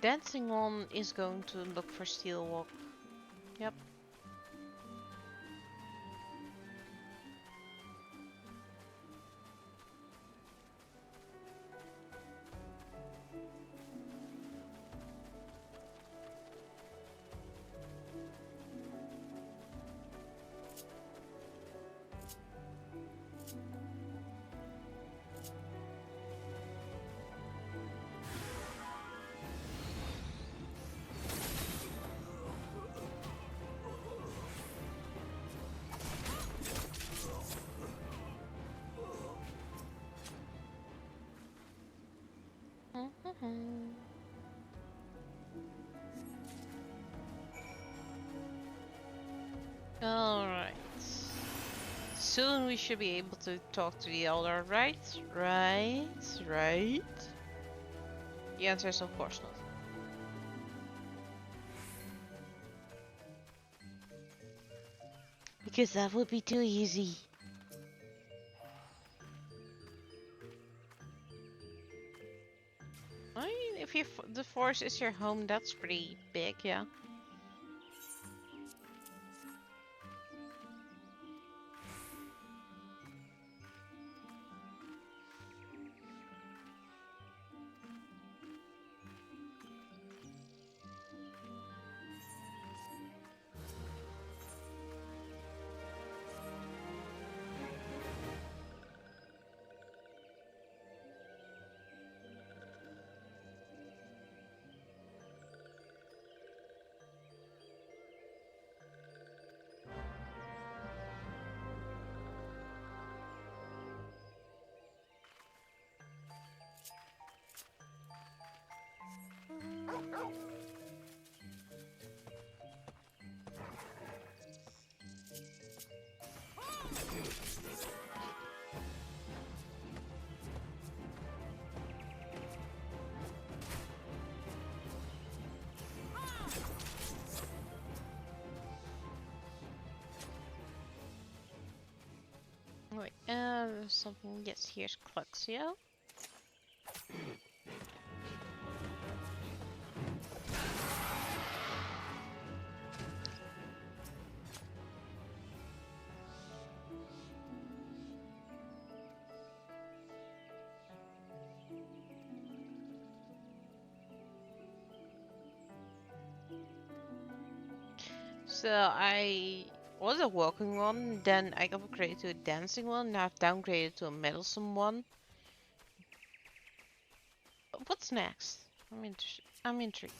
Dancing on is going to look for Steel Walk. Yep. Alright. Soon we should be able to talk to the Elder, right? Right? The answer is of course not. Because that would be too easy. I mean, if the forest is your home, that's pretty big, yeah. Something. Yes, here's Cluxio. So I was a walking one, then I upgraded to a dancing one, now I've downgraded to a meddlesome one. What's next? I'm intrigued.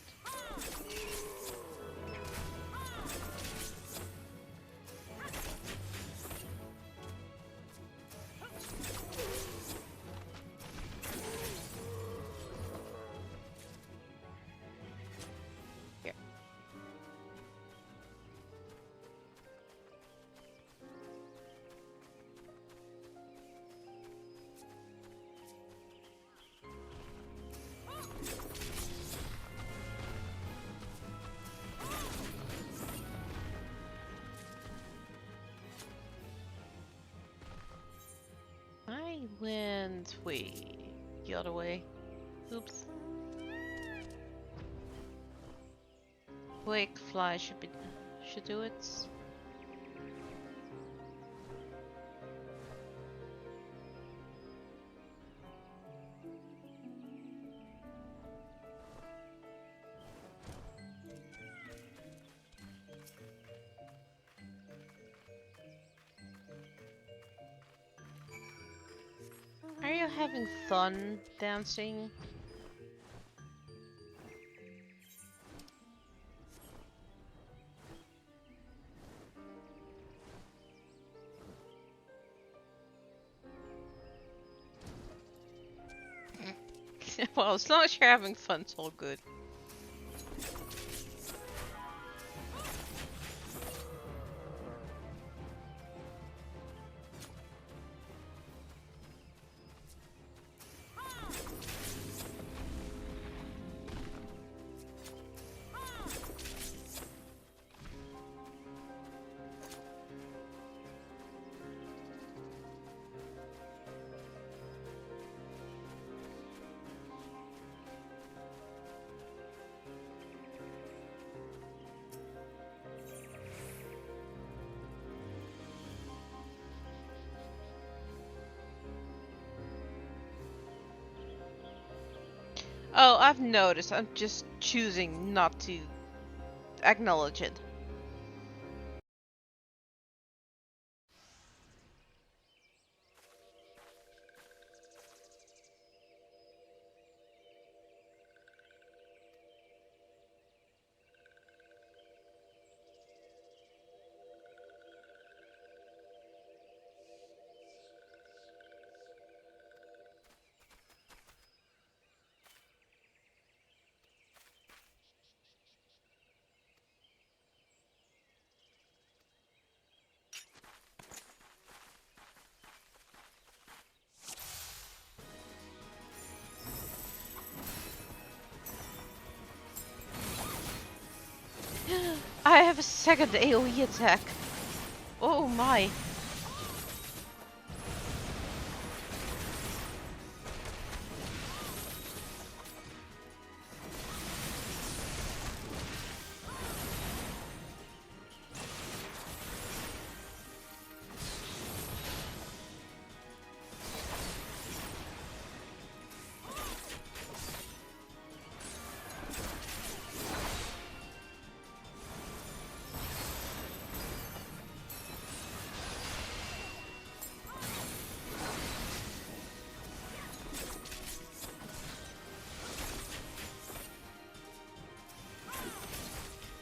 Here. I went the other way. Oops. Wake fly should do it. Are you having fun dancing? Well, as long as you're having fun, it's all good. Oh, I've noticed. I'm just choosing not to acknowledge it. I have a second AoE attack. Oh my.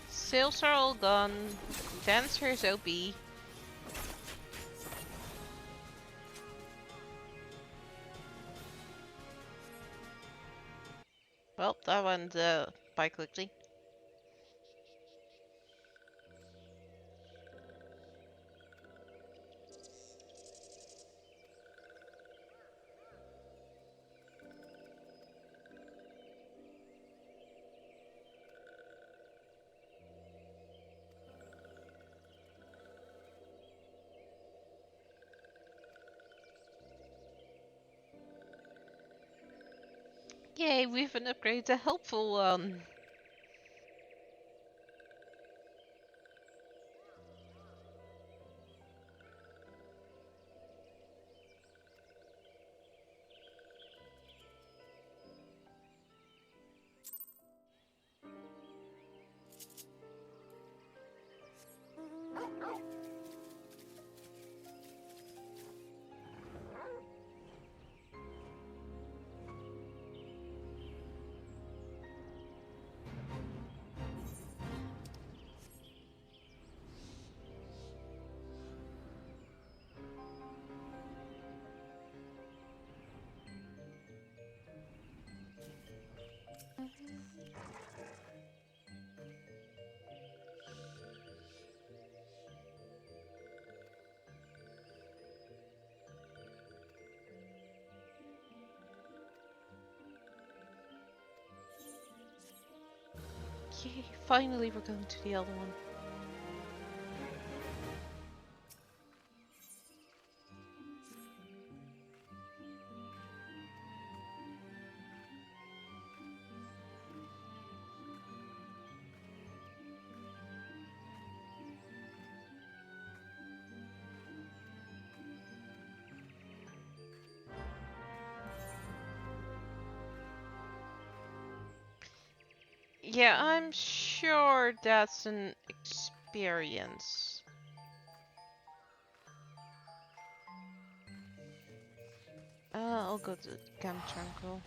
Sails are all gone. Dancer is OP. Well, that went by quickly. Yay, we've an upgrade, a helpful one. Yay, finally we're going to the other one. Yeah, I'm sure that's an experience. I'll go to Camp Tranquil.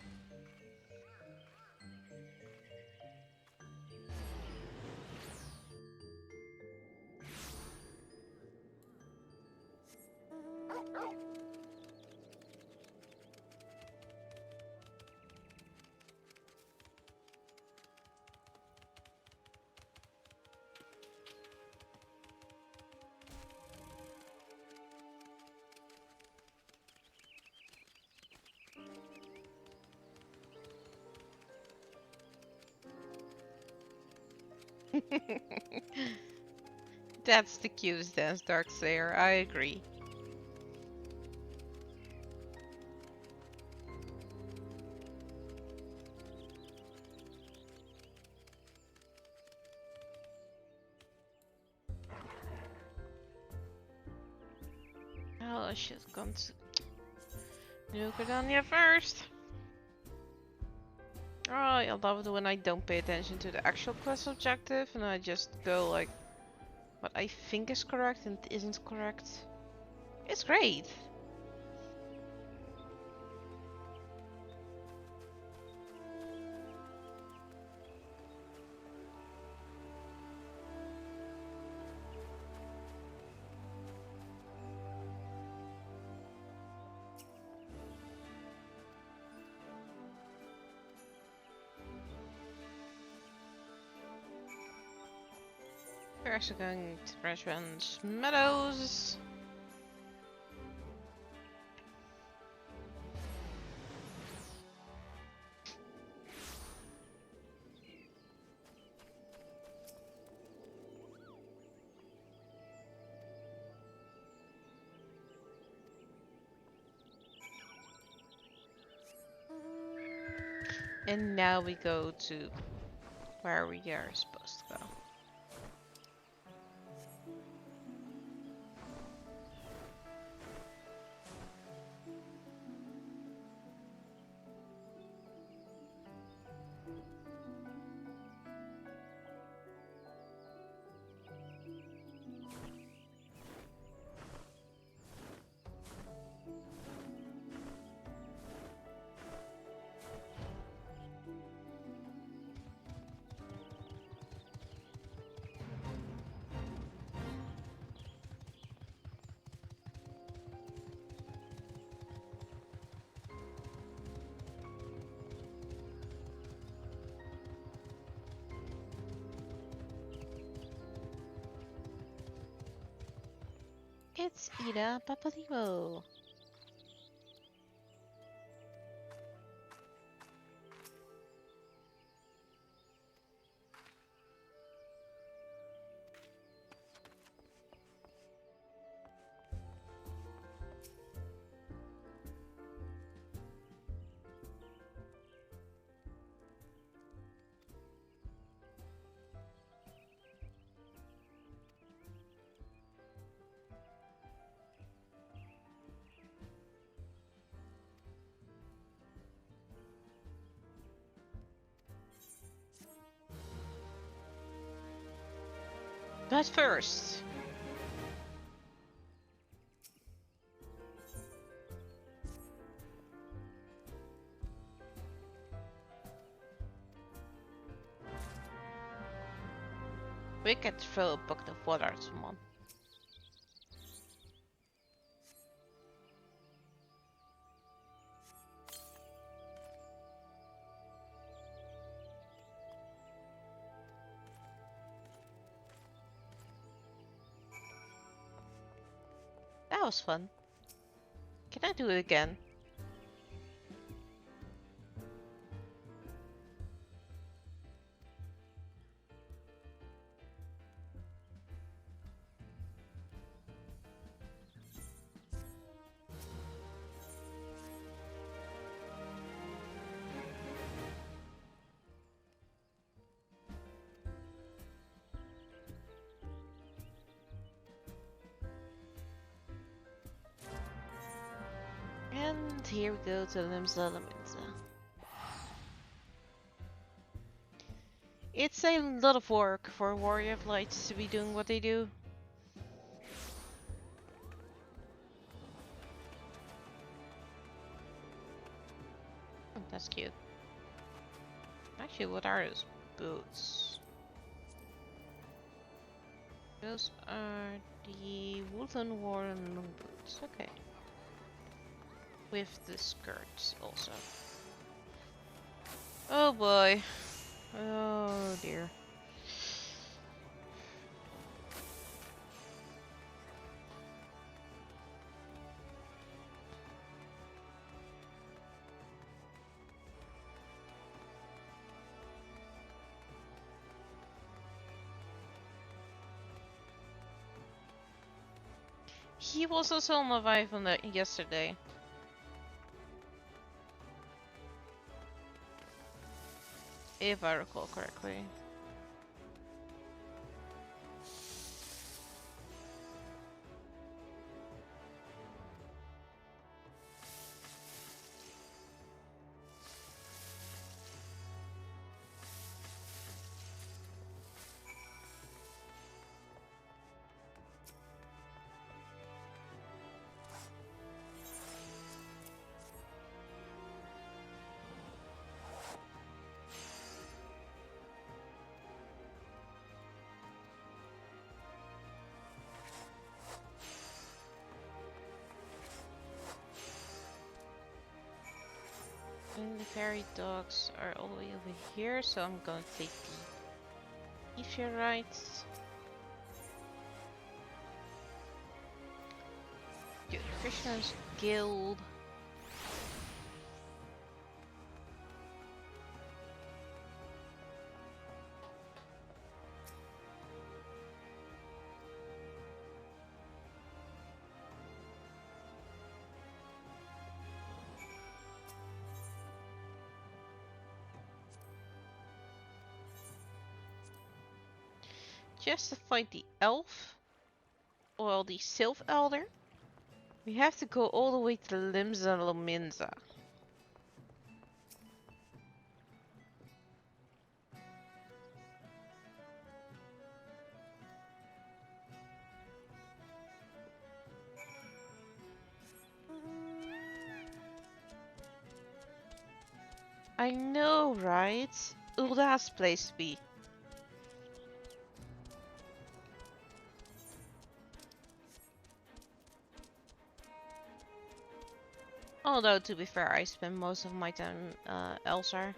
That's the cutest dance, Darkslayer. I agree. Oh, I should have gone to New Gridania first. Oh, I love it when I don't pay attention to the actual quest objective and I just go like what I think is correct and isn't correct. It's great. We're actually going to Freshman's Meadows. And now we go to where we are supposed to go. It's Ida Papalivo. But first... we can throw a bucket of water at someone. That was fun. Can I do it again? And here we go to Limsa Laminsa. It's a lot of work for Warrior of Lights to be doing what they do. Oh, that's cute. Actually, what are those boots? Those are the Woodland Warren long boots. Okay. With the skirts also. Oh boy. Oh dear. He was also on the vibe on the yesterday. If I recall correctly. And the fairy dogs are all the way over here, so I'm gonna take the Ephorites. Good, Krishna's Guild. Just to find the elf, or the Sylph Elder, we have to go all the way to Limsa Lominsa. I know, right? Ulda's place to be. Although, to be fair, I spend most of my time elsewhere.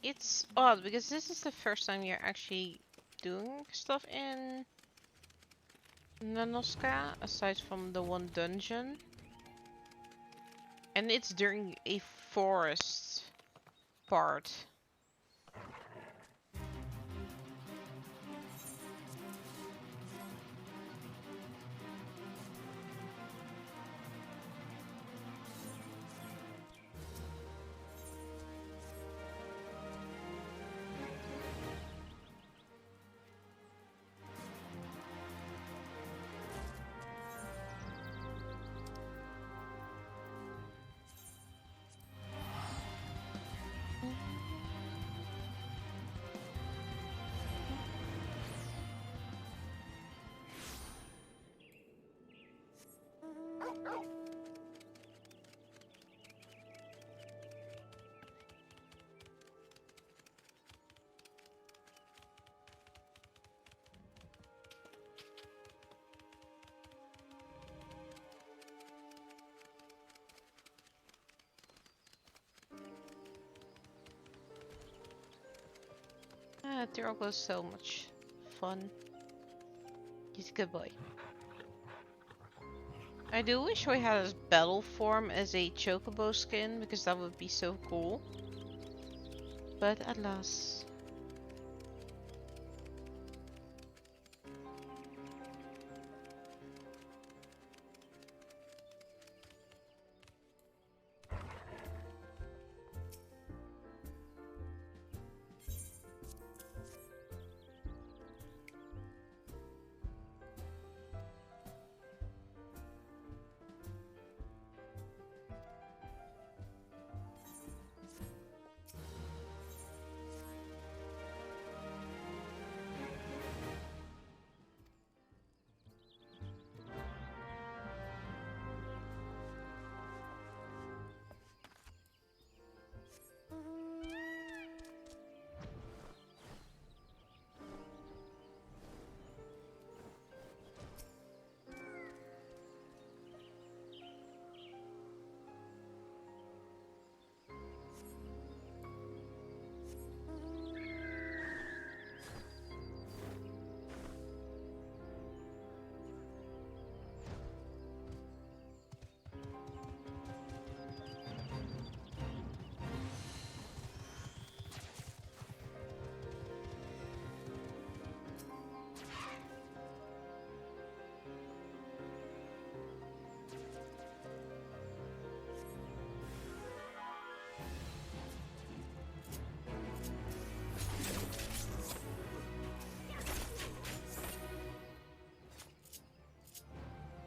It's odd because this is the first time you're actually doing stuff in Nanoska, aside from the one dungeon. And it's during a forest part. Tyrell was so much fun. He's a good boy. I do wish we had his battle form as a chocobo skin, because that would be so cool. But alas.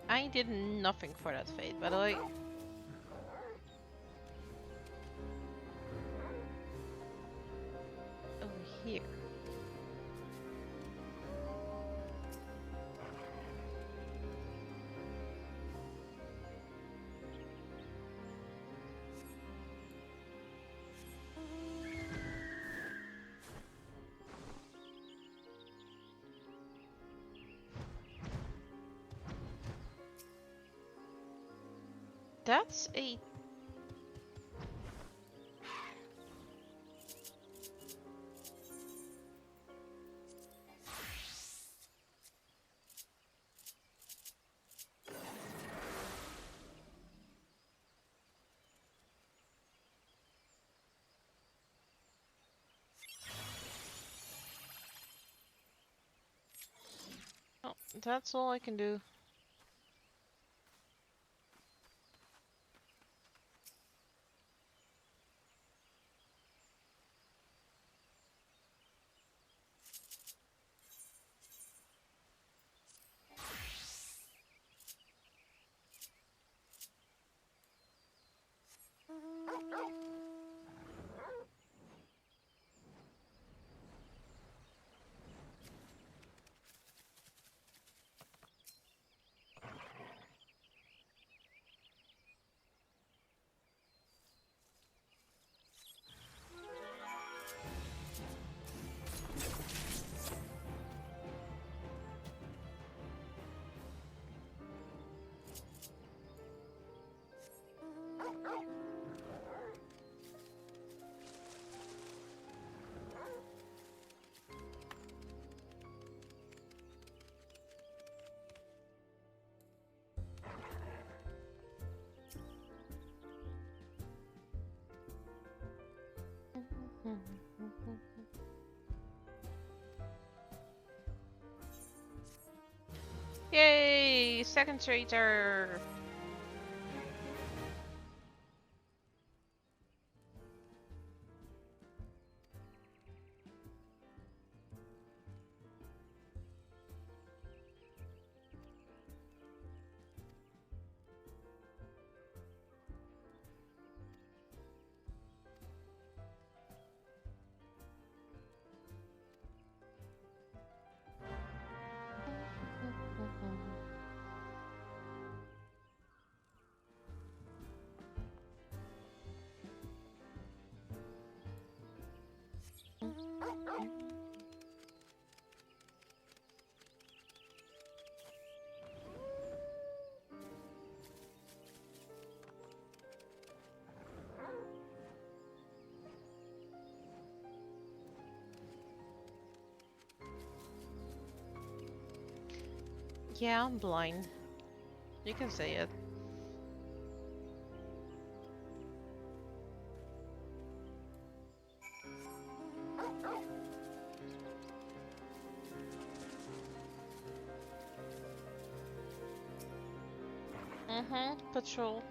I did nothing for that fate, by the way. Over here. That's a... Oh, that's all I can do. Yay! Second traitor! Yeah, I'm blind. You can say it. Patrol.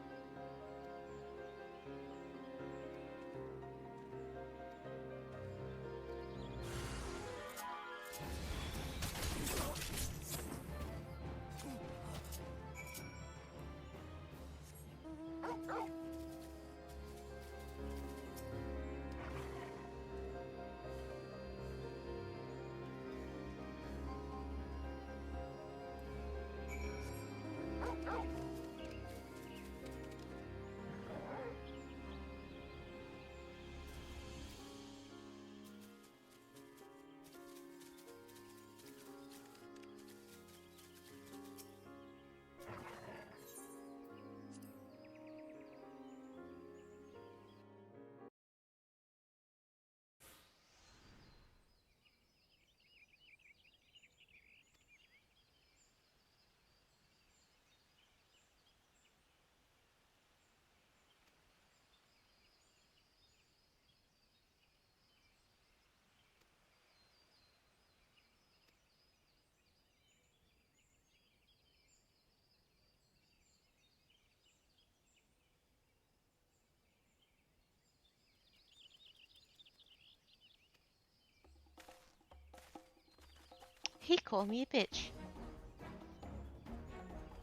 He called me a bitch.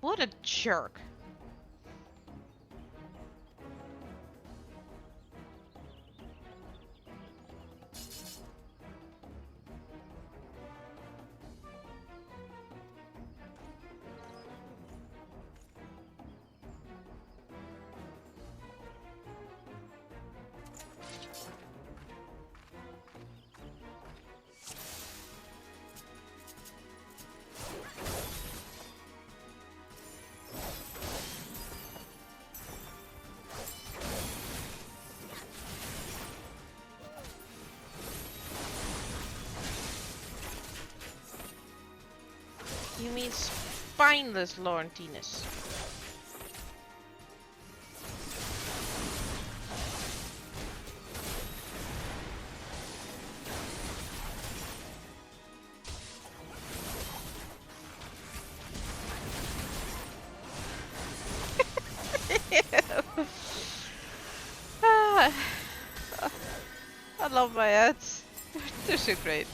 What a jerk. You mean spineless Laurentinus. I love my ads. They're so great.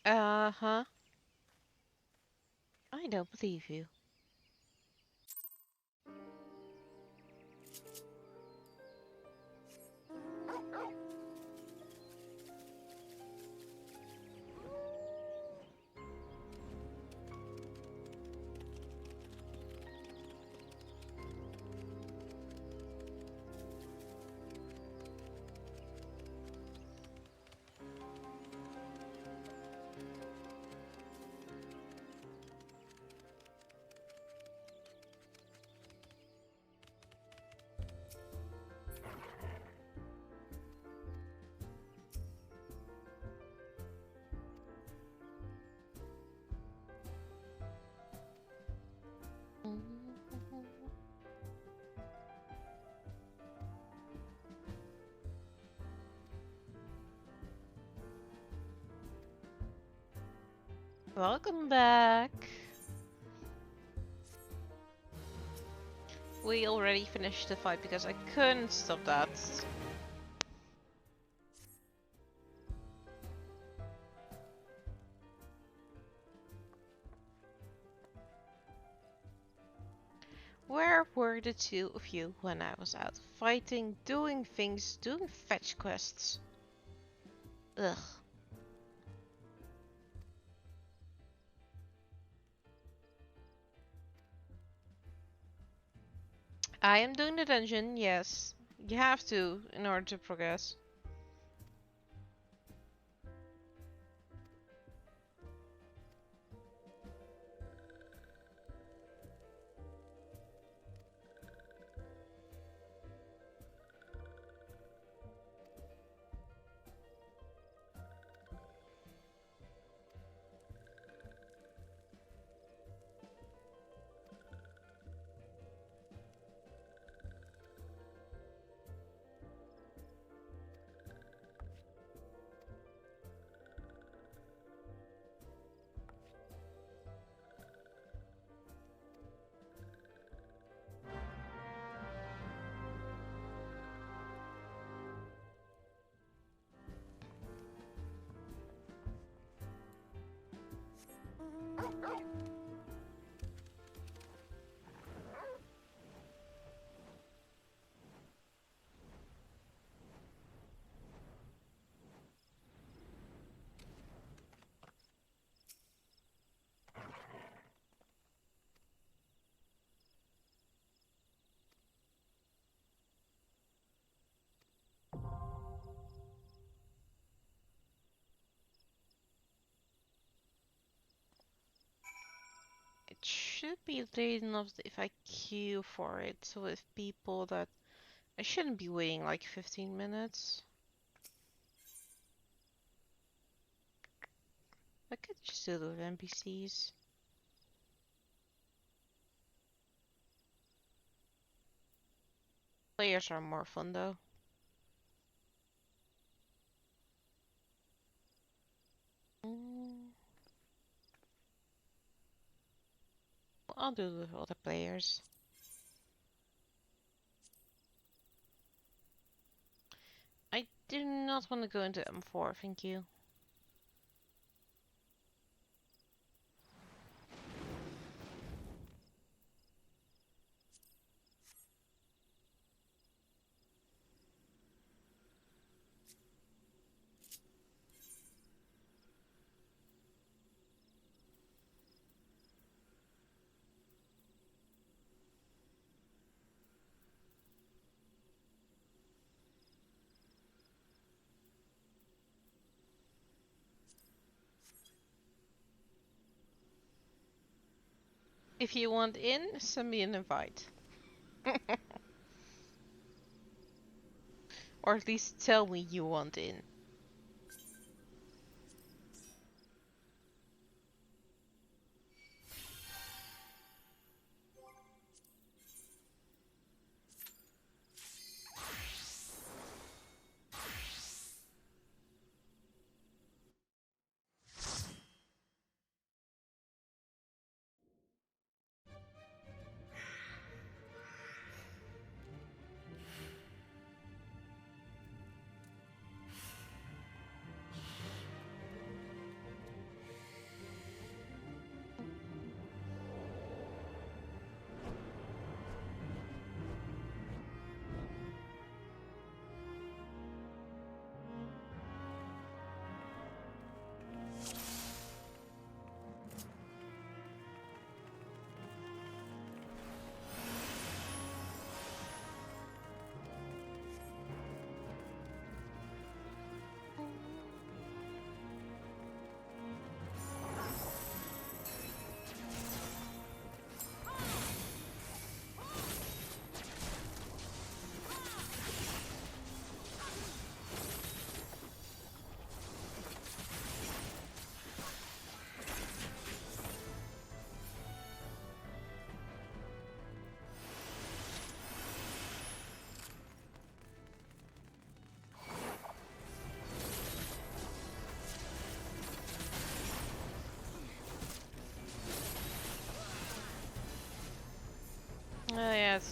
Uh-huh. I don't believe you. Welcome back. We already finished the fight because I couldn't stop that. Where were the two of you when I was out fighting, doing things, doing fetch quests? Ugh. I am doing the dungeon, yes. You have to in order to progress. It should be late enough if I queue for it with people that I shouldn't be waiting like 15 minutes. I could just do it with NPCs. Players are more fun though. I'll do it with other players. I do not want to go into M4, thank you. If you want in, send me an invite. Or at least tell me you want in.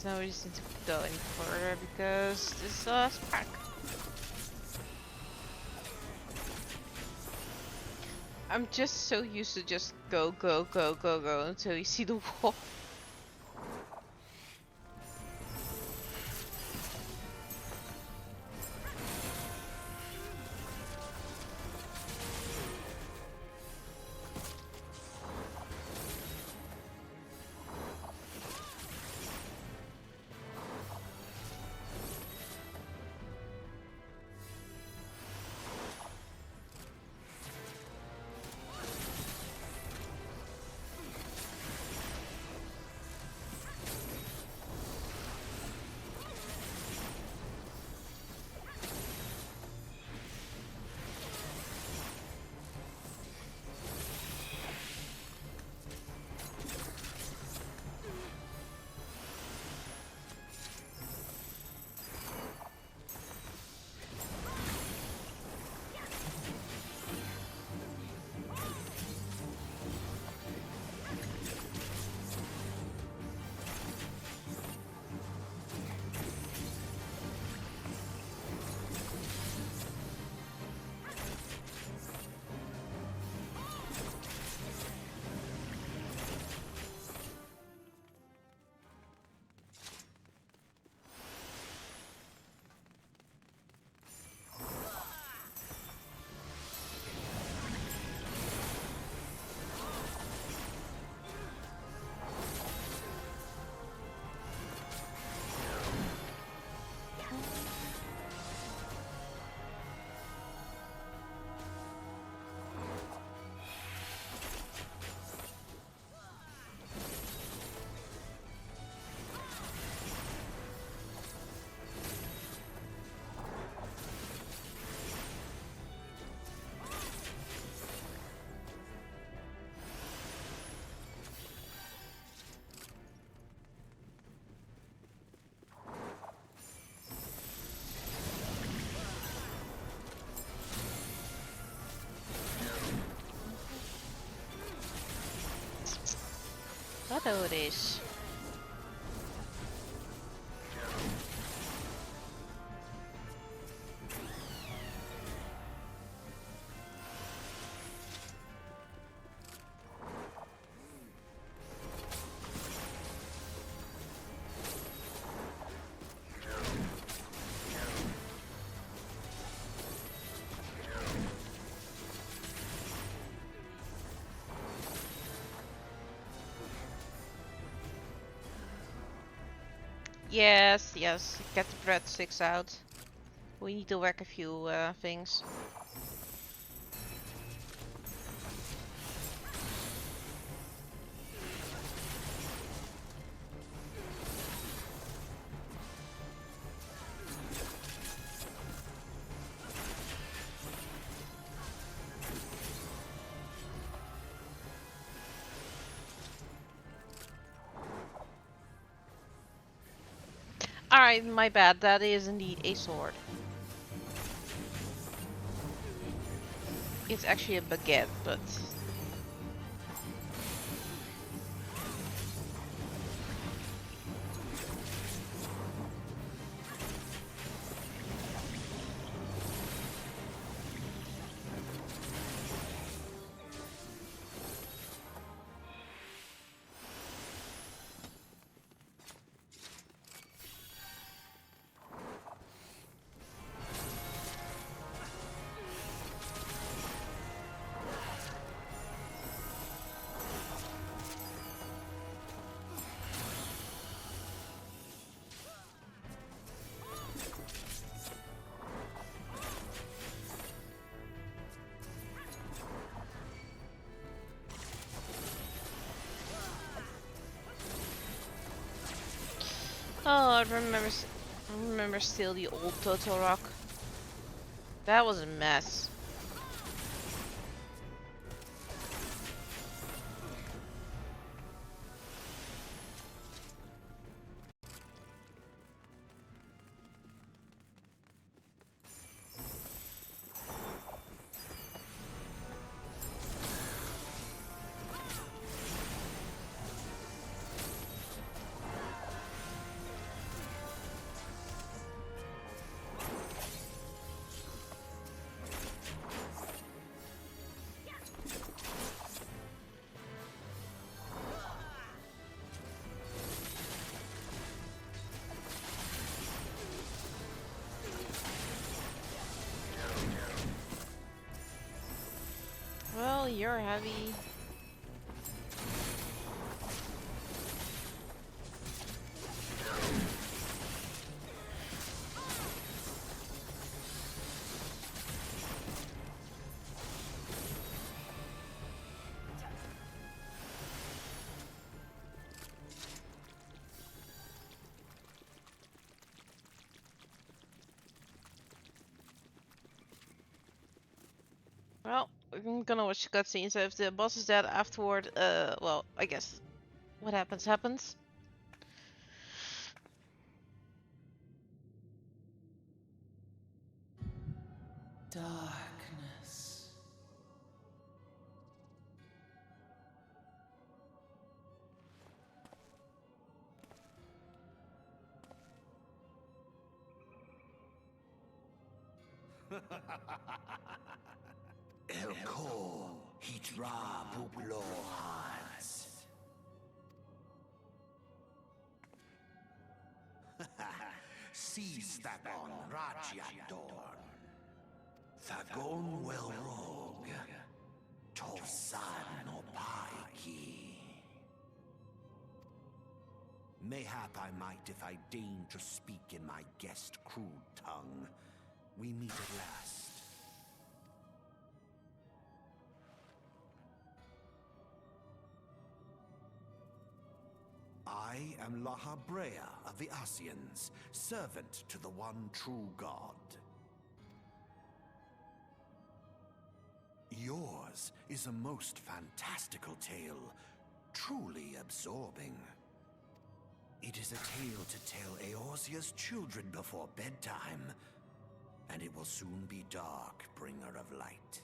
no reason to go any further because this is the last pack. I'm just so used to just go until you see the wall. Adores. Yes, yes, get the breadsticks out. We need to work a few things. Alright, my bad. That is indeed a sword. It's actually a baguette, but... Oh, I remember still the old Total Rock. That was a mess. heavy. Well, I'm gonna watch the cutscene, so if the boss is dead afterward, well, I guess what happens happens. Darkness. Elko, Hitra Buklohans. Seastagon Rajadorn. Thagon Welrog. Tosan Opaiki. Mayhap I might if I deign to speak in my guest crude tongue. We meet at last. I am Lahabrea of the Scions, servant to the one true God. Yours is a most fantastical tale, truly absorbing. It is a tale to tell Eorzea's children before bedtime, and it will soon be dark, bringer of light.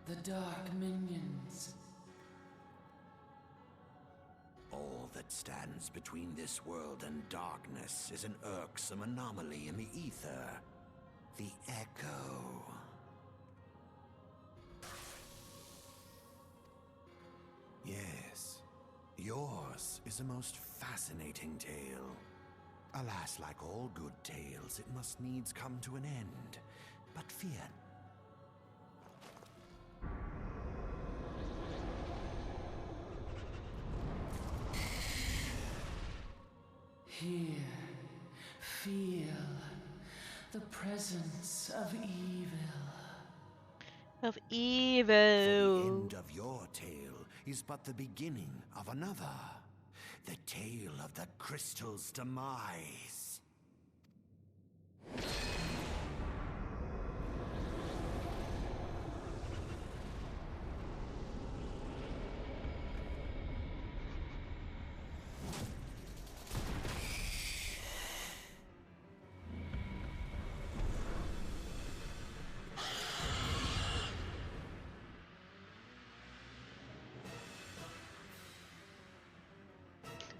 The Dark Minions. All that stands between this world and darkness is an irksome anomaly in the ether. The Echo. Yes, yours is a most fascinating tale. Alas, like all good tales, it must needs come to an end. But fear. Here, feel the presence of evil. Of evil. For the end of your tale is but the beginning of another. The tale of the crystal's demise.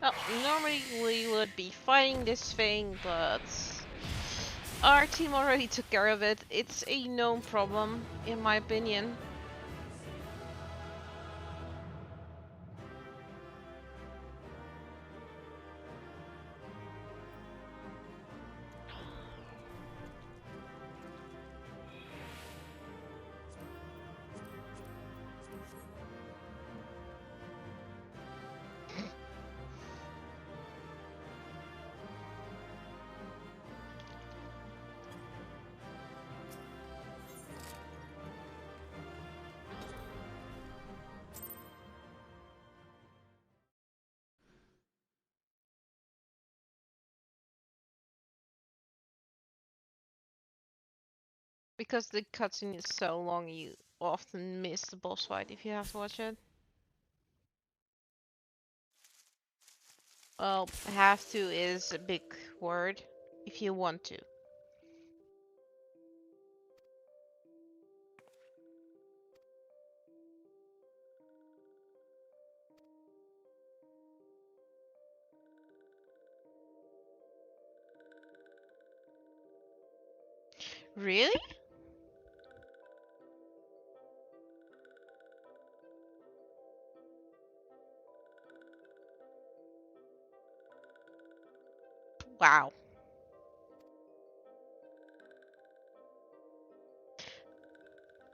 Well, normally we would be fighting this thing, but our team already took care of it. It's a known problem, in my opinion. Because the cutscene is so long, you often miss the boss fight if you have to watch it. Well, have to is a big word. If you want to. Really? Wow.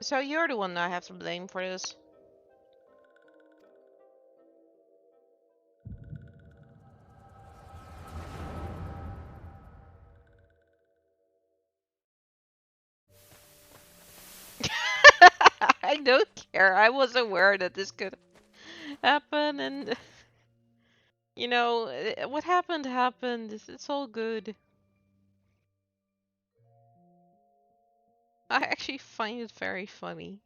So you're the one I have to blame for this. I don't care. I was aware that this could happen, and you know, what happened happened. It's all good. I actually find it very funny.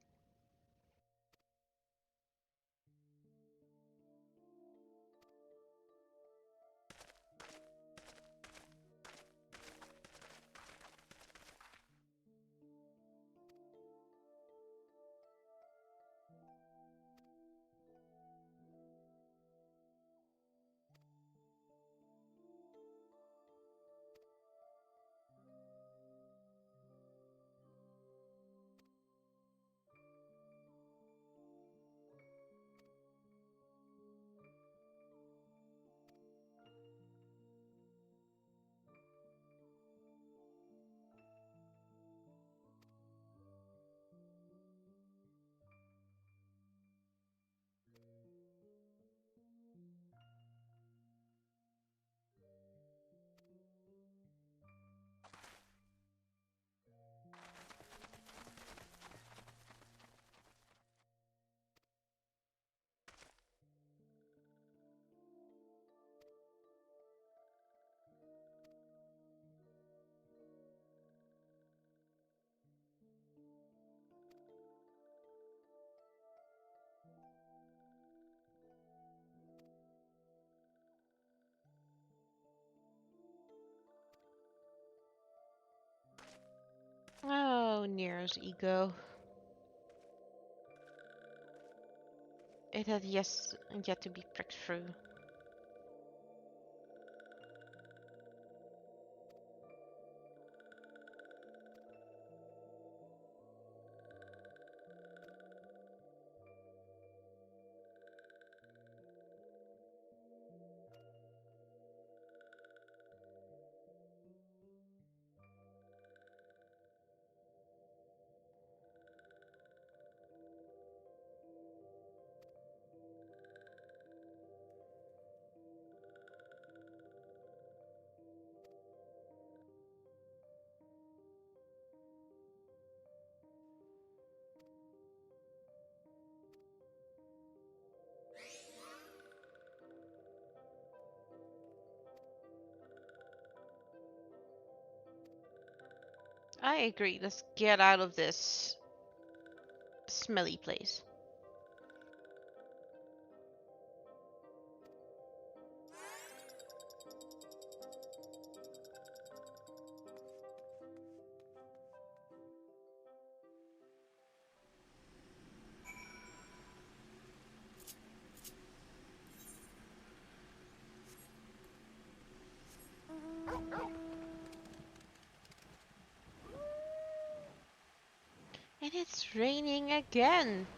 Oh, Nero's ego. It had yet to be pricked through. I agree. Let's get out of this smelly place. And it's raining again.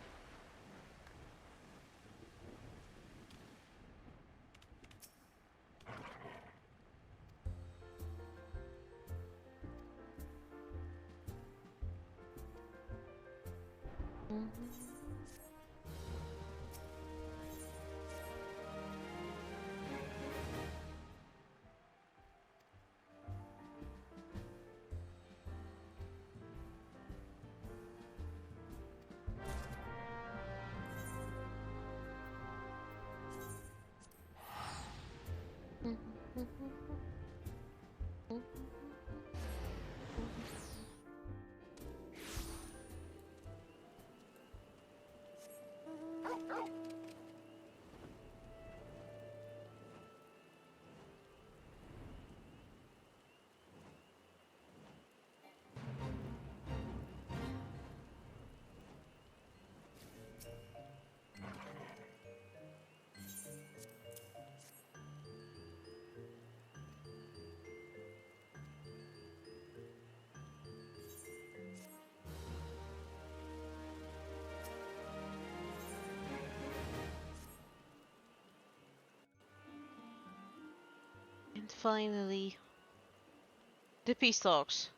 And finally, the peace talks.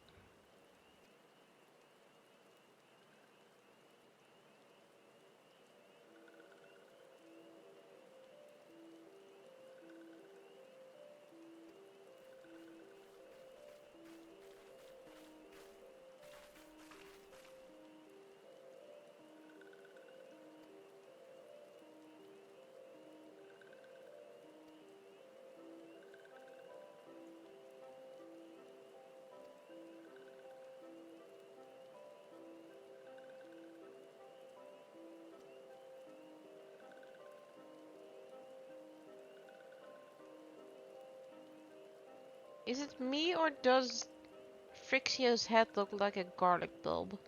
Is it me or does Frixio's head look like a garlic bulb?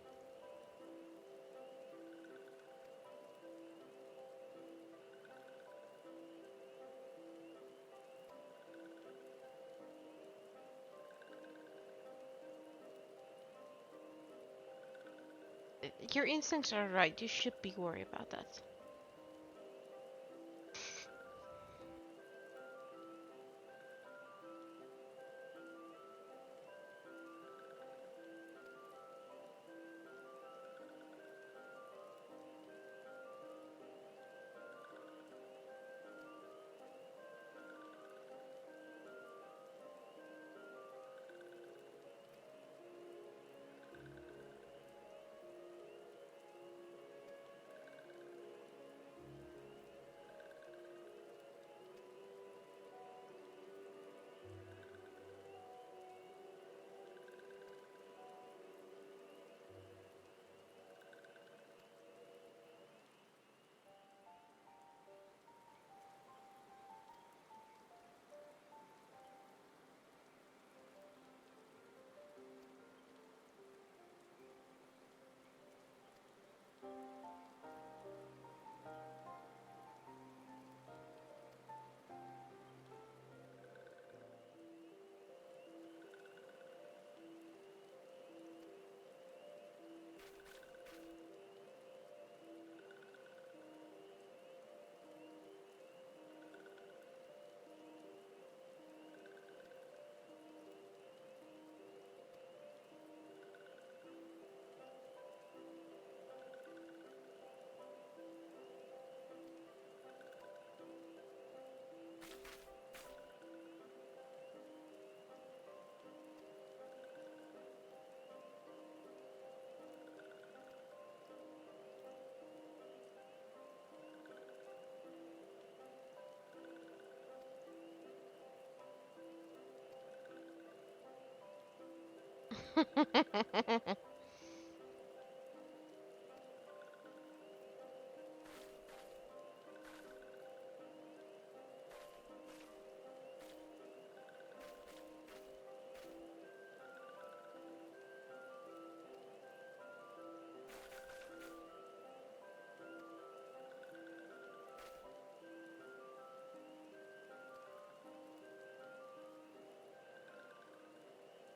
Your instincts are right. You should be worried about that.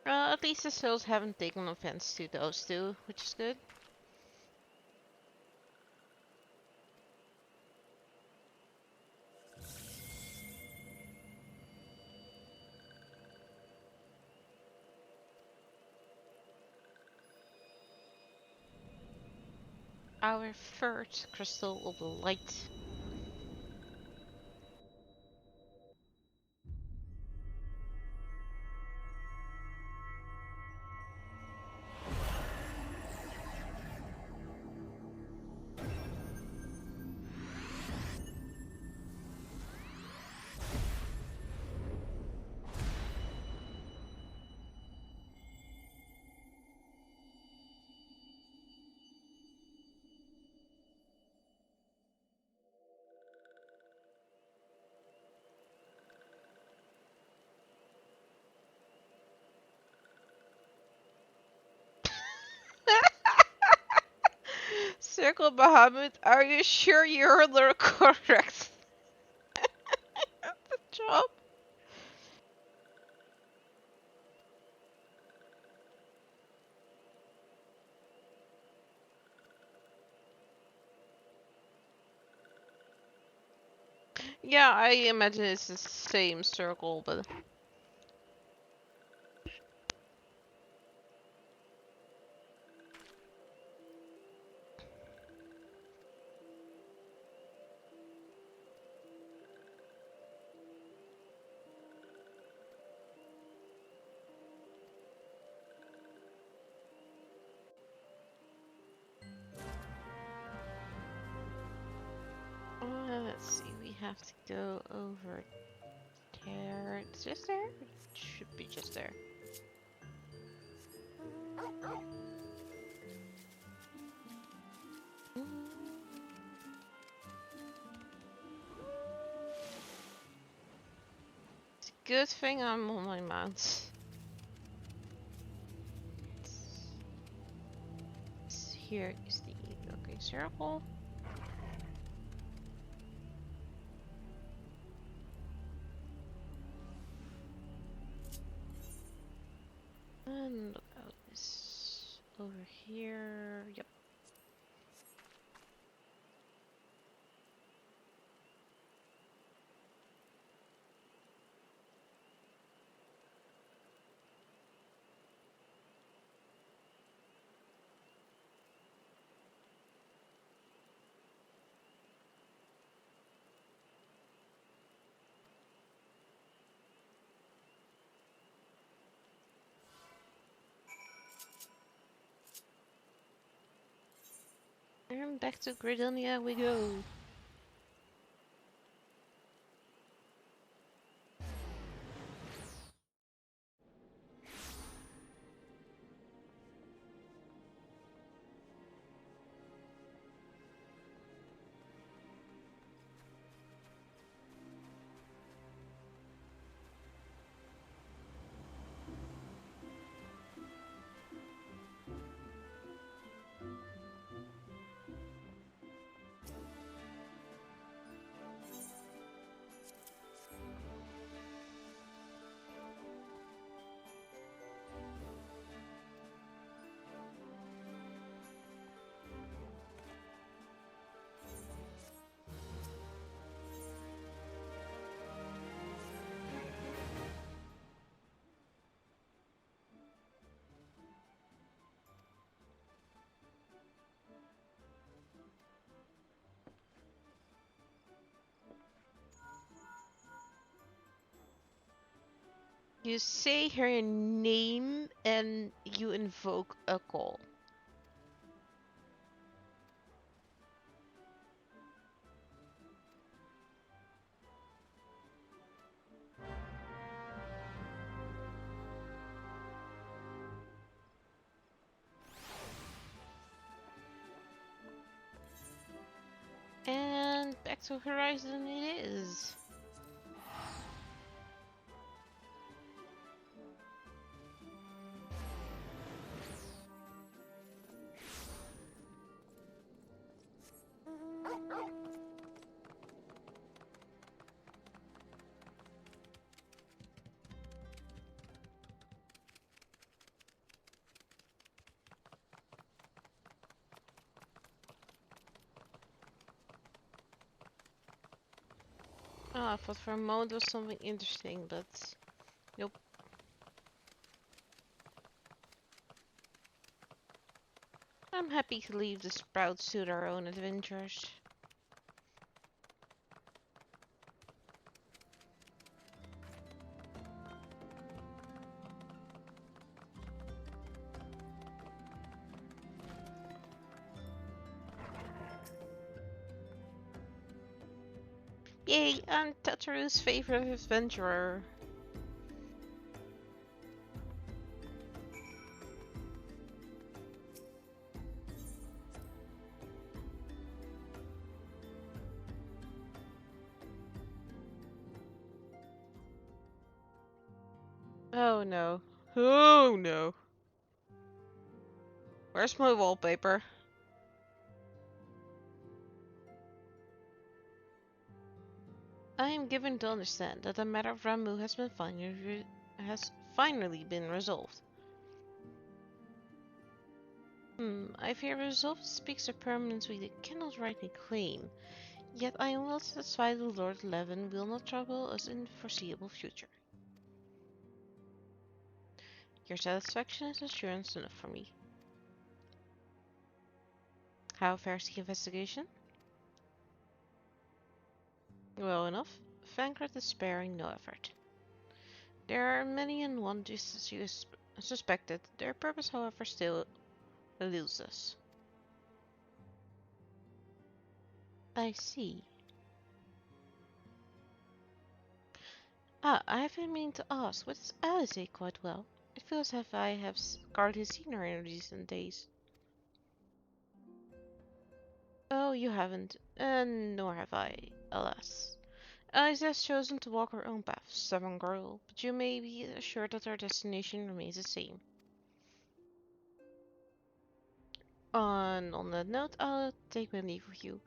At least the souls haven't taken offense to those two, which is good. Our first crystal of light. Circle Bahamut, are you sure you're the correct? The job. Yeah, I imagine it's the same circle, but... let's see, we have to go over there. It's just there? It should be just there. Good thing I'm on my mount. Here is the working circle. And look out this over here. Yep. And back to Gridonia we go. You say her name and you invoke a call. And back to Horizon it is. Ah, I thought for a moment there was something interesting, but nope. I'm happy to leave the Sprouts to their own adventures. Yay, I'm Tataru's favorite adventurer. Oh no. Oh no. Where's my wallpaper? I am given to understand that the matter of Ramu has finally been resolved. I fear resolve speaks of permanence we cannot rightly claim. Yet I am well satisfied the Lord Levin will not trouble us in the foreseeable future. Your satisfaction is assurance enough for me. How fares the investigation? Well enough. Vankrat is sparing no effort. There are many and one just as you suspected. Their purpose, however, still eludes us. I see. Ah, I have been meaning to ask, what is Alice quite well? It feels as if I have hardly seen her in recent days. Oh, you haven't, nor have I, alas. Alice has chosen to walk her own path, stubborn girl, but you may be assured that her destination remains the same. And on that note, I'll take my leave of you.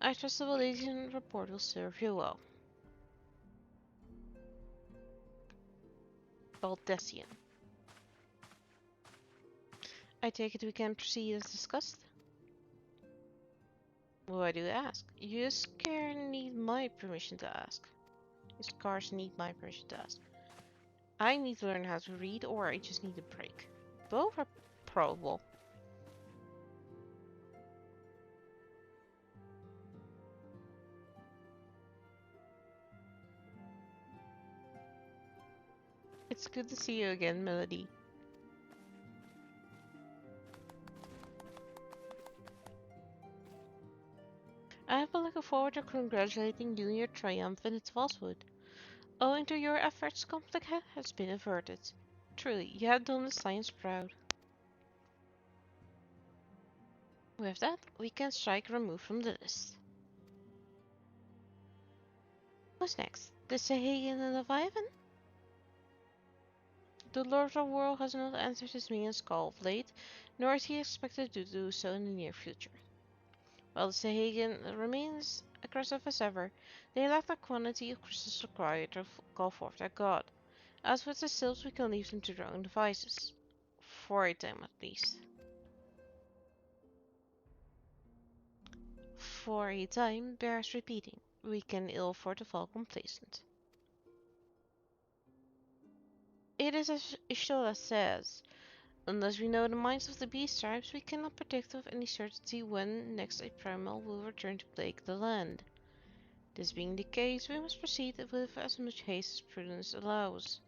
I trust the Valesian report will serve you well. Baldessian. I take it we can proceed as discussed? Why do you ask? You scare need my permission to ask. You scars need my permission to ask. I need to learn how to read, or I just need a break. Both are probable. It's good to see you again, Melody. I have been looking forward to congratulating you on your triumph in its falsehood. Owing to your efforts, conflict has been averted. Truly, you have done the Scions proud. With that, we can strike remove from the list. Who's next? The Sahagan and Leviathan? The Lord of the World has not answered his minions' call of late, nor is he expected to do so in the near future. While the Sahagan remains aggressive as ever, they lack the quantity of crystals required to call forth their god. As with the Sylphs, we can leave them to their own devices. For a time at least. For a time bears repeating. We can ill afford to fall complacent. It is as Ishola says, unless we know the minds of the beast tribes, we cannot predict with any certainty when next a primal will return to plague the land. This being the case, we must proceed with as much haste as prudence allows.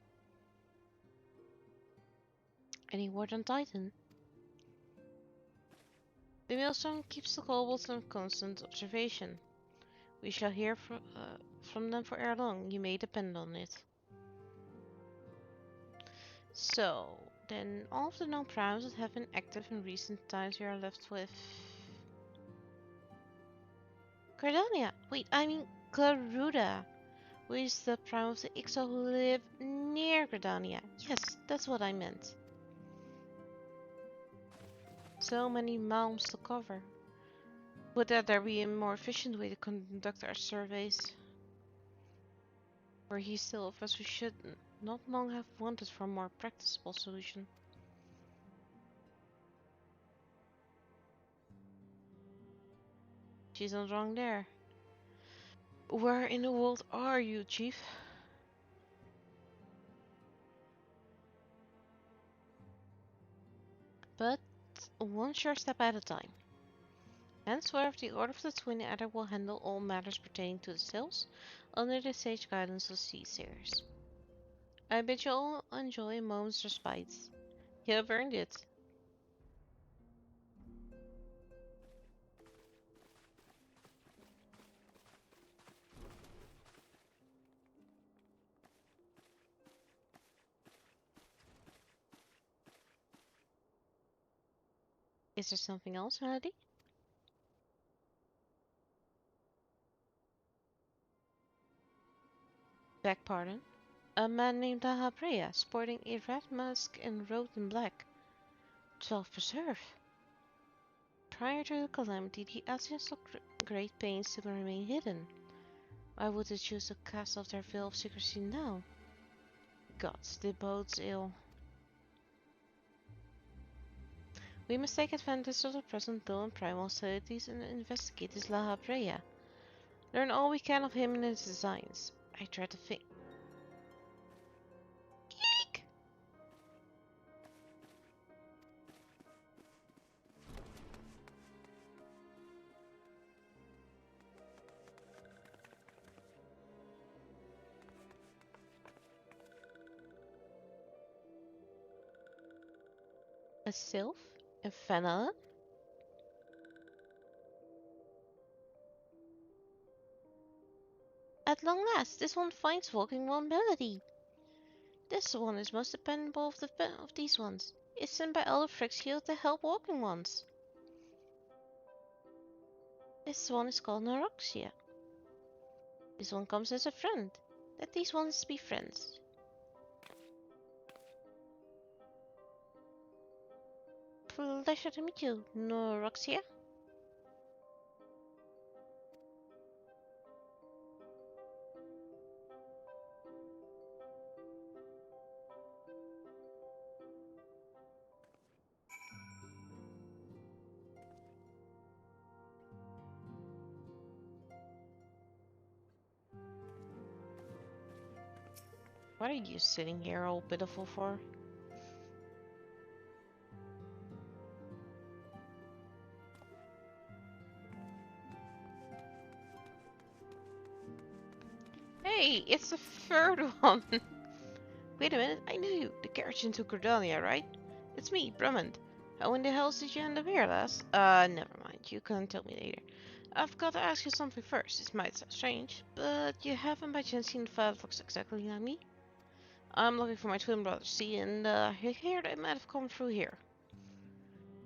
Any word on Titan? The Maelstrom keeps the kobolds on constant observation. We shall hear from them for ere long, you may depend on it. So, then all of the known primes that have been active in recent times we are left with... Gardania! Wait, I mean Garuda! Who is the prime of the Ixo who live near Gardania? Yes, that's what I meant. So many mounds to cover. Would that there be a more efficient way to conduct our surveys? Were he still of us, we should not long have wanted for a more practicable solution. She's not wrong there. Where in the world are you, Chief? But one sure step at a time. Henceforth, the Order of the Twin Adder will handle all matters pertaining to the Sylphs under the sage guidance of Seafarers. I bid you all enjoy a moment's respite. You have earned it. Is there something else, Melody? Beg pardon? A man named Dahabrea, sporting a red mask and robed in black. 12 preserve. Prior to the calamity, the Asians took great pains to remain hidden. Why would they choose to cast off their veil of secrecy now? Gods, this bodes ill. We must take advantage of the present dull and primal hostilities and investigate this Lahabrea. Learn all we can of him and his designs. I try to think. Eek! A sylph? A fennel? At long last, this one finds walking one melody. This one is most dependable of these ones. It's sent by Elder Frixio to help walking ones. This one is called Neuroxia. This one comes as a friend. Let these ones be friends. Pleasure to meet you, Noroxia. What are you sitting here all pitiful for? Hey, it's the third one! Wait a minute, I know you. The carriage into Cordonia, right? It's me, Drummond. How in the hell did you end up here, lass? Never mind. You can tell me later. I've got to ask you something first. This might sound strange, but you haven't by chance seen the fella that looks exactly like me? I'm looking for my twin brother, see, and I hear they might have come through here.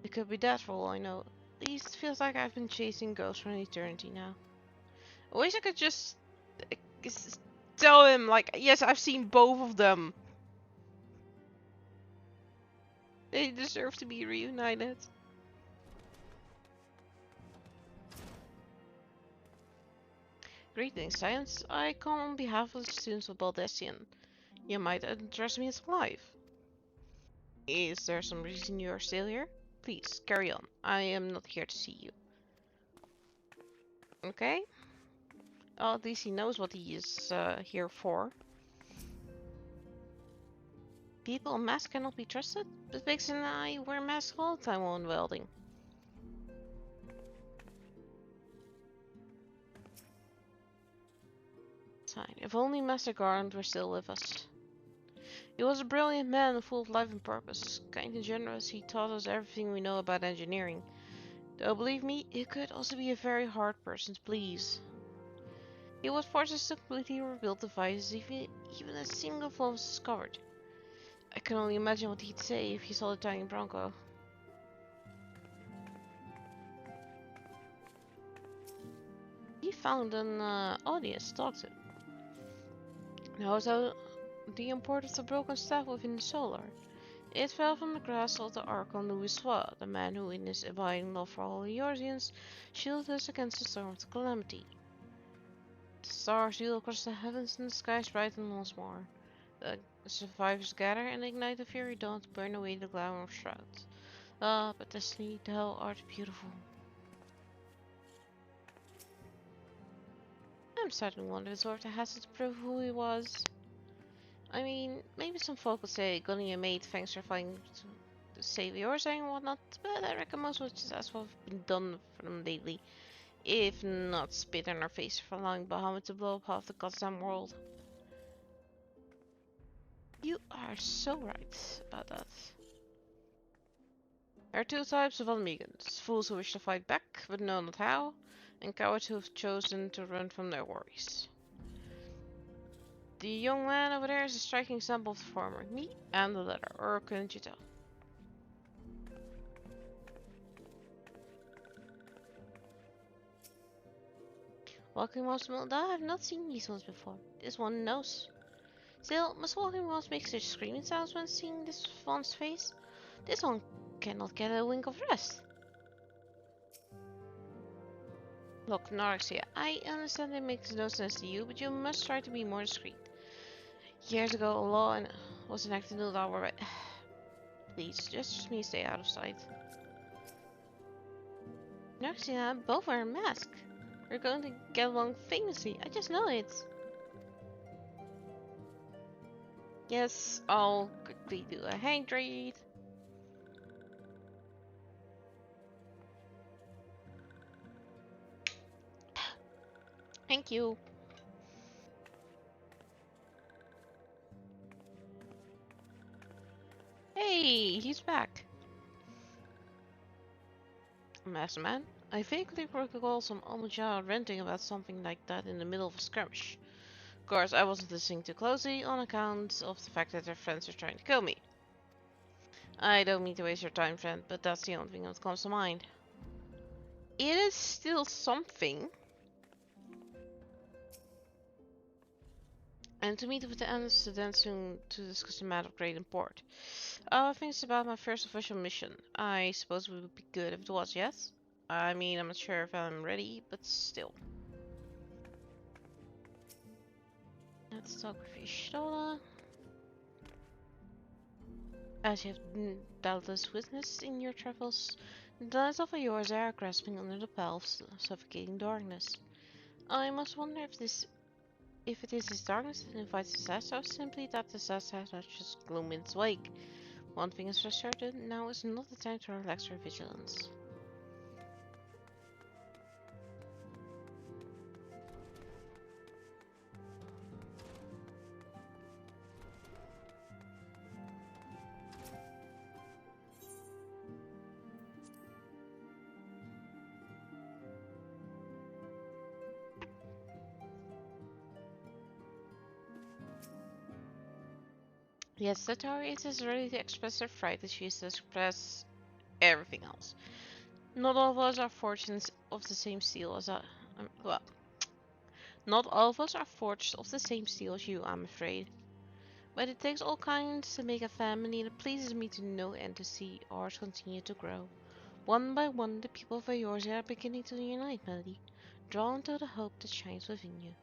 It could be that for all I know. At least it feels like I've been chasing ghosts for an eternity now. I wish I could just tell him, like, yes, I've seen both of them. They deserve to be reunited. Greetings, Scions. I come on behalf of the students of Baldessian. You might address me as alive. Is there some reason you are still here? Please, carry on. I am not here to see you. Okay? Oh, at least he knows what he is here for. People in masks cannot be trusted, but Vix and I wear masks all the time while welding. Fine. If only Master Garland were still with us. He was a brilliant man full of life and purpose. Kind and generous, he taught us everything we know about engineering. Though believe me, he could also be a very hard person to please. He would force us to completely rebuild devices if even a single flaw was discovered. I can only imagine what he'd say if he saw the tiny Bronco. He found an audience to talk to. Now, so the import of the broken staff within the solar. It fell from the grasp of the Archon Louisois, the man who, in his abiding love for all Eorzeans, shielded us against the storm of the calamity. The stars wheel across the heavens and the skies brighten once more. The survivors gather and ignite the fiery dawn to burn away the glamour of shrouds. Ah, but Destiny, thou art beautiful. I'm starting to wonder if Zorta has to prove who he was. I mean, maybe some folk would say Gunny and mate thanks for fighting to save yours and whatnot, but I reckon most would just ask what's been done for them lately, if not spit in our face for allowing Bahamut to blow up half the goddamn world. You are so right about that. There are two types of Almegans: fools who wish to fight back, but know not how, and cowards who have chosen to run from their worries. The young man over there is a striking example of the former. Me and the latter, or couldn't you tell? Walking Mouse Milda, I have not seen these ones before. This one knows. Still, must Walking Mouse make such screaming sounds when seeing this one's face? This one cannot get a wink of rest. Look, Norexia, I understand it makes no sense to you, but you must try to be more discreet. Years ago, a law was enacted in our right. Please, just me stay out of sight. Norexia, both wear a mask. We're going to get along famously. I just know it. Yes, I'll quickly do a hand trade. Thank you. Hey, he's back. Master Man, I vaguely recall some Almuja ranting about something like that in the middle of a skirmish. Of course, I wasn't listening too closely on account of the fact that their friends were trying to kill me. I don't mean to waste your time, friend, but that's the only thing that comes to mind. It is still something. and to meet with the Ants then soon to discuss a matter of great import. Things about my first official mission. I suppose it would be good if it was, yes? I mean, I'm not sure if I'm ready, but still. Let's talk with Ishtola. As you have doubtless witnessed in your travels, the lights of yours are grasping under the pall of suffocating darkness. I must wonder if it is this darkness that invites disaster, or simply that disaster has just gloom in its wake. One thing is for certain, now is not the time to relax your vigilance. Yes, the target is ready to express her fright as she is to express everything else. Not all of us are forged of the same steel as well, not all of us are forged of the same steel as you, I'm afraid. But it takes all kinds to make a family, and it pleases me to know and to see ours continue to grow. One by one, the people of Eorzea are beginning to unite, Melody, drawn to the hope that shines within you.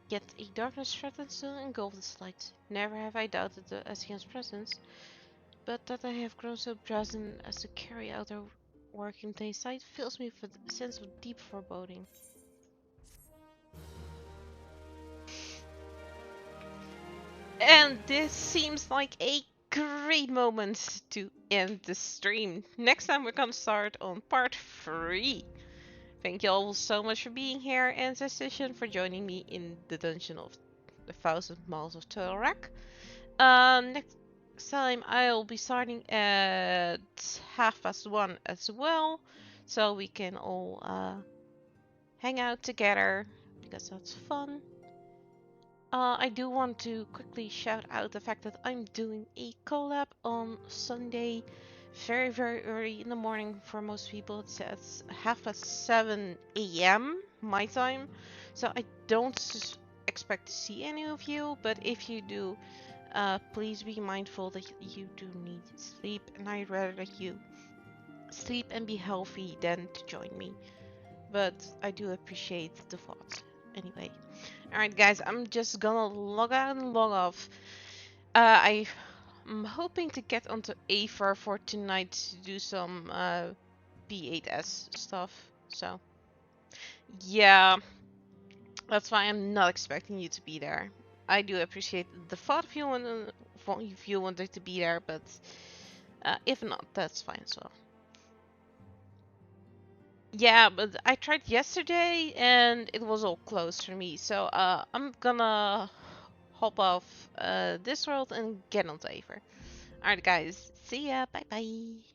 Yet a darkness threatens to engulf this light. Never have I doubted the Scions' presence, but that I have grown so brazen as to carry out their work in plain sight fills me with a sense of deep foreboding. And this seems like a great moment to end the stream. Next time we're gonna start on part 3. Thank you all so much for being here, and Session for joining me in the dungeon of the 1000 Miles of Tolrak. Next time I'll be starting at 1:30 as well, so we can all hang out together because that's fun. I do want to quickly shout out the fact that I'm doing a collab on Sunday, very early in the morning for most people. It's at 7:30 a.m. my time, so I don't expect to see any of you, but if you do, please be mindful that you do need sleep, and I'd rather that you sleep and be healthy than to join me. But I do appreciate the thought. Anyway, alright guys, I'm just gonna log out and log off. I'm hoping to get onto Aether for tonight to do some B8S stuff. So yeah, that's why I'm not expecting you to be there. I do appreciate the thought if you wanted to be there, but if not, that's fine as well. Yeah, but I tried yesterday and it was all closed for me, so I'm gonna hop off this world and get onto Aether. Alright guys, see ya, bye bye.